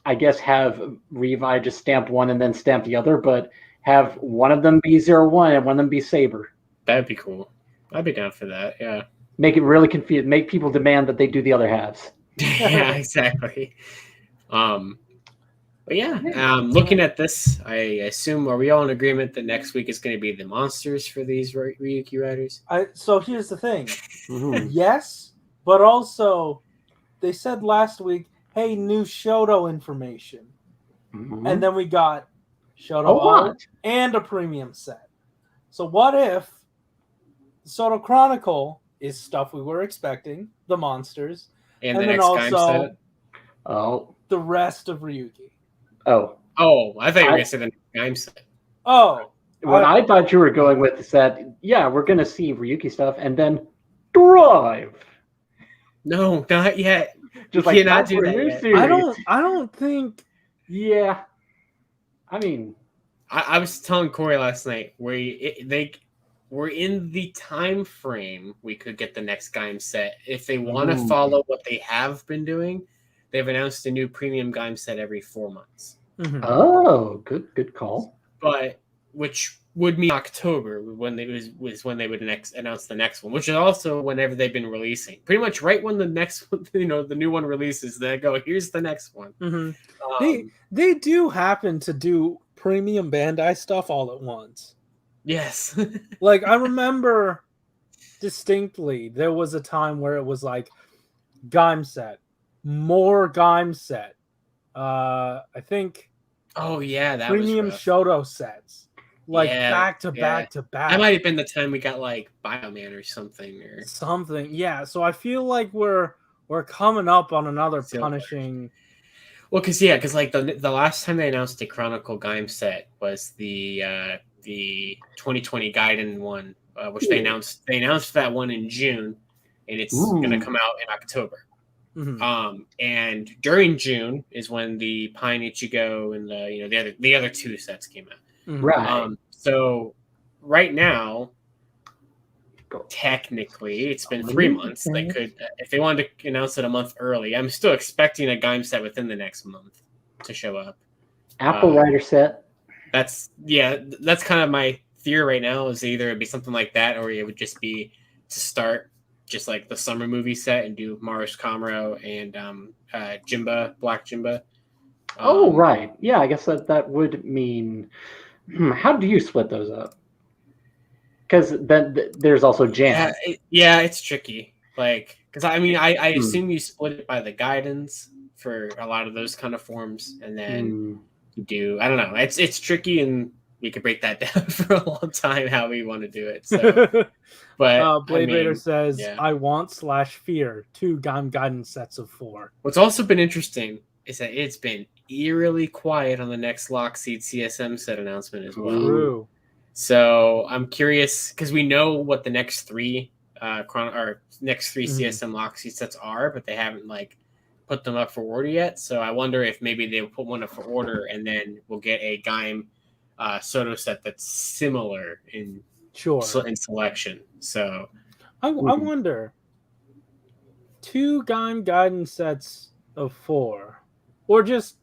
I guess, have Revi just stamp one and then stamp the other, but have one of them be 01 and one of them be Saber. That'd be cool. I'd be down for that. Yeah. Make it really confused. Make people demand that they do the other halves. Yeah, exactly. But yeah, looking at this, I assume, are we all in agreement that next week is going to be the monsters for these Ryuki riders? So here's the thing. Yes, but also they said last week, hey, new SHODO information. And then we got SHODO-O and a premium set. So what if SHODO-CHRONICLE is stuff we were expecting, the monsters, and the then next also set? The rest of Ryuki. I thought you were going to say the next game set. Oh, What I thought you were going with is that, yeah, we're going to see Ryuki stuff and then Drive. No, not yet. Just You like cannot that do for a that new yet. series. I don't think. Yeah. I mean, I was telling Corey last night we're in the time frame we could get the next game set if they want to follow what they have been doing. They've announced a new premium game set every 4 months. Mhm. oh, good call. But which would mean October when they was when they would announce the next one, which is also whenever they've been releasing. Pretty much right when the next one, the new one releases, they go, here's the next one. Mm-hmm. They do happen to do premium Bandai stuff all at once. Yes. Like I remember distinctly there was a time where it was like Gaim set, more Gaim set. I think Oh yeah, that premium was rough. Shodo sets. Like Yeah, back to back to back. That might have been the time we got like Bioman or something Yeah, so I feel like we're coming up on another Silver. punishing. Well, because like the last time they announced a Chronicle Gaim set was the 2020 Gaiden one, which they announced that one in June, and it's going to come out in October. Mm-hmm. And during June is when the Pine Ichigo and the other two sets came out. Mm-hmm. Right. So right now, technically, it's been 3 months. They could, if they wanted to announce it a month early. I'm still expecting a Gaim set within the next month to show up. Apple Rider set. That's kind of my theory right now. Is either it'd be something like that, or it would just be to start just like the summer movie set and do Maris Kamro and Black Jimba. Oh right, yeah. I guess that would mean. How do you split those up? Because then there's also Jan. Yeah, it's tricky. Like, because I mean, I assume you split it by the guidance for a lot of those kind of forms, and then you do. I don't know. It's tricky, and we could break that down for a long time how we want to do it. So, but Blade Raider says, "I want /fear 2 Gaim guidance sets of 4." What's also been interesting is that it's been eerily quiet on the next Lockseed CSM set announcement as well. True. So I'm curious because we know what the next three CSM Lockseed sets are, but they haven't like put them up for order yet. So I wonder if maybe they'll put one up for order and then we'll get a Gaim SHODO set that's similar in selection. So I wonder 2 Gaim guidance sets of 4, or just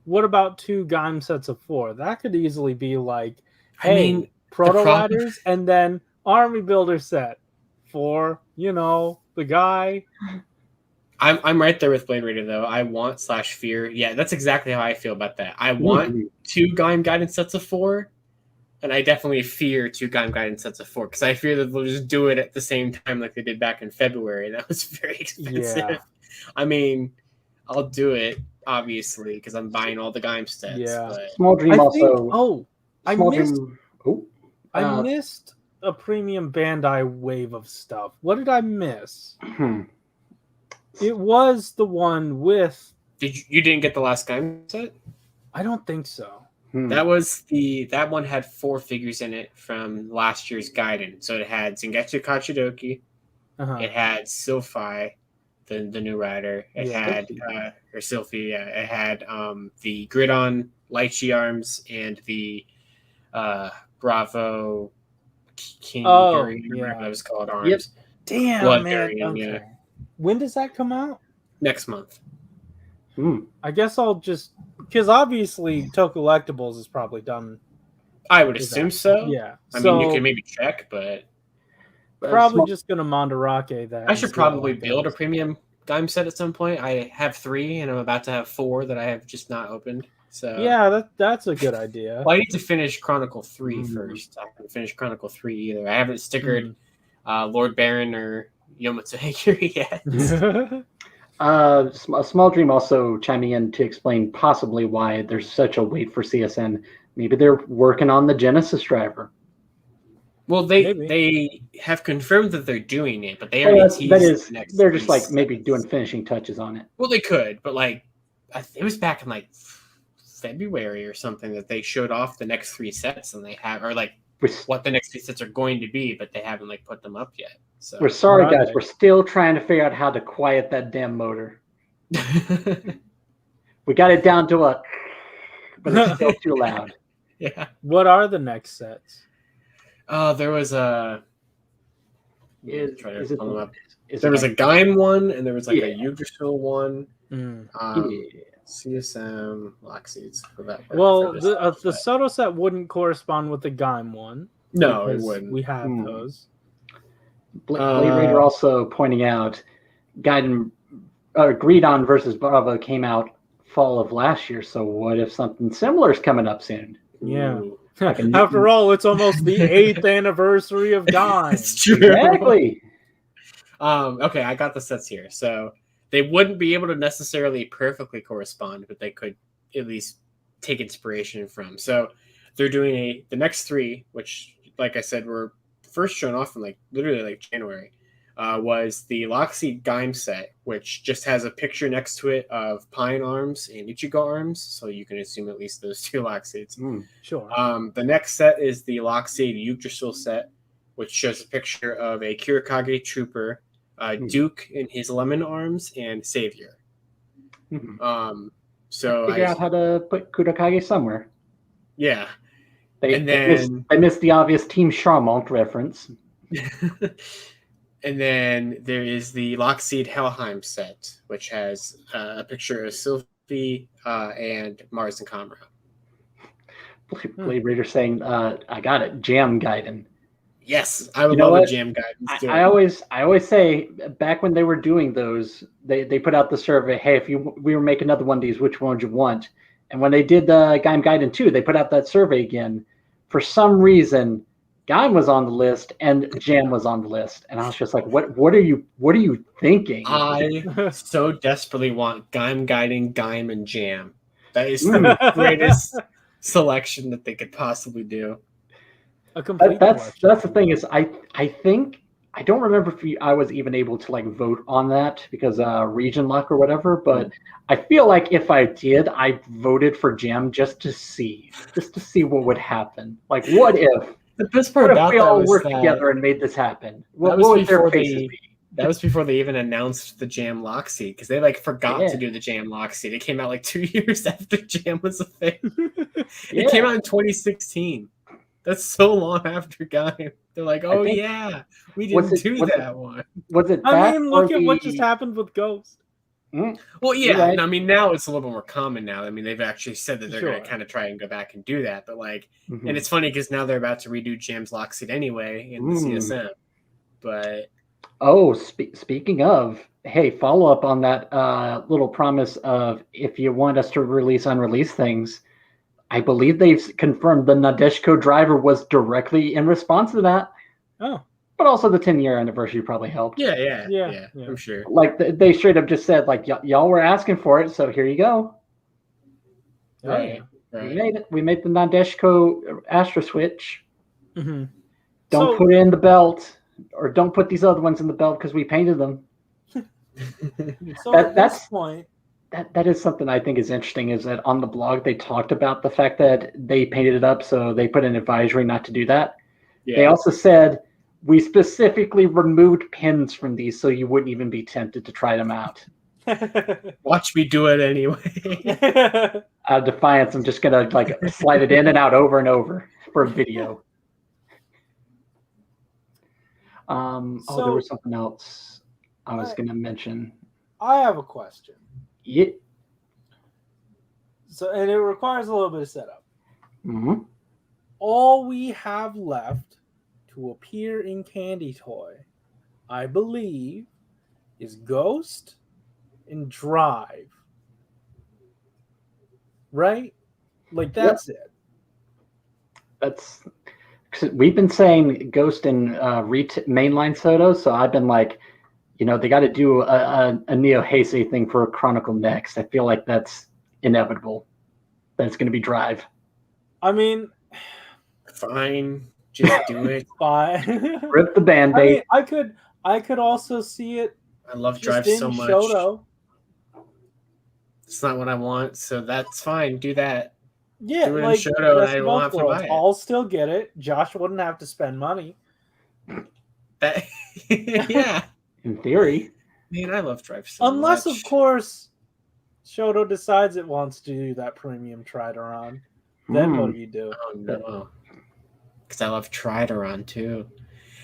what about 2 Gaim sets of 4? That could easily be like, hey, Proto Riders and then Army Builder set for the guy. I'm right there with Blade Raider though. I want /fear. Yeah, that's exactly how I feel about that. I want 2 Gaim guidance sets of 4, and I definitely fear 2 Gaim guidance sets of 4 because I fear that they'll just do it at the same time like they did back in February. That was very expensive. Yeah. I mean, I'll do it obviously because I'm buying all the Gaim sets. Yeah. But Small Dream I missed a premium Bandai wave of stuff. What did I miss? It was the one with. You didn't get the last Gaim set? I don't think so. That one had 4 figures in it from last year's Gaiden. So it had Zangetsu Kachidoki, it had Sylphi, the new rider. It had Sylphi. It had the Grid-On Lychee arms and the Bravo King whatever that was called arms. Yep. Damn, Blood man. Durian, Okay. When does that come out? Next month. I guess I'll just because obviously Toe Collectibles is probably done. I would assume so. Yeah. I mean, you can maybe check, but probably just gonna Mandarake that. I should probably build a premium Gaim set at some point. I have 3, and I'm about to have 4 that I have just not opened. So yeah, that's a good idea. Well, I need to finish Chronicle 3 first. I haven't finished Chronicle 3 either. I haven't stickered Lord Baron or Yomatsu Hikiri yet. A Small Dream also chiming in to explain possibly why there's such a wait for CSN. Maybe they're working on the Genesis driver. Well, they have confirmed that they're doing it, but they already teased they're just like maybe doing finishing touches on it. Well, they could, but like it was back in like February or something that they showed off the next 3 sets, and they have, or like We're, what the next 3 sets are going to be, but they haven't like put them up yet. So we're sorry, What are guys. they? We're still trying to figure out how to quiet that damn motor. We got it down to a, but it's still too loud. yeah. What are the next sets? There was a. Is it pull them up. is There it was a like- Gaim one, and there was like Yeah. a Yggdrasil one. Mm. Yeah. CSM Lockseeds for that. Well, for this the set. SHODO set wouldn't correspond with the Gaim one. No, it because wouldn't. We have Hmm. those. Blade Raider also pointing out, Greedon versus Bravo came out fall of last year. So what if something similar is coming up soon? Yeah. Ooh. Like a new- After all, it's almost the 8th anniversary of Gaim. It's true. Exactly. Okay, I got the sets here. So they wouldn't be able to necessarily perfectly correspond, but they could at least take inspiration from. So they're doing the next 3, which, like I said, were first shown off in literally January. Was the Lockseed Gaim set, which just has a picture next to it of Pine arms and Ichigo arms, so you can assume at least those 2 Lockseeds. Sure. The next set is the Lockseed Yggdrasil set, which shows a picture of a Kurokage trooper, Duke in his lemon arms, and Savior. So Figure out how to put Kurokage somewhere. yeah. They missed the obvious Team Charmant reference. And then there is the Lockseed Helheim set, which has a picture of Sylvie and Mars and Kamra. Blade Raider saying, "I got it, Jam Gaiden." Yes, I would You know love a what? Jam Guidance. I always say back when they were doing those, they put out the survey. Hey, if we were making another one of these, which one would you want? And when they did the Gaim Gaiden 2, they put out that survey again. For some reason, Gaim was on the list and Jam was on the list, and I was just like, "What are you thinking?" I so desperately want Gaim Guiding, Gaim, and Jam. That is the greatest selection that they could possibly do. A complete That's collection. the thing is I think I don't remember if I was even able to vote on that because region luck or whatever, but I feel like if I did, I voted for Jam just to see what would happen. Like, what if The best part what if about we that all was worked that together and made this happen? What was would their before faces they- be? that was before they even announced the Jam Lockseed, because they forgot to do the Jam Lockseed. It came out 2 years after Jam was a thing. Yeah. It came out in 2016. That's so long after Gaim. They're like, oh think- yeah, we Was didn't it- do was it- that one. Was it? I that mean, or look at what just the- happened with Ghost. Well, You're yeah. right. I mean, now it's a little bit more common now. I mean, they've actually said that they're going Sure. to kind of try and go back and do that. But Mhm. and it's funny because now they're about to redo Jam's Lockseed anyway in the CSM. But Oh, speaking of, hey, follow up on that little promise of if you want us to release unreleased things, I believe they've confirmed the Nadeshko driver was directly in response to that, Oh, but also the 10-year anniversary probably helped. yeah, Yeah. I'm sure. Like they straight up just said, y'all were asking for it, so here you go. Right. We made it. We made the Nadeshko Astra Switch. Mhm. Don't So- put it in the belt, or don't put these other ones in the belt because we painted them. So That- at that's- this point, That is something I think is interesting, is that on the blog they talked about the fact that they painted it up, so they put an advisory not to do that. They Yeah. also said, we specifically removed pins from these so you wouldn't even be tempted to try them out. Watch me do it anyway. Out of defiance, I'm just going to slide it in and out over and over for a video. There So- was something else I was going to mention. I have a question. Yeah. So, and it requires a little bit of setup. Mhm. All we have left to appear in Candy Toy, I believe, is Ghost and Drive. Right? Like, that's it. That's 'cause we've been saying Ghost and mainline SHODO, so I've been like, they got to do a Neo Heisei thing for Chronicle next. I feel like that's inevitable. That it's going to be Drive. I mean, Fine, just do it. fine. Rip the I Band-Aid. mean, I could also see it I love just Drive in so much. SHODO. It's not what I want, so that's fine. Do that. Yeah, Do it in like Shodo, and best I of won't both have to worlds. buy it. I'll still get it. Josh wouldn't have to spend money. That, yeah. In theory. Man, I love Drive so Unless, much. of course, Shodo decides it wants to do that premium Trideron. Then what do you do? Oh no. Because I love Trideron too.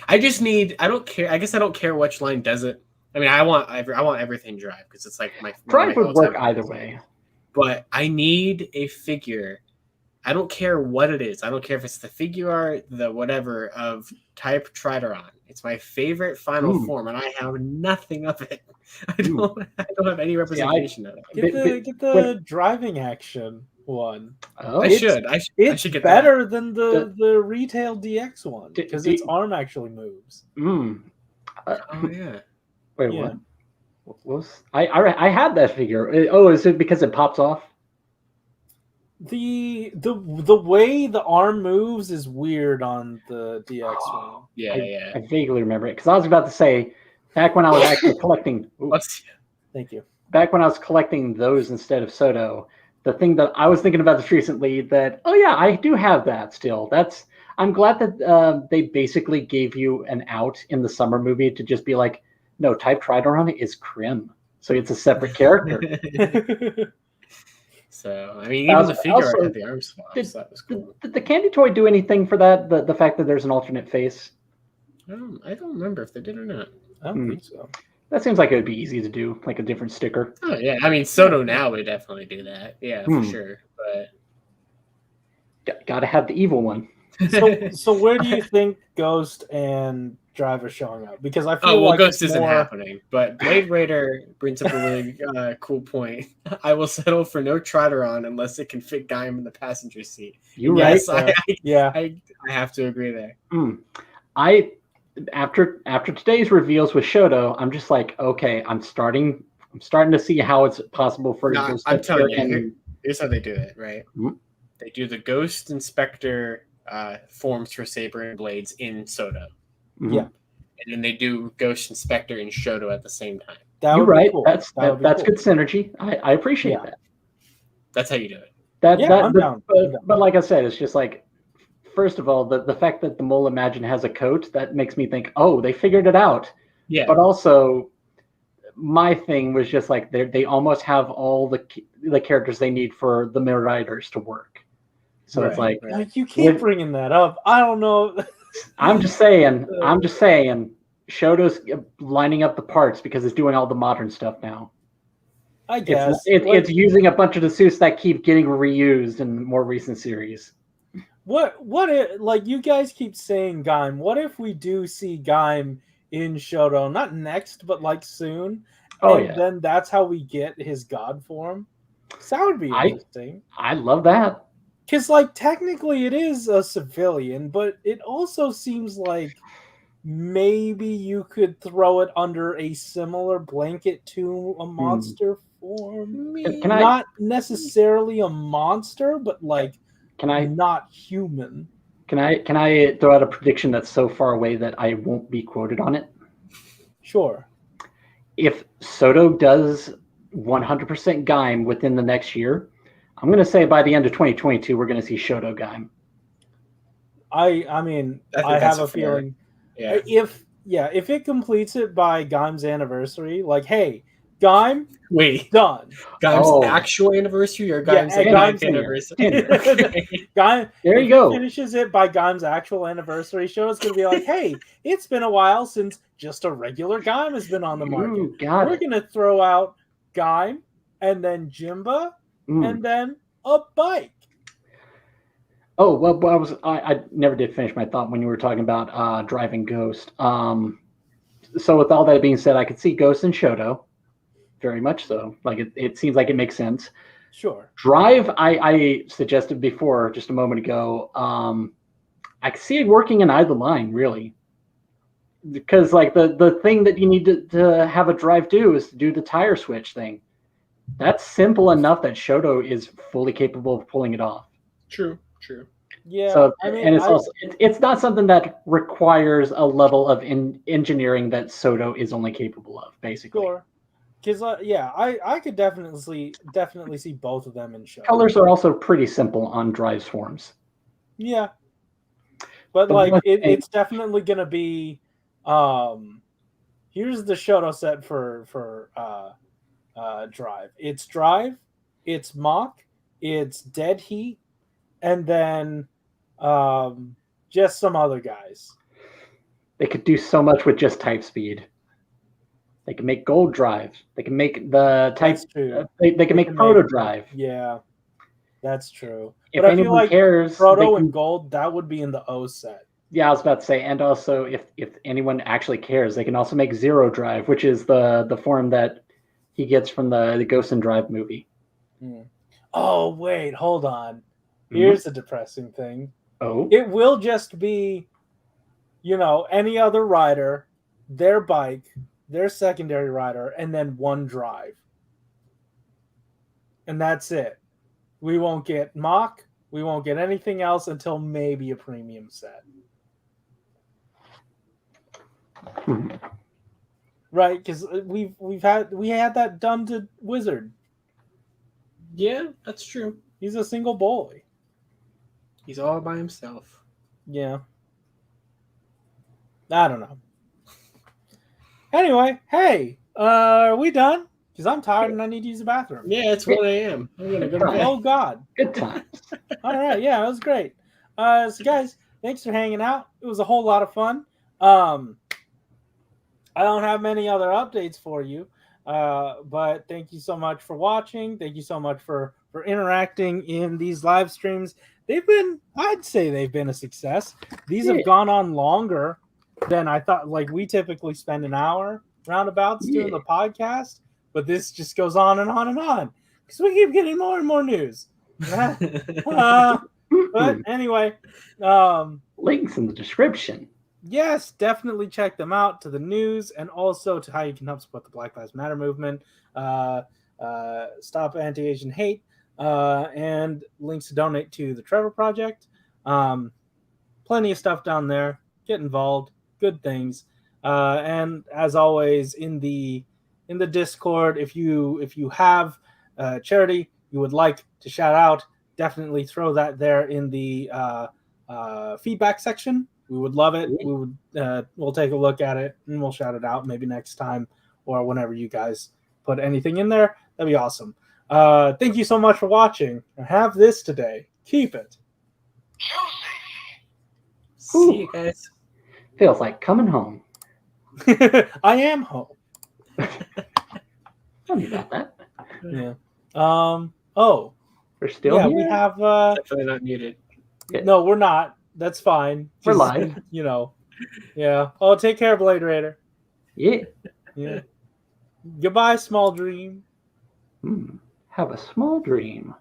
I don't care. I guess I don't care which line does it. I mean, I want everything Drive because it's like my Drive would work all-time either favorites. way. But I need a figure. I don't care what it is. I don't care if it's the figure art, the whatever of type Trideron. It's my favorite final form, and I have nothing of it. I don't have any representation of it. Get the driving action one. Oh, I should get better that. than the retail DX one because its arm actually moves. Oh yeah. Wait, Yeah. what was I had that figure? Oh, is it because it pops off? The way the arm moves is weird on the DX one. Yeah. I vaguely remember it because I was about to say back when I was actually collecting. Thank you. Back when I was collecting those instead of SHODO, the thing that I was thinking about this recently that I do have that still. I'm glad that they basically gave you an out in the summer movie to just be like, no, Type Trideron is Crim, so it's a separate character. So I mean, even the figure art had the arm swaps. That was cool. Did the Candy Toy do anything for that? The fact that there's an alternate face. I don't remember if they did or not. I don't think so. That seems like it would be easy to do, like a different sticker. Oh yeah, I mean, SHODO now would definitely do that. Yeah, for sure. But Gotta have the evil one. So where do you think Ghost and Drive are showing up? Because I feel like Ghost isn't more... happening. But Blade Raider brings up a really cool point. I will settle for no Trideron unless it can fit Gaim in the passenger seat. You're yes, right. I have to agree there. After today's reveals with SHODO, I'm just like, okay, I'm starting to see how it's possible for No, I'm telling you, here's how they do it, right? They do the Ghost Inspector forms for Saber and Blades in SHODO. Yeah. And then they do Ghost Inspector and SHODO at the same time. You're right. Cool. That's cool. good synergy. I appreciate that. That's how you do it. I'm down. But like I said, it's just like, first of all, the fact that the mole Imagin has a coat, that makes me think, oh, they figured it out. Yeah. But also, my thing was just like they almost have all the characters they need for the Marauders to work. So it's like you keep bringing that up. I don't know. I'm just saying. SHODO's lining up the parts because it's doing all the modern stuff now. I guess it's using a bunch of the suits that keep getting reused in more recent series. What if, like, you guys keep saying Gaim? What if we do see Gaim in SHODO, not next, but like soon? Then that's how we get his god form. So that would be interesting. I love that. Because, like, technically it is a civilian, but it also seems like maybe you could throw it under a similar blanket to a monster form. Not necessarily a monster, but like not human. Can I throw out a prediction that's so far away that I won't be quoted on it? Sure. If SHODO does 100% Gaim within the next year, I'm going to say by the end of 2022, we're going to see SHODO Gaim. I mean, I have a feeling. Yeah. If it completes it by Gaim's anniversary, like, hey, Gaim, done. Gaim's actual anniversary or Gaim's anniversary? Gaim, there you go. Finishes it by Gaim's actual anniversary. SHODO's going to be like, hey, it's been a while since just a regular Gaim has been on the market. We're going to throw out Gaim and then Jimba and then a bike. Oh, well, I never did finish my thought when you were talking about driving Ghost. So with all that being said, I could see Ghost and SHODO, very much so. Like it seems like it makes sense. Sure. Drive, I suggested before just a moment ago. I could see it working in either line, really, because like the thing that you need to have a Drive do is to do the tire switch thing. That's simple enough that SHODO is fully capable of pulling it off. True. Yeah. So, I mean, and it's not something that requires a level of engineering that SHODO is only capable of, basically. Sure. Because yeah, I could definitely see both of them in show. Colors are also pretty simple on drives forms. Yeah, but The like one thing- it's definitely gonna be. Here's the Shoto set for Drive. It's Drive, it's Mock, it's Dead Heat, and then just some other guys. They could do so much with just type speed. They can make gold drive. They can make the type. That's true. They can make proto drive. Yeah, that's true. If But I feel anyone like cares, Proto they and can- Gold, that would be in the O set. Yeah, I was about to say, and also if anyone actually cares, they can also make zero drive, which is the form that he gets from the Ghost and Drive movie. Oh wait, hold on. Here's a depressing thing. Oh, It will just be, any other rider, their bike, their secondary rider, and then one drive. And that's it. We won't get Mock. We won't get anything else until maybe a premium set. Right? Because we had that done to Wizard. Yeah, that's true. He's a single boy. He's all by himself. Yeah. I don't know. Anyway, hey, are we done? Because I'm tired and I need to use the bathroom. Yeah, it's 1 a.m. I'm gonna go to bed. Oh God. good times. All right, yeah, that was great. So guys, thanks for hanging out. It was a whole lot of fun. I don't have many other updates for you, but thank you so much for watching. Thank you so much for interacting in these live streams. I'd say they've been a success. These have gone on longer than I thought. Like, we typically spend an hour roundabouts doing the podcast, but this just goes on and on and on because we keep getting more and more news. But anyway, Links in the description. yes, definitely check them out, to the news and also to how you can help support the Black Lives Matter movement, stop anti-Asian hate, and links to donate to the Trevor Project. Plenty of stuff down there. Get involved. Good things. And as always, in the Discord, if you have charity you would like to shout out, definitely throw that there in the feedback section. We would love it. We'll take a look at it and we'll shout it out maybe next time or whenever you guys put anything in there. That'd be awesome. Thank you so much for watching. Have this today. Keep it. See you guys. Feels like coming home. I am home. Tell me about that. Yeah. Oh. We're still Yeah, here. we have Definitely not muted. no, we're not. That's fine. We're Just, live. Yeah. Oh, take care, Blade Raider. Yeah. Yeah. Goodbye, small dream. Have a small dream.